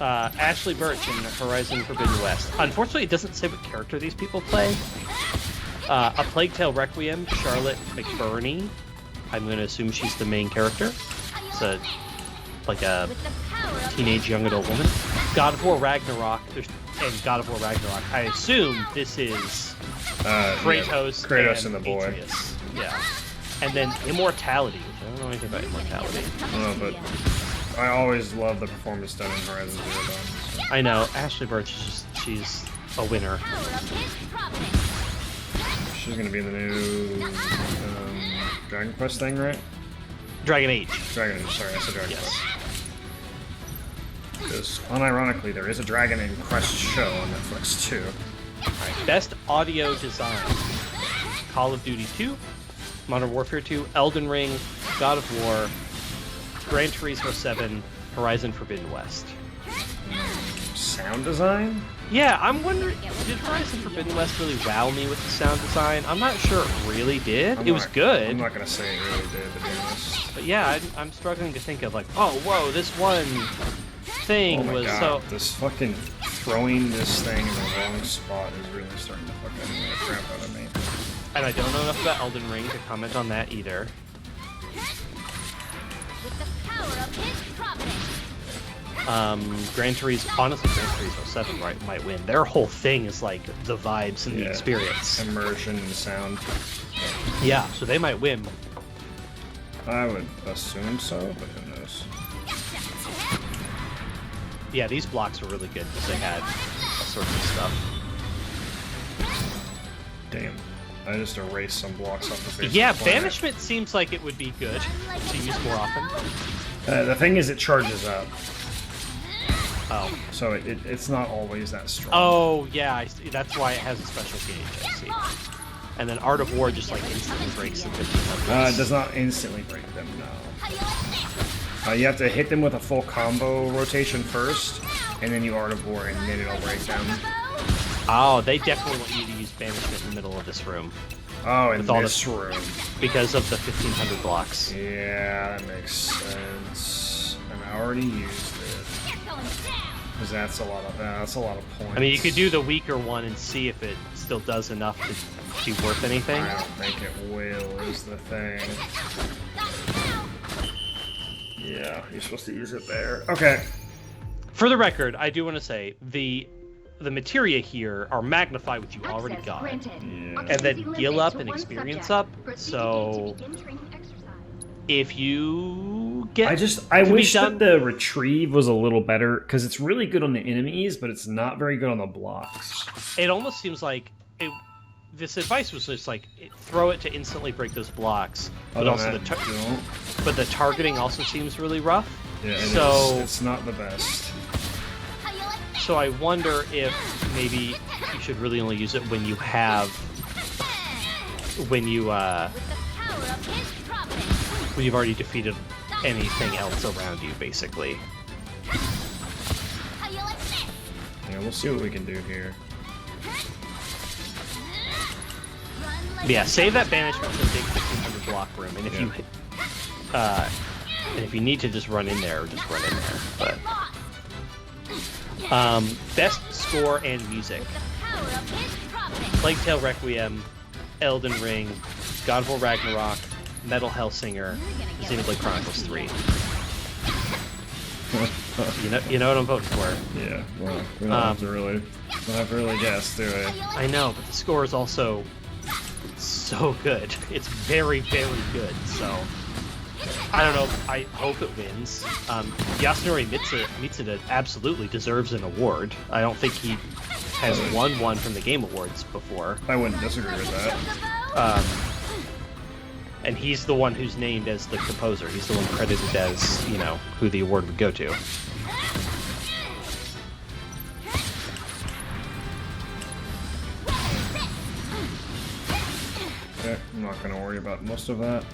Ashley Birch in Horizon Forbidden West. Unfortunately, it doesn't say what character these people play. A Plague Tale Requiem, Charlotte McBurney. I'm going to assume she's the main character. It's like a teenage young adult woman. God of War Ragnarok, and God of War Ragnarok. I assume this is Kratos, Kratos and the boy. Atreus. Yeah. And then Immortality, which I don't know anything about Immortality. No, but I always love the performance done in Horizon Zero Dawn. So. I know, Ashley Birch is she's a winner. She's gonna be in the new Dragon Quest thing, right? Dragon Age. Dragon Age, sorry, I said Dragon Quest. Because, unironically, there is a Dragon Age Quest show on Netflix, too. Alright, best audio design. Call of Duty 2, Modern Warfare 2, Elden Ring, God of War, Gran Turismo 7, Horizon Forbidden West. Sound design? Yeah, I'm wondering, did Horizon Forbidden West really wow me with the sound design? I'm not sure it really did. It was good. I'm not going to say it really did, to be honest. But yeah, I'm struggling to think of like, oh, whoa, this one thing was God, so... This fucking throwing this thing in the wrong spot is really starting to fuck the crap out of me. And I don't know enough about Elden Ring to comment on that either. With the power of his providence. Gran Turismo 7 might win. Their whole thing is like the vibes and the experience. Immersion and sound. Yeah, so they might win. I would assume so, but who knows? Yeah, these blocks were really good because they had all sorts of stuff. Damn. I just erased some blocks off the face Yeah, of the planet. Banishment seems like it would be good to use more often. The thing is, it charges up. Oh. So it's not always that strong. Oh, yeah, I see. That's why it has a special gauge, I see. And then Art of War just like instantly breaks the 1500s. It does not instantly break them, no. You have to hit them with a full combo rotation first, and then you Art of War, and then it'll break them. Oh, they definitely want you to use Banishment in the middle of this room. Oh, in this room. Because of the 1500 blocks. Yeah, that makes sense. And I already used it. Because that's a lot of points. I mean, you could do the weaker one and see if it still does enough to be worth anything. I don't think it will, is the thing. Yeah, you're supposed to use it there. Okay. For the record, I do want to say the materia here are magnified what you already got, and then heal up and experience up. So if you get, I wish that the retrieve was a little better because it's really good on the enemies, but it's not very good on the blocks. It almost seems like this advice was just like throw it to instantly break those blocks, but also but the targeting also seems really rough. Yeah, it's not the best. So I wonder if maybe you should really only use it when you have when you've already defeated anything else around you, basically. Yeah, we'll see what we can do here. But yeah, save that banishment for the big 1500 block room, and if you need to just run in there, just run in there. But best score and music: Plague Tale Requiem, Elden Ring, God of War Ragnarok, Metal Hellsinger, Xenoblade Chronicles 3. You know what I'm voting for. Yeah, well, we don't have to really guess, do we? I know, but the score is also so good. It's very, very good. So I don't know. I hope it wins. Yasunori Mitsuda absolutely deserves an award. I don't think he has won one from the Game Awards before. I wouldn't disagree with that. And he's the one who's named as the composer. He's the one credited as, who the award would go to. Okay, I'm not going to worry about most of that.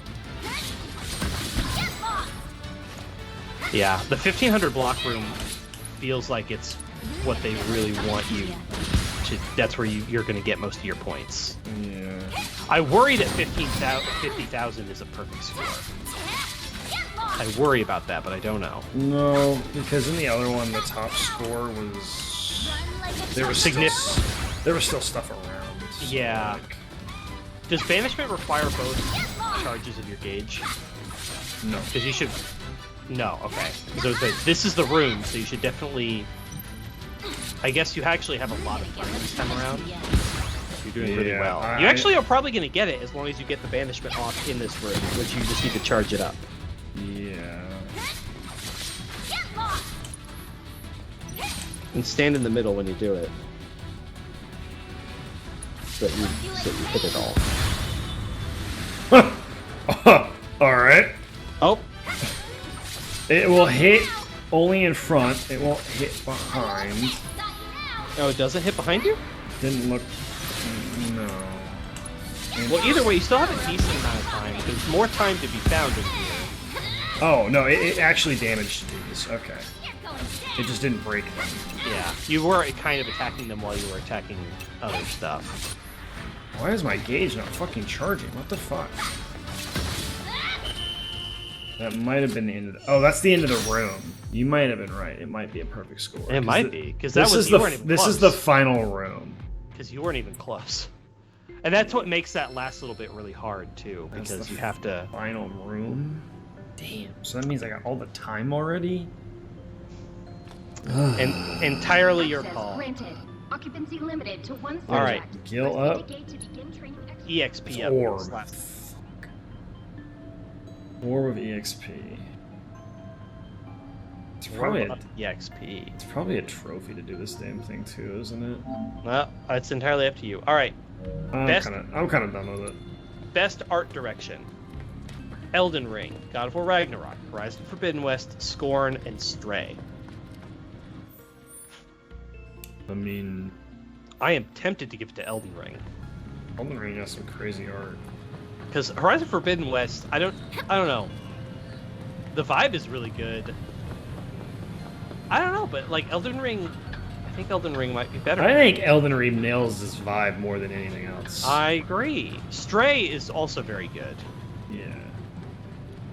Yeah, the 1500 block room feels like it's what they really want you to. That's where you're going to get most of your points. Yeah. I worry that 50,000 is a perfect score. I worry about that, but I don't know. No, because in the other one, the top score was there was still stuff around. So yeah. Does banishment require both charges of your gauge? No. Because you should. No. Okay. So this is the room, so you should definitely. I guess you actually have a lot of fun this time around. You're doing really well. You actually are probably going to get it as long as you get the banishment off in this room, which you just need to charge it up. Yeah. And stand in the middle when you do it. So that you hit it all. Alright. Oh. It will hit only in front. It won't hit behind. Oh, it doesn't hit behind you? Didn't look... No. Well, either way, you still have a decent amount of time. There's more time to be found in here. Oh, no, it actually damaged these. Okay. It just didn't break them. Yeah, you were kind of attacking them while you were attacking other stuff. Why is my gauge not fucking charging? What the fuck? That might have been the end of the... Oh, that's the end of the room. You might have been right. It might be a perfect score. It might be, because that was this is the final room. Because you weren't even close. And that's what makes that last little bit really hard, too, because you have to... Final room? Damn, so that means I got all the time already? And entirely your call. Granted. Occupancy limited to 1 subject. All right. Gil up. EXP up. Orb. Orb of EXP. It's probably EXP. It's probably a trophy to do this damn thing too, isn't it? Well, it's entirely up to you. All right. I'm kind of done with it. Best art direction: Elden Ring, God of War Ragnarok, Horizon Forbidden West, Scorn, and Stray. I mean, I am tempted to give it to Elden Ring. Elden Ring has some crazy art. Because Horizon Forbidden West, I don't know. The vibe is really good. I don't know, but like Elden Ring, I think Elden Ring might be better. I think Elden Ring nails this vibe more than anything else. I agree. Stray is also very good. Yeah.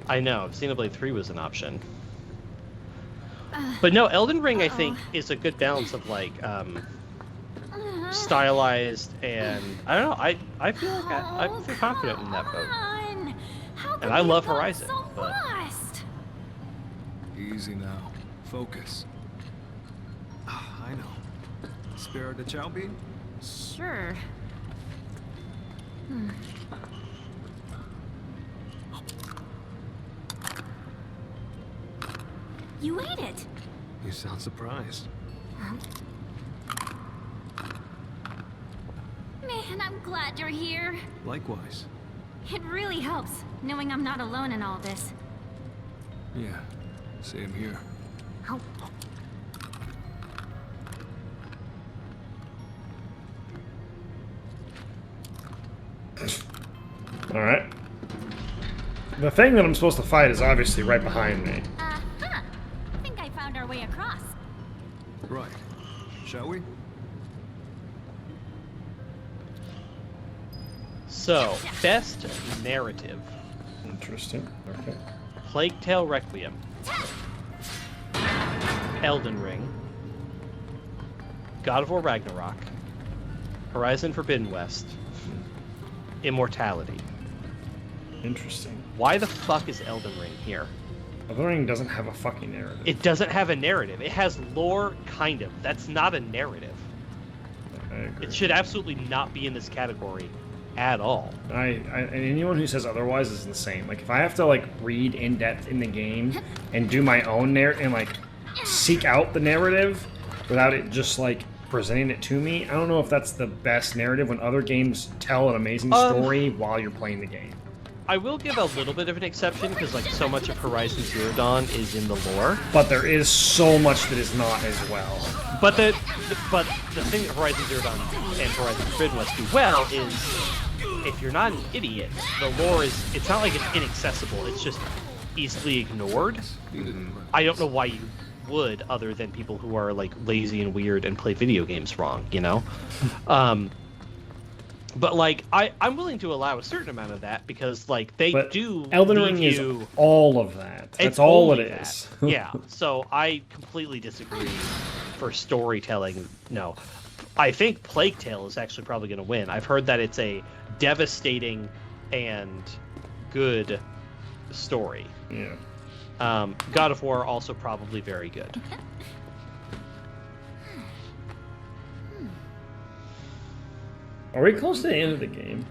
I know. Xenoblade 3 was an option. But no, Elden Ring, I think, is a good balance of like stylized and I don't know. I feel like I feel confident in that vote. And I love Horizon. But... Easy now. Focus. I know. Spare the chow bean? Sure. You ate it. You sound surprised. Man, I'm glad you're here. Likewise. It really helps, knowing I'm not alone in all this. Yeah, same here. Oh. Alright. The thing that I'm supposed to fight is obviously right behind me. Uh-huh. I think I found our way across. Right. Shall we? So, best narrative. Interesting. Okay. Plague Tale Requiem. Elden Ring. God of War Ragnarok. Horizon Forbidden West. Immortality. Interesting. Why the fuck is Elden Ring here? Elden Ring doesn't have a fucking narrative. It doesn't have a narrative. It has lore, kind of. That's not a narrative. I agree. It should absolutely not be in this category at all. And anyone who says otherwise is insane. Like, if I have to, like, read in depth in the game and do my own narrative and, like, seek out the narrative without it just, like, presenting it to me, I don't know if that's the best narrative when other games tell an amazing story while you're playing the game. I will give a little bit of an exception because, like, so much of Horizon Zero Dawn is in the lore. But there is so much that is not as well. But the thing that Horizon Zero Dawn and Horizon Forbidden West do well is, if you're not an idiot, the lore it's not like it's inaccessible. It's just easily ignored. I don't know why you would, other than people who are like lazy and weird and play video games wrong, you know. But like I'm willing to allow a certain amount of that because like they do. Elden Ring is all of that. That's all it is. Yeah. So I completely disagree. For storytelling, no. I think Plague Tale is actually probably going to win. I've heard that it's a devastating and good story. Yeah. God of War also probably very good. Are we close to the end of the game?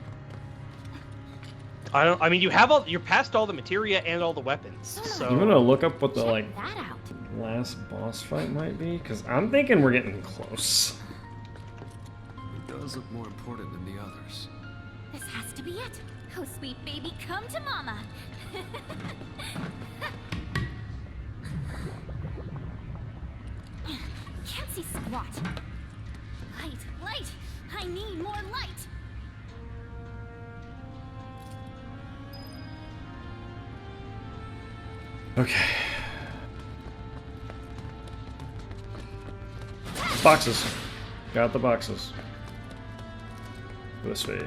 I mean, you're past all the materia and all the weapons. So I'm gonna look up what the like last boss fight might be, because I'm thinking we're getting close. It does look more important than the others. This has to be it. Oh, sweet baby, come to mama. Can't see squat. Light! I need more light! Okay. Boxes. Got the boxes. This way.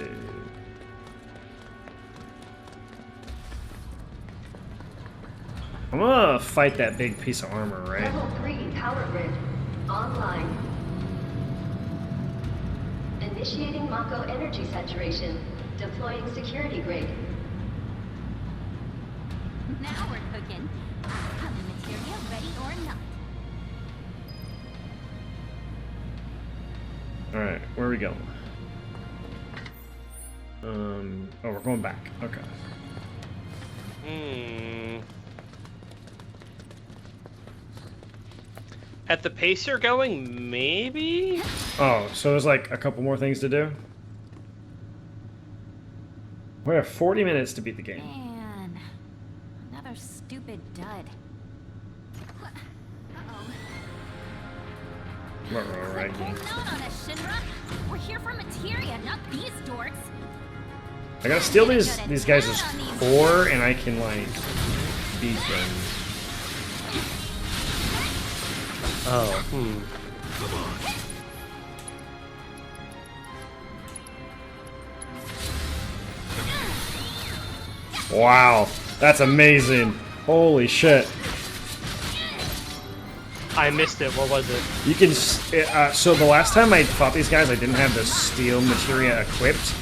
I'm gonna fight that big piece of armor, right? Level 3 power grid. Online. Initiating Mako energy saturation. Deploying security grid. Now we're cooking. Come, materia, ready or not. Alright, where are we going? Oh, we're going back. Okay. At the pace you're going, maybe? Oh, so there's like a couple more things to do? We have 40 minutes to beat the game. Man, another stupid dud. Uh-oh. Right. Hold on, Shinra. We're here for materia, not these dorks. I gotta steal these guys' core, and I can like beat them. Oh, Wow, that's amazing! Holy shit! I missed it. What was it? You can. So the last time I fought these guys, I didn't have the steel materia equipped.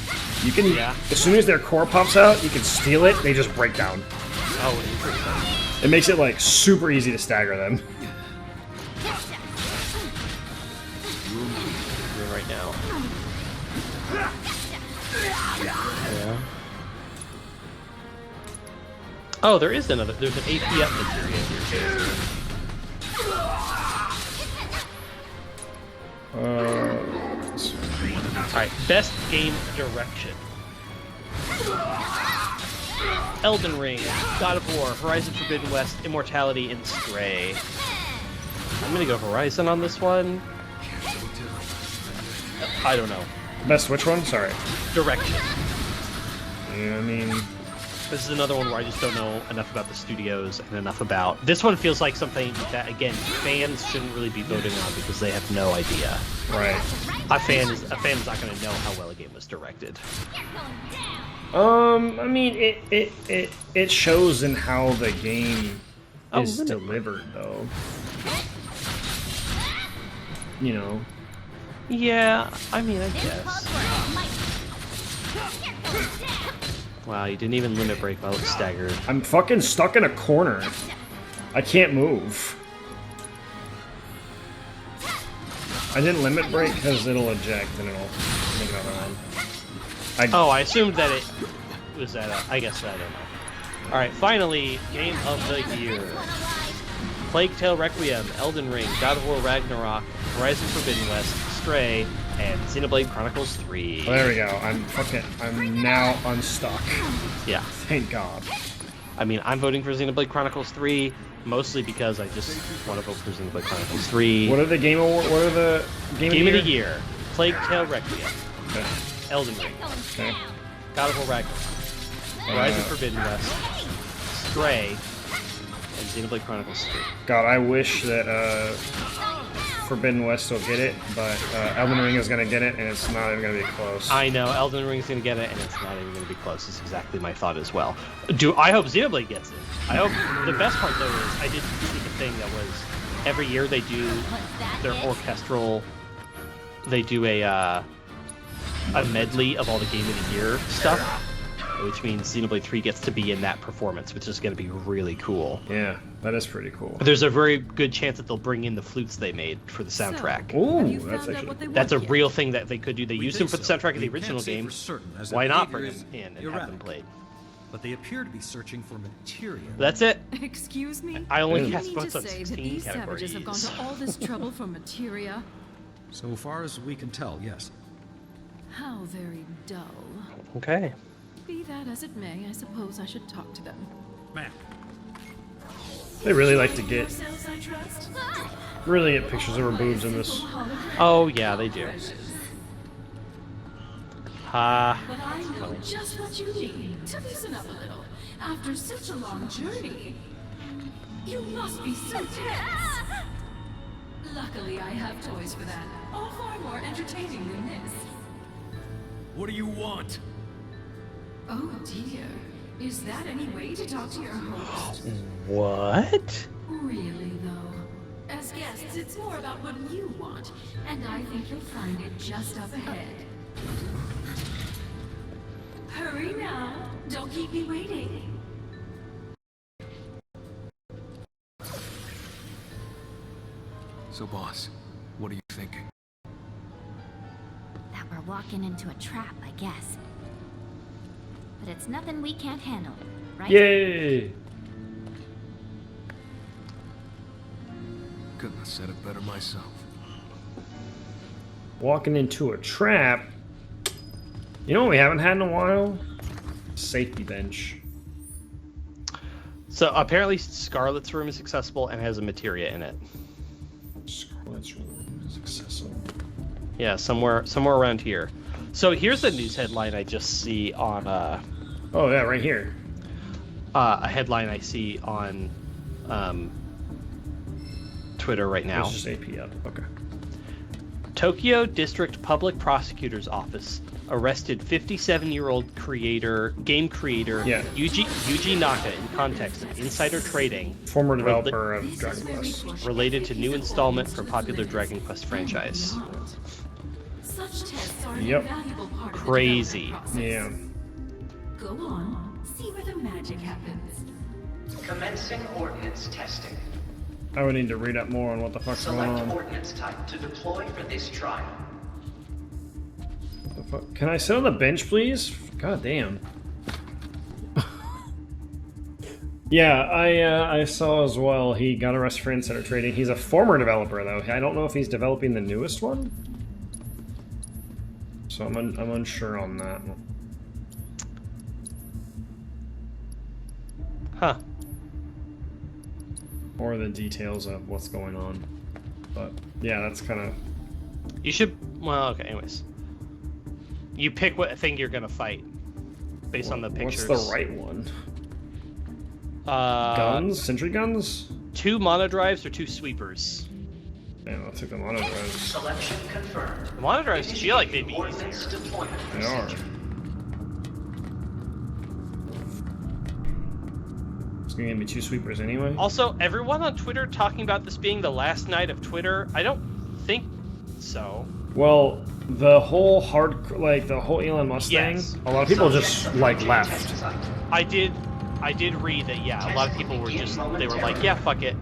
You can. Yeah. As soon as their core pops out, you can steal it. They just break down. Oh, interesting. It makes it like super easy to stagger them. Right now. Yeah. Oh, there is another. There's an APF materia here. Alright, best game direction. Elden Ring, God of War, Horizon Forbidden West, Immortality, and Stray. I'm gonna go Horizon on this one. I don't know. Best which one? Sorry. Direction. Yeah, I mean... This is another one where I just don't know enough about the studios and enough about... This one feels like something that, again, fans shouldn't really be voting on because they have no idea. Right. A fan is not going to know how well a game was directed. I mean, it shows in how the game is delivered, though. You know. Yeah, I mean, I guess. Wow, you didn't even limit break while it was staggered. I'm fucking stuck in a corner. I can't move. I didn't limit break because it'll eject and it'll make another one. I assumed that it was that. I guess I don't know. All right, finally, game of the year: Plague Tale Requiem, Elden Ring, God of War Ragnarok, Horizon Forbidden West, Stray, and Xenoblade Chronicles 3. Oh, there we go. I'm now unstuck. Yeah. Thank God. I mean, I'm voting for Xenoblade Chronicles 3 mostly because I just want to vote for Xenoblade Chronicles 3. What are the game award? What are the game of the year? Plague Tale Requiem. Okay. Elden Ring. Okay. God of War Ragnarok. Horizon Forbidden West. Stray. And Xenoblade Chronicles 3. God, I wish that Forbidden West will get it, but Elden Ring is going to get it, and it's not even going to be close. I know, Elden Ring is going to get it, and it's not even going to be close. It's exactly my thought as well. I hope Xenoblade gets it. I hope... The best part, though, is I did see a thing that was... Every year they do their orchestral... They do a medley of all the Game of the Year stuff, which means Xenoblade 3 gets to be in that performance, which is going to be really cool. Yeah, that is pretty cool. There's a very good chance that they'll bring in the flutes they made for the soundtrack. Ooh, that's a real thing that they could do. They used them for the soundtrack of the original game. Why not bring them in and have them played? But they appear to be searching for materia. That's it. Excuse me? I only You cast mean votes to on say that 16 these categories. savages have gone to all this trouble for materia? So far as we can tell, yes. How very dull. Okay. Be that as it may, I suppose I should talk to them. Mac. They really like to get pictures of her boobs in this. Oh yeah, they do. But I know just what you need to loosen up a little. After such a long journey, you must be so tense. Luckily, I have toys for that. All far more entertaining than this. What do you want? Oh dear. Is that any way to talk to your host? What? Really, though. As guests, it's more about what you want, and I think you'll find it just up ahead. Hurry now. Don't keep me waiting. So, boss, what are you thinking? That we're walking into a trap, I guess. But it's nothing we can't handle, right? Yay! Couldn't have said it better myself. Walking into a trap. You know what we haven't had in a while? Safety bench. So apparently Scarlet's room is accessible and has a materia in it. Scarlet's room is accessible. Yeah, somewhere around here. So here's a news headline I just see on oh yeah, right here. A headline I see on Twitter right now. It's just AP up. Okay. Tokyo District Public Prosecutor's Office arrested 57-year-old game creator Yuji Naka in context of insider trading. Former developer of Dragon Quest. Related to new installment from popular Dragon Quest franchise. Such tests are Yep. an invaluable part Crazy. of the development Yeah. process. Go on, see where the magic happens. Commencing ordnance testing. I would need to read up more on what the fuck's going Select on. ordnance type to deploy for this trial. The fuck? Can I sit on the bench, please? God damn. Yeah, I saw as well. He got arrested for insider trading. He's a former developer, though. I don't know if he's developing the newest one. So I'm unsure on that. Huh. Or the details of what's going on. But yeah, that's kind of. You should. Well, okay. Anyways, you pick what thing you're gonna fight based on the pictures. What's the right one? Uh, Guns? Sentry guns? 2 monodrives or 2 sweepers? Man, I'll take the monodrives. Selection confirmed. The monodrives feel like they'd be easier. Ordnance deployment They are. procedure. It's gonna give me 2 sweepers anyway. Also, everyone on Twitter talking about this being the last night of Twitter. I don't think so. Well, the whole the whole Elon Musk thing, a lot of people just like left. I did read that. Yeah, a lot of people were they were like, yeah, fuck it,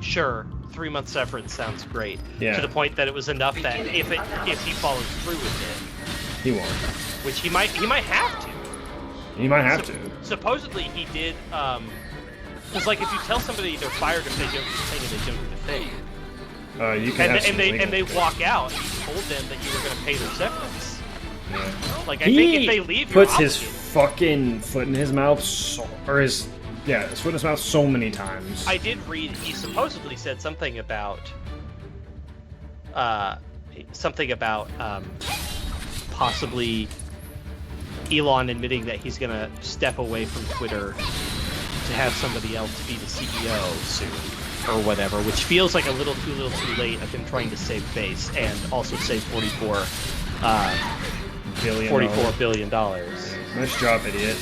sure, 3 month severance sounds great. Yeah. To the point that it was enough that if he follows through with He won't. it, which he might have to. He might have to. Supposedly he did. Because like if you tell somebody they're fired if they don't do the thing and they don't do the thing. You can and they walk out. You told them that you were going to pay their severance. Yeah. Like I think if they leave, puts you're his fucking foot in his mouth, his foot in his mouth so many times. I did read. He supposedly said something about possibly Elon admitting that he's going to step away from Twitter to have somebody else be the CEO soon. Or whatever, which feels like a little too late of him trying to save face and also save $44 billion. Nice job, idiot.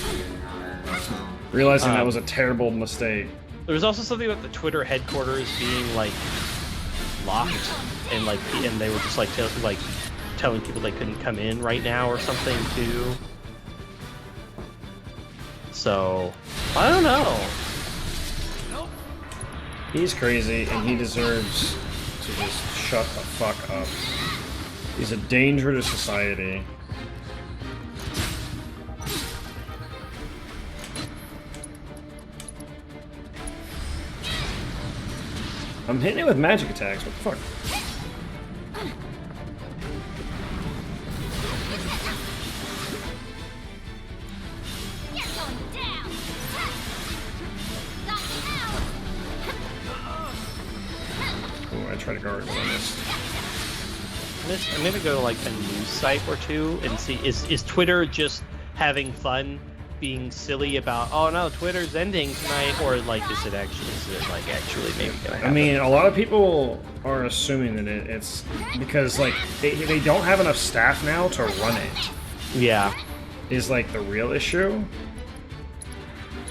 Realizing that was a terrible mistake. There was also something about the Twitter headquarters being like locked and they were just like telling people they couldn't come in right now or something too. So I don't know. He's crazy, and he deserves to just shut the fuck up. He's a danger to society. I'm hitting it with magic attacks, what the fuck? I try to guard, but I missed. I'm gonna go to like a news site or two and see is Twitter just having fun being silly about oh no Twitter's ending tonight, or like is it actually maybe gonna happen? I mean, a lot of people are assuming that it's because like they don't have enough staff now to run it. Yeah, is like the real issue.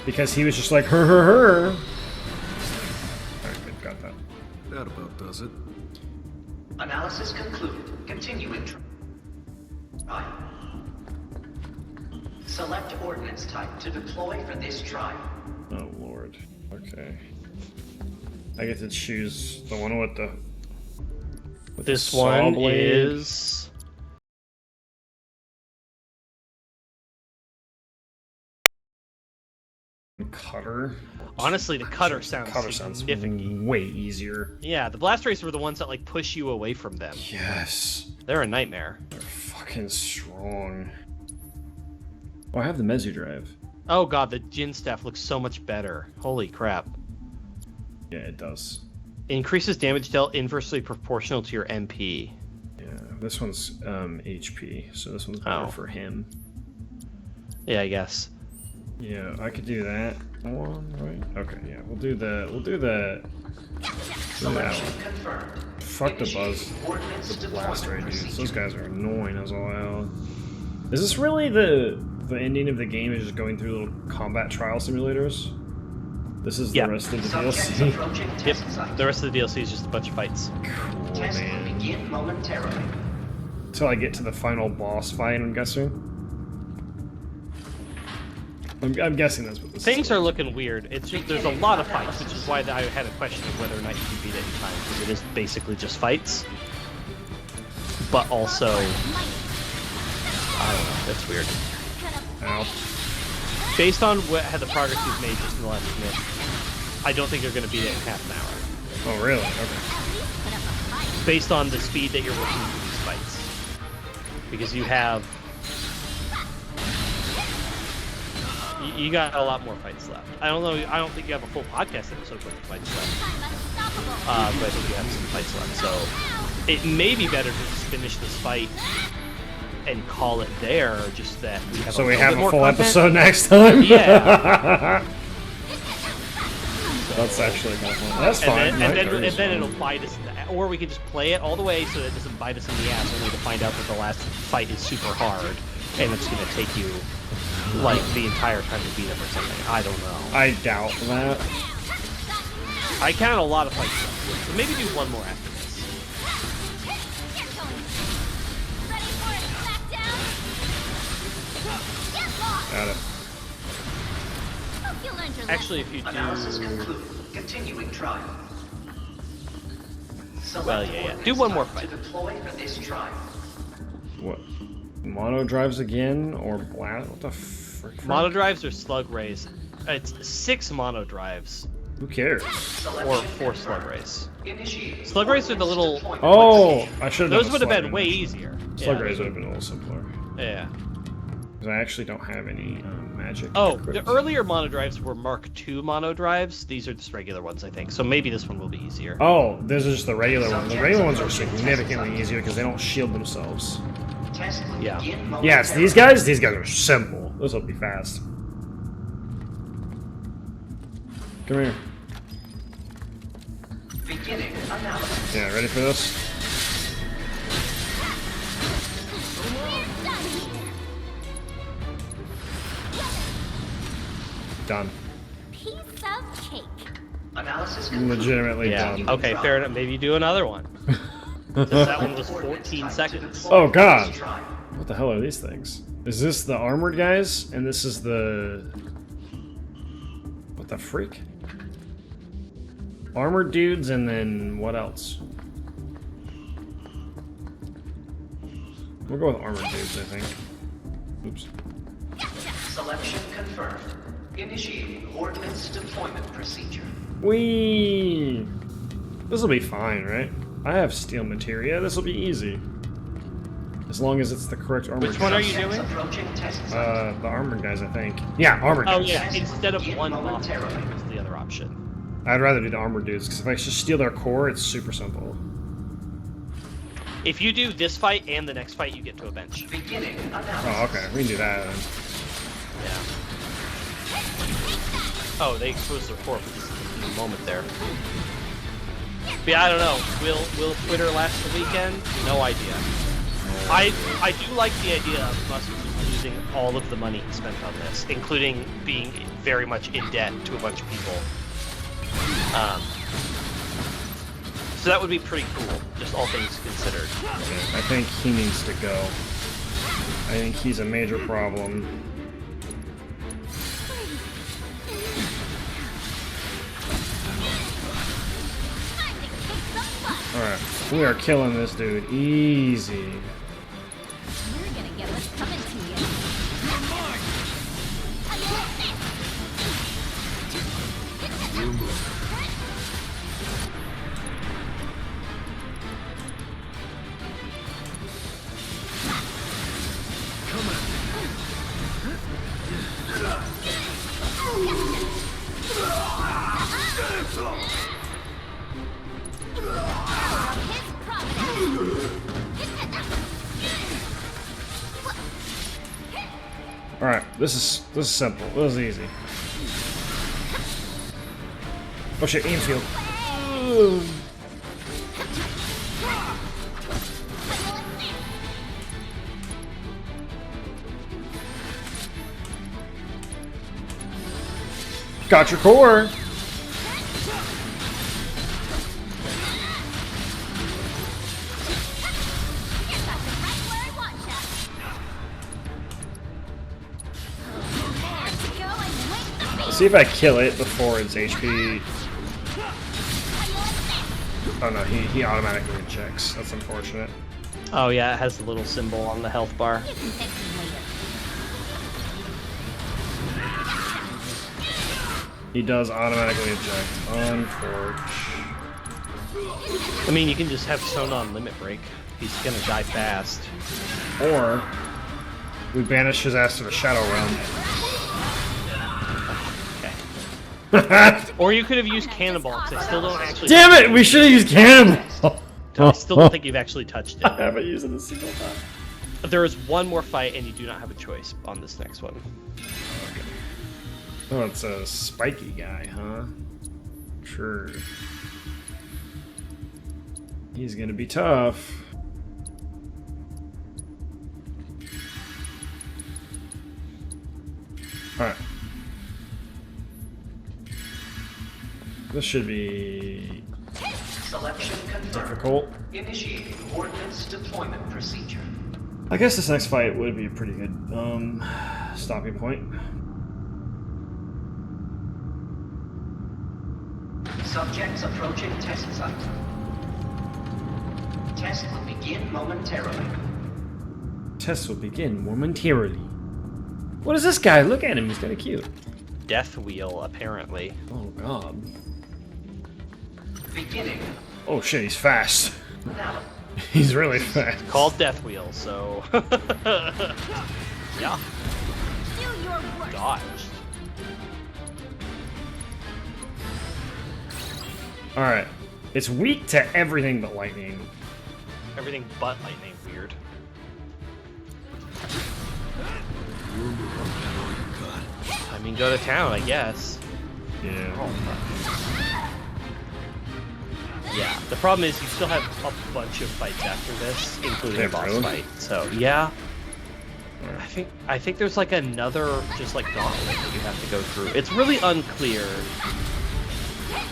because he was just like, her. Alright, good, got that. That about does it. Analysis concluded. Continuing trial. Select ordnance type to deploy for this trial. Oh lord. Okay. I get to choose the one with the. This saw one blade. is. Cutter. Honestly, the cutter sounds significant. Way easier. Yeah, the blast rays were the ones that like push you away from them. Yes. They're a nightmare. They're fucking strong. Oh, I have the Mesu drive. Oh god, the Jin staff looks so much better. Holy crap. Yeah, it does. It increases damage dealt inversely proportional to your MP. Yeah, this one's HP, so this one's better for him. Yeah, I guess. Yeah, I could do that one, right? Okay, yeah, we'll do the Fuck the buzz. The blast ray dudes. Those guys are annoying as all hell. Is this really the ending of the game is just going through little combat trial simulators? This is the rest of the DLC? Yep, the rest of the DLC is just a bunch of fights. Cool, man. Until I get to the final boss fight, I'm guessing? I'm guessing that's what this Things are looking weird. It's just, there's a lot of fights, which is why I had a question of whether or not you can beat it in time, because it is basically just fights. But also, I don't know, that's weird. Ow. Based on the progress you've made just in the last minute, I don't think you're going to beat it in half an hour. Oh, really? Okay. Based on the speed that you're working through these fights. Because you have... You got a lot more fights left. I don't know. I don't think you have a full podcast episode with fights left. But I think you have some fights left. So it may be better to just finish this fight and call it there. Just that we have. So a we have a more full content. episode next time. Yeah. That's actually kind of fun. That's fine. And then it'll bite us, or we can just play it all the way so that it doesn't bite us in the ass. Only to find out that the last fight is super hard, and it's going to take you like the entire time to beat him or something. I don't know. I doubt that. I count a lot of fights left, so maybe do one more after this. Got it. Actually, if you do... Analysis concluded. Continuing trial. Well, yeah. Do one more fight. To deploy for this trial. What? Mono drives again or blast? What the frick? Mono drives or slug rays? It's 6 mono drives. Who cares? Or 4 slug rays. Slug rays are the little. Oh, I should have. Those would have been way easier. Slug rays would have been a little simpler. Yeah. Because I actually don't have any magic. Oh, the earlier mono drives were Mark II mono drives. These are just regular ones, I think. So maybe this one will be easier. Oh, this is just the regular one. The regular ones are significantly easier because they don't shield themselves. Yeah. Yes, these guys are simple. This will be fast. Come here. Beginning analysis. Yeah, ready for this? Done. Piece of cake. Analysis Legitimately done. Okay, fair enough. Maybe do another one. That one was 14 seconds. Oh god! What the hell are these things? Is this the armored guys? And this is the... What the freak? Armored dudes and then what else? We'll go with armored dudes, I think. Oops. Selection confirmed. Initiating ordnance deployment procedure. Whee! This'll be fine, right? I have steel materia. This'll be easy. As long as it's the correct armored Which one are you doing? The armored guys, I think. Yeah, armored guys. Oh yeah, instead of one mono drive is the other option. I'd rather do the armored dudes, because if I just steal their core, it's super simple. If you do this fight and the next fight, you get to a bench. Oh, okay. We can do that then. Yeah. Oh, they exposed their core for just a moment there. But yeah, I don't know. Will Twitter last the weekend? No idea. I do like the idea of Musk losing all of the money he spent on this, including being very much in debt to a bunch of people. So that would be pretty cool, just all things considered. I think he needs to go. I think he's a major problem. Alright, we are killing this dude. Easy. You're gonna get what's coming to you. Alright, this is simple. This is easy. Oh shit, Aimfield. Got your core. See if I kill it before its HP. Oh no, he automatically checks. That's unfortunate. Oh yeah, it has a little symbol on the health bar. He does automatically eject. Unfortunate. I mean, you can just have Sonon limit break. He's gonna die fast. Or we banish his ass to the Shadow Realm. Or you could have used Cannonball, because I still don't actually... Damn it! We should have used Cannonball! I still don't think you've actually touched it. I haven't used it a single time. There is one more fight, and you do not have a choice on this next one. Okay. Oh, it's a spiky guy, huh? Sure. He's gonna be tough. Alright. This should be Selection confirmed. difficult. Initiating ordnance deployment procedure. I guess this next fight would be a pretty good stopping point. Subjects approaching test site. Test will begin momentarily. Test will begin momentarily. What is this guy? Look at him. He's kind of cute. Death Wheel, apparently. Oh god. Beginning. Oh shit, he's fast. Now. He's really fast. It's called Death Wheel, so... yeah. Do your worst. Dodged. Alright. It's weak to everything but lightning. Everything but lightning, weird. I mean, go to town, I guess. Yeah. Oh, yeah, the problem is you still have a bunch of fights after this, including a boss fight. So yeah, I think there's like another just like gauntlet that you have to go through. It's really unclear.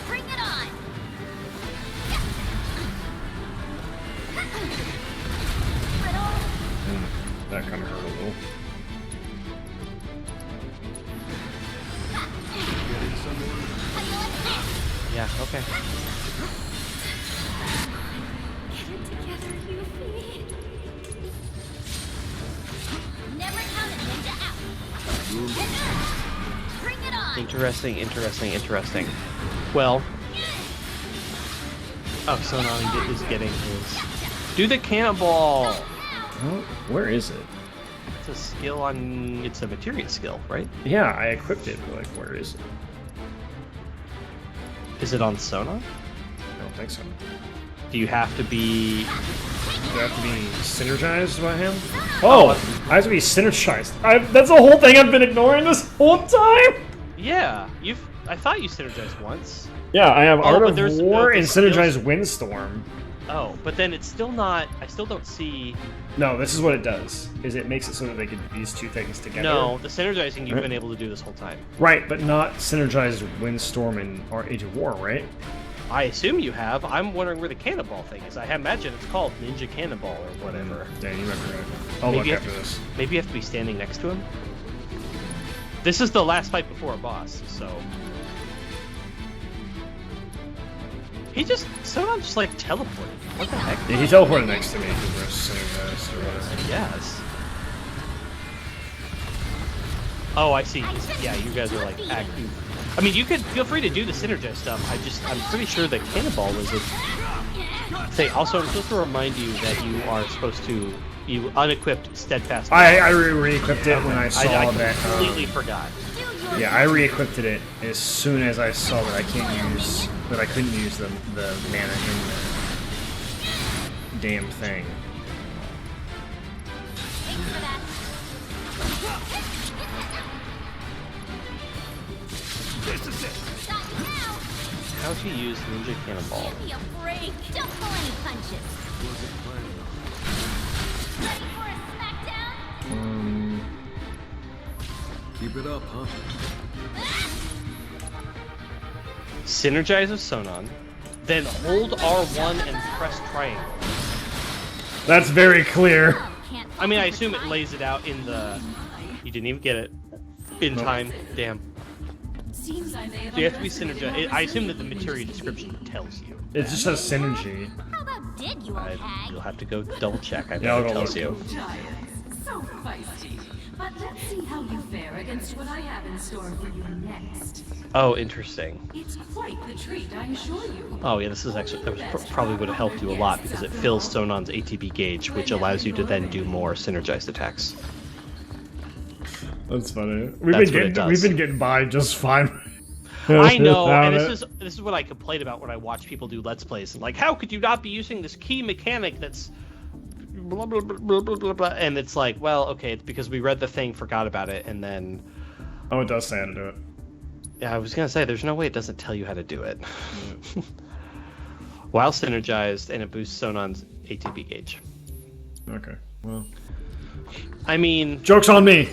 Bring it on. That kind of hurt a little. Yeah. Okay. Get it together, Yuffie. Never count a ninja out. Bring it on. Interesting. Well. Oh, so now he is getting his. Do the cannonball. Oh, where is it? It's a skill on. It's a materia skill, right? Yeah, I equipped it, but like, where is it? Is it on Sona? I don't think so. Do you have to be... Do I have to be synergized by him? Oh, I have to be synergized. That's the whole thing I've been ignoring this whole time? Yeah, I thought you synergized once. Yeah, I have Art of there's War and skills. Synergized Windstorm. Oh, but then it's still not. I still don't see. No, this is what it does. Is it makes it so that they can use two things together. No, the synergizing you've been able to do this whole time. Right, but not synergized Windstorm and or Age of War, right? I assume you have. I'm wondering where the cannonball thing is. I imagine it's called Ninja Cannonball or whatever. Yeah, you remember it. I'll look after this. Maybe you have to be standing next to him. This is the last fight before a boss, so. Someone just like teleported. What the heck? Yeah, he teleported next to me because we're synergized or whatever. Yes. Oh, I see. Yeah, you guys are like acting. I mean, you could feel free to do the synergize stuff. I'm pretty sure that Cannonball was a thing. Also, I'm supposed to remind you that you are supposed to unequipped Steadfast. I re-equipped it when I saw I that. Completely forgot. Yeah, I re-equipped it as soon as I saw that I couldn't use the mana in the damn thing. How to use Ninja Cannonball? Give me a break. Don't pull any punches. Ready for a smackdown? Keep it up, huh? Synergize with Sonon, then hold R1 and press triangle. That's very clear. I mean, I assume it lays it out in the. You didn't even get it in time. Damn. So you have to be synergized. I assume that the materia description tells you. It just says synergy. How about did you, hag? You'll have to go double check. I think Yeah, it tells you. So feisty. But let's see how you fare against what I have in store for you next. Oh, interesting. It's quite the treat, I assure you. Oh yeah, this is actually probably would have helped you a lot because it fills Sonon's ATB gauge, which allows you to then do more synergized attacks. That's funny. We've been getting by just fine. I know, and this is what I complain about when I watch people do Let's Plays. Like, how could you not be using this key mechanic that's blah blah blah blah blah blah blah? And it's like, well, okay, it's because we read the thing, forgot about it, and then. Oh, it does say how to do it. Yeah, I was gonna say, there's no way it doesn't tell you how to do it. While synergized, and it boosts Sonon's ATB gauge. Okay, well. I mean... Joke's on me!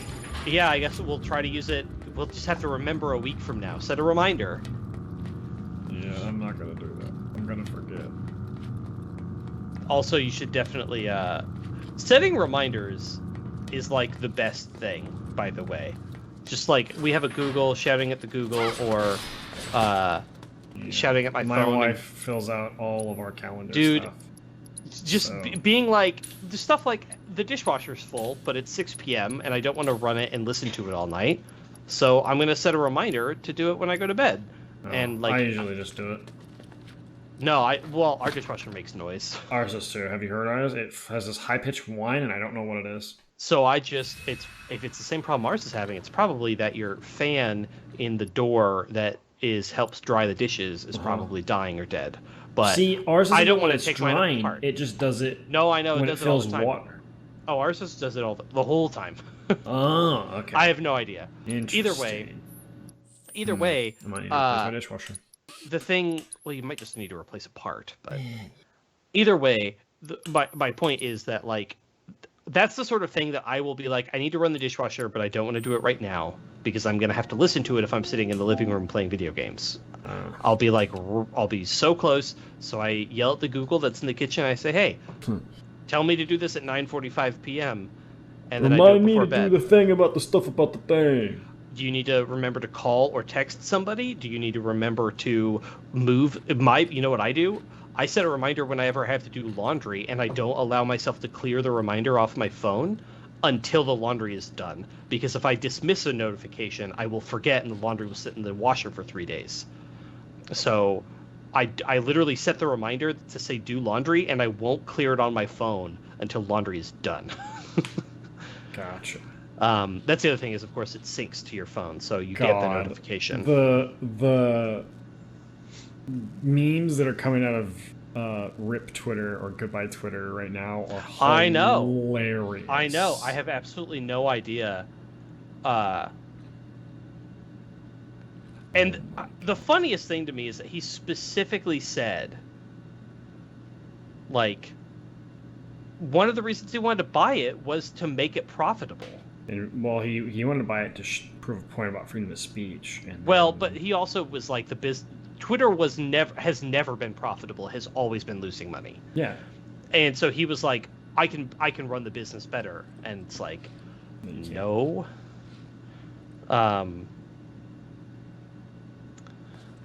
Yeah, I guess we'll try to use it. We'll just have to remember a week from now. Set a reminder. Yeah, I'm not gonna do that. I'm gonna forget. Also, you should definitely, setting reminders is like the best thing, by the way. Just like, we have a Google, shouting at the Google, or, shouting at my phone. My wife fills out all of our calendar stuff. Just so. Being like, the stuff like, the dishwasher's full, but it's 6 p.m., and I don't want to run it and listen to it all night. So I'm going to set a reminder to do it when I go to bed. Oh, and like, I usually just do it. No, well, our dishwasher makes noise. Ours does too. Have you heard ours? It has this high-pitched whine, and I don't know what it is. So if it's the same problem ours is having, it's probably that your fan in the door that helps dry the dishes is probably dying or dead. But see, ours I don't want to take mine apart. It just does it. No, I know when it does it fills all the time. Water. Oh, ours just does it all the whole time. Oh, okay. I have no idea. Either way, I might need to replace my dishwasher. The thing, well, you might just need to replace a part, but either way, my point is that like that's the sort of thing that I will be like, I need to run the dishwasher, but I don't want to do it right now because I'm gonna have to listen to it if I'm sitting in the living room playing video games. I'll be so close, so I yell at the Google that's in the kitchen. I say, hey, tell me to do this at 9:45 p.m. and then I do it before bed. Do the thing about the stuff about the thing. Do you need to remember to call or text somebody? Do you need to remember to move? You know what I do? I set a reminder whenever I have to do laundry, and I don't allow myself to clear the reminder off my phone until the laundry is done. Because if I dismiss a notification, I will forget, and the laundry will sit in the washer for 3 days. So I literally set the reminder to say do laundry, and I won't clear it on my phone until laundry is done. Gotcha. That's the other thing is, of course, it syncs to your phone, so you get the notification. The memes that are coming out of RIP Twitter or Goodbye Twitter right now are hilarious. I know. I have absolutely no idea. And the funniest thing to me is that he specifically said Like, one of the reasons he wanted to buy it was to make it profitable. And well, he wanted to buy it to prove a point about freedom of speech. And well, but he also was like Twitter has never been profitable. Has always been losing money. Yeah. And so he was like, I can run the business better. And it's like, no. But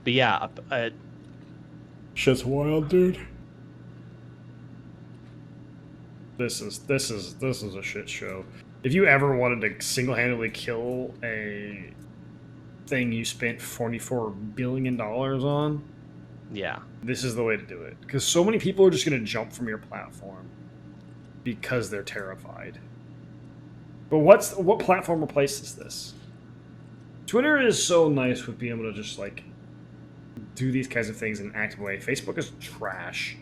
yeah, shit's wild, dude. This is a shit show. If you ever wanted to single-handedly kill a thing you spent $44 billion on, yeah, this is the way to do it. Because so many people are just going to jump from your platform because they're terrified. But what platform replaces this? Twitter is so nice with being able to just like do these kinds of things in an active way. Facebook is trash.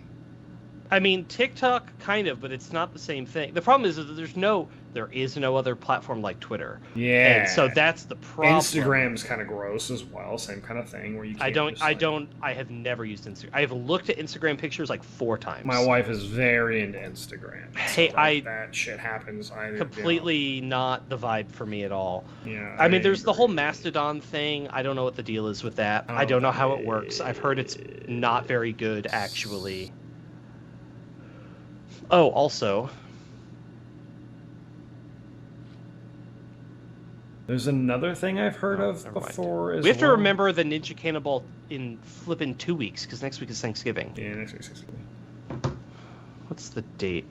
I mean, TikTok kind of, but it's not the same thing. The problem is that there is no other platform like Twitter. Yeah. And so that's the problem. Instagram's kind of gross as well. Same kind of thing where you can't I have never used Instagram. I have looked at Instagram pictures like 4 times. My wife is very into Instagram. Hey, so that shit happens. Completely not the vibe for me at all. Yeah. I mean, there's the whole Mastodon thing. I don't know what the deal is with that. I don't know how it works. I've heard it's not very good, actually. Oh, also, there's another thing I've heard of before. We have to remember the Ninja Cannonball in flipping 2 weeks because next week is Thanksgiving. Yeah, next week's Thanksgiving. What's the date?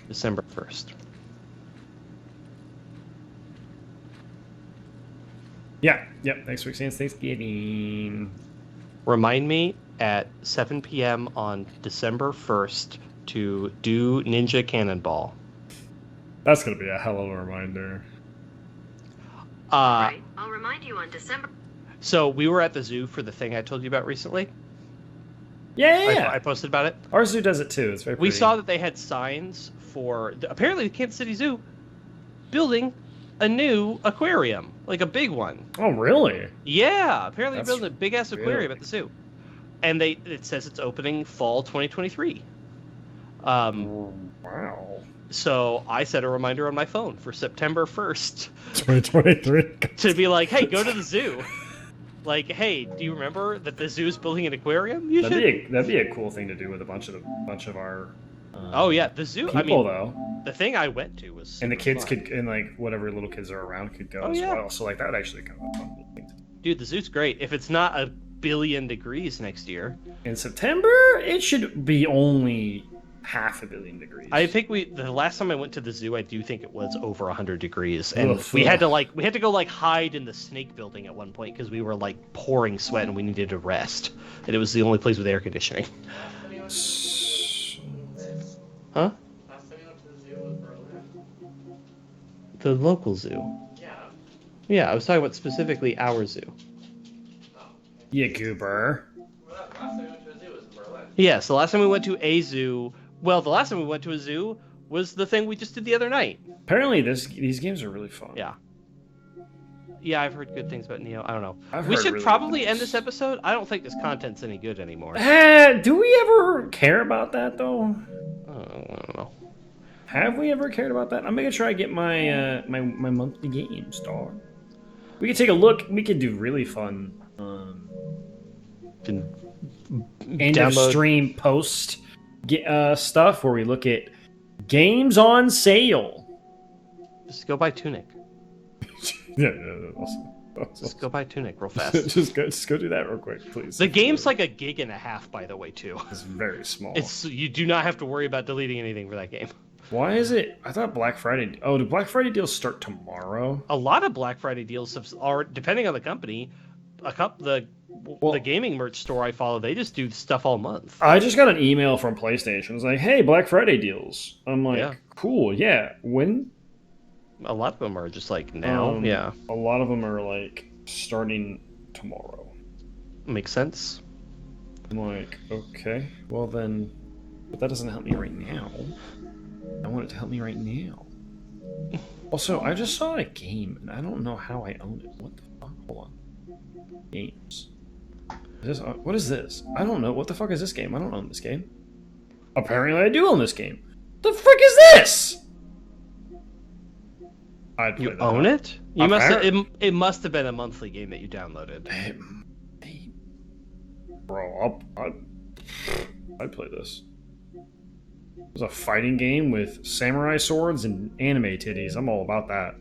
December 1st. Yeah, yep. Next week's Thanksgiving. Remind me at 7 p.m. on December 1st to do Ninja Cannonball. That's going to be a hell of a reminder. Right. I'll remind you on December. So we were at the zoo for the thing I told you about recently. Yeah. I posted about it. Our zoo does it too. It's very pretty. We saw that they had signs for apparently the Kansas City Zoo building a new aquarium, like a big one. Oh, really? Yeah. Apparently they're building a big ass aquarium at the zoo. And it says it's opening fall 2023. Wow. So I set a reminder on my phone for September 1st. 2023. To be like, hey, go to the zoo. Like, hey, do you remember that the zoo's building an aquarium? That'd be a cool thing to do with a bunch of our. Oh yeah, the zoo. People, though. The thing I went to was. And the kids fun. and like whatever little kids are around could go as well. So like that would actually kind of fun. Dude, the zoo's great. If it's not 1 billion degrees next year. In September, it should be only 500 million degrees. I think the last time I went to the zoo, I do think it was over 100 degrees, and we had to go like hide in the snake building at one point because we were like pouring sweat and we needed to rest, and it was the only place with air conditioning. Huh? The local zoo. Yeah, I was talking about specifically our zoo. Yeah, goober. Yes, the last time we went to a zoo. Well, the last time we went to a zoo was the thing we just did the other night. Apparently, these games are really fun. Yeah. Yeah, I've heard good things about Neo. I don't know. I've We heard should really probably good end this episode. I don't think this content's any good anymore. Do we ever care about that, though? I don't know. Have we ever cared about that? I'm gonna try to get my my monthly games, dog. We could take a look. We could do really fun end of stream post stuff where we look at games on sale. Just go buy Tunic. Yeah, awesome. Just go buy Tunic real fast. just go do that real quick, please. The game's like 1.5 GB, by the way, too. It's very small. You do not have to worry about deleting anything for that game. Why is it? I thought Black Friday. Oh, do Black Friday deals start tomorrow? A lot of Black Friday deals are, depending on the company. The gaming merch store I follow, they just do stuff all month. I just got an email from PlayStation. It's like, hey, Black Friday deals. I'm like, cool, yeah. When? A lot of them are just like now, yeah. A lot of them are like starting tomorrow. Makes sense. I'm like, okay, well then, but that doesn't help me right now. I want it to help me right now. Also, I just saw a game, and I don't know how I own it. What the fuck? Hold on. Games. What is this? I don't know. What the fuck is this game? I don't own this game. Apparently I do own this game. The frick is this? You own it? You must have, it must have been a monthly game that you downloaded. Bro, I'd play this. It's a fighting game with samurai swords and anime titties. I'm all about that.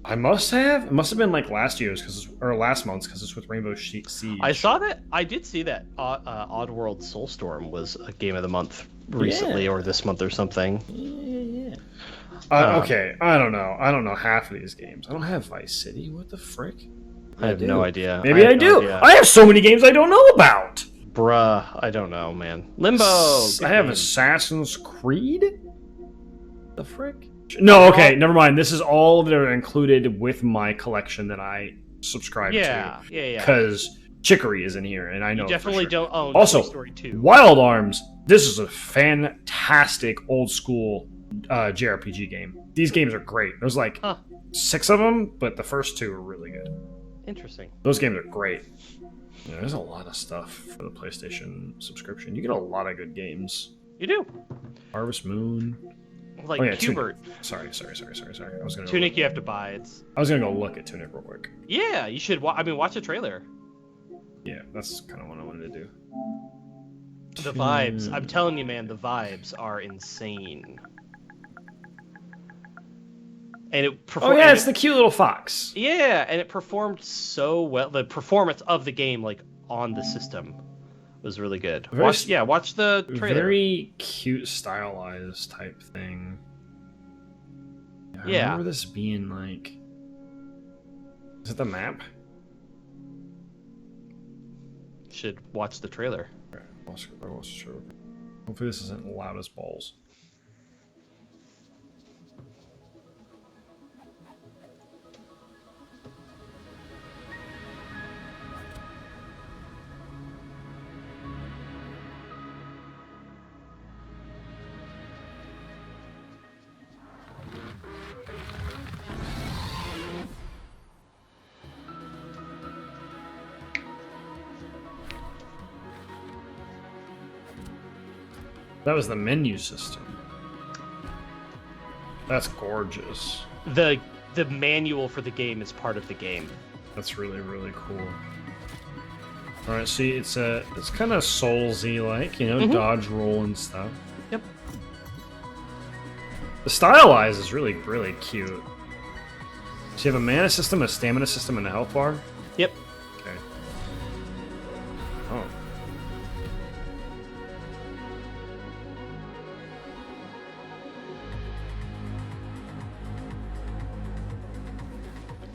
I must have. It must have been like last year's or last month's because it's with Rainbow Siege. I saw that. I did see that. Oddworld Soulstorm was a game of the month recently, or this month or something. Yeah. Okay, I don't know. I don't know half of these games. I don't have Vice City. What the frick? I have no idea. Maybe I do. I have so many games I don't know about. Bruh, I don't know, man. Limbo. I have Assassin's Creed. The frick? No, okay, never mind. This is all that are included with my collection that I subscribe to. Yeah. Because Chicory is in here, and I know. You definitely don't own also, Toy Story 2. Wild Arms. This is a fantastic old school JRPG game. These games are great. There's like 6 of them, but the first 2 are really good. Interesting. Those games are great. Yeah, there's a lot of stuff for the PlayStation subscription. You get a lot of good games. You do. Harvest Moon. Like Hubert. Sorry. I was gonna Tunic you have to buy. I was gonna go look at Tunic real quick. Yeah, you should. Watch a trailer. Yeah, that's kind of what I wanted to do. The vibes. I'm telling you, man, the vibes are insane. And it performed. Oh yeah, it's the cute little fox. Yeah, and it performed so well. The performance of the game, like on the system, was really good. Watch the trailer. Very cute, stylized type thing. I remember this being like. Is it the map? Should watch the trailer. Hopefully this isn't loud as balls. That was the menu system. That's gorgeous. The manual for the game is part of the game. That's really, really cool. All right, see, it's kind of Soulsy like, you know, dodge roll and stuff. Yep. The stylize is really, really cute. So you have a mana system, a stamina system, and a health bar. Yep. Okay. Oh.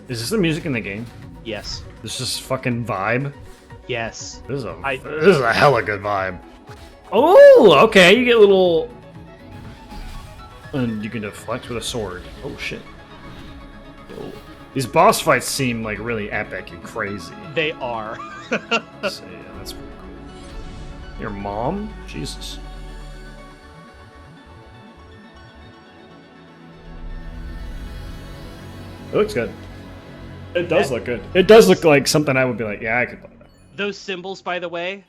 Is this the music in the game? Yes. This is fucking vibe? Yes. This is a hella good vibe. Oh, okay, you get little... And you can deflect with a sword. Oh, shit. Oh. These boss fights seem like really epic and crazy. They are. So, yeah, that's pretty cool. Your mom? Jesus. It looks good. It does look good. It does look like something I would be like, yeah, I could play that. Those symbols, by the way.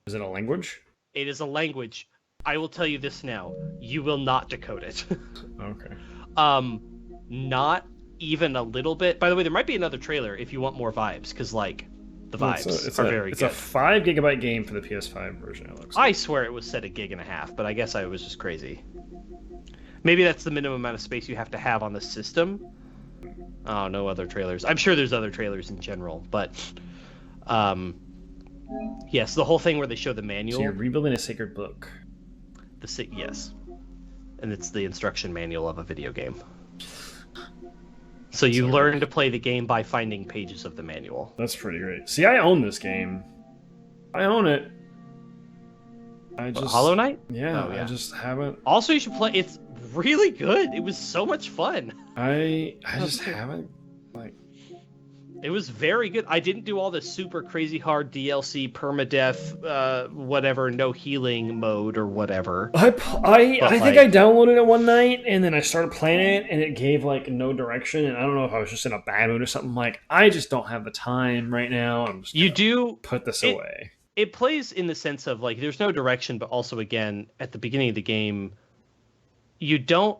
Is it a language? It is a language. I will tell you this now. You will not decode it. Okay. Not even a little bit. By the way, there might be another trailer if you want more vibes, because, like, the vibes are very good. It's a 5 GB game for the PS5 version, it looks like. I swear it was set at 1.5 GB, but I guess I was just crazy. Maybe that's the minimum amount of space you have to have on the system. Oh, no other trailers. I'm sure there's other trailers in general, but yes, the whole thing where they show the manual. So you're rebuilding a sacred book. Yes, and it's the instruction manual of a video game. So you learn to play the game by finding pages of the manual. That's pretty great. See, I own this game. I own it. Hollow Knight? Yeah, I just haven't. Also, you should play. It's really good. It was so much fun. I just haven't It was very good. I didn't do all the super crazy hard DLC permadeath, whatever, no healing mode or whatever. I think I downloaded it one night and then I started playing it and it gave like no direction, and I don't know if I was just in a bad mood or something. Like, I just don't have the time right now. I'm just put this away. It plays in the sense of like there's no direction, but also again at the beginning of the game, you don't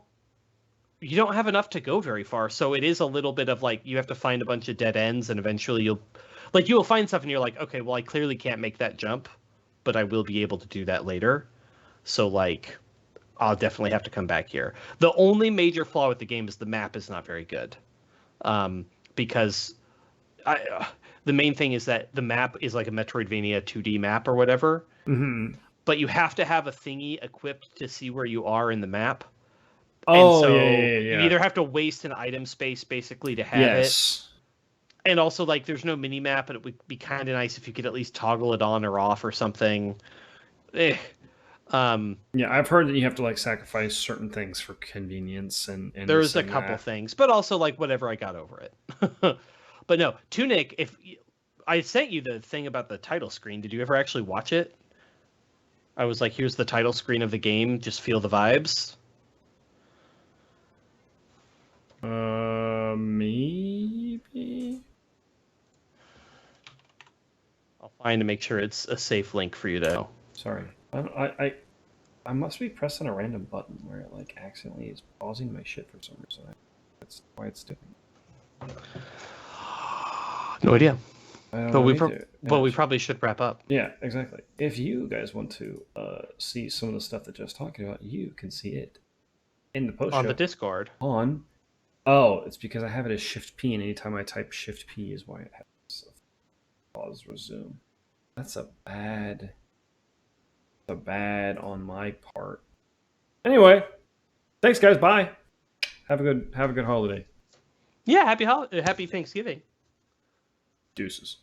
have enough to go very far. So it is a little bit of like you have to find a bunch of dead ends, and eventually you will find stuff and you're like, okay, well I clearly can't make that jump, but I will be able to do that later. So like I'll definitely have to come back here. The only major flaw with the game is the map is not very good. Because the main thing is that the map is like a Metroidvania 2D map or whatever. Mm-hmm. But you have to have a thingy equipped to see where you are in the map. Oh, and so yeah. you either have to waste an item space basically to have it. And also, like, there's no mini map, and it would be kind of nice if you could at least toggle it on or off or something. Yeah, I've heard that you have to like sacrifice certain things for convenience, and there's a couple things, but also like whatever, I got over it. But no, Tunic. If I sent you the thing about the title screen, did you ever actually watch it? I was like, here's the title screen of the game. Just feel the vibes. Maybe. I'll find to make sure it's a safe link for you to know. Sorry, I must be pressing a random button where it like accidentally is pausing my shit for some reason. That's why it's doing it. No idea. But we probably should wrap up. Yeah, exactly. If you guys want to see some of the stuff that Jeff's talking about, you can see it in the post on the Discord. It's because I have it as Shift P, and anytime I type Shift P is why it has pause resume. That's a bad on my part. Anyway, thanks guys. Bye. Have a good holiday. Yeah, happy Thanksgiving. Deuces.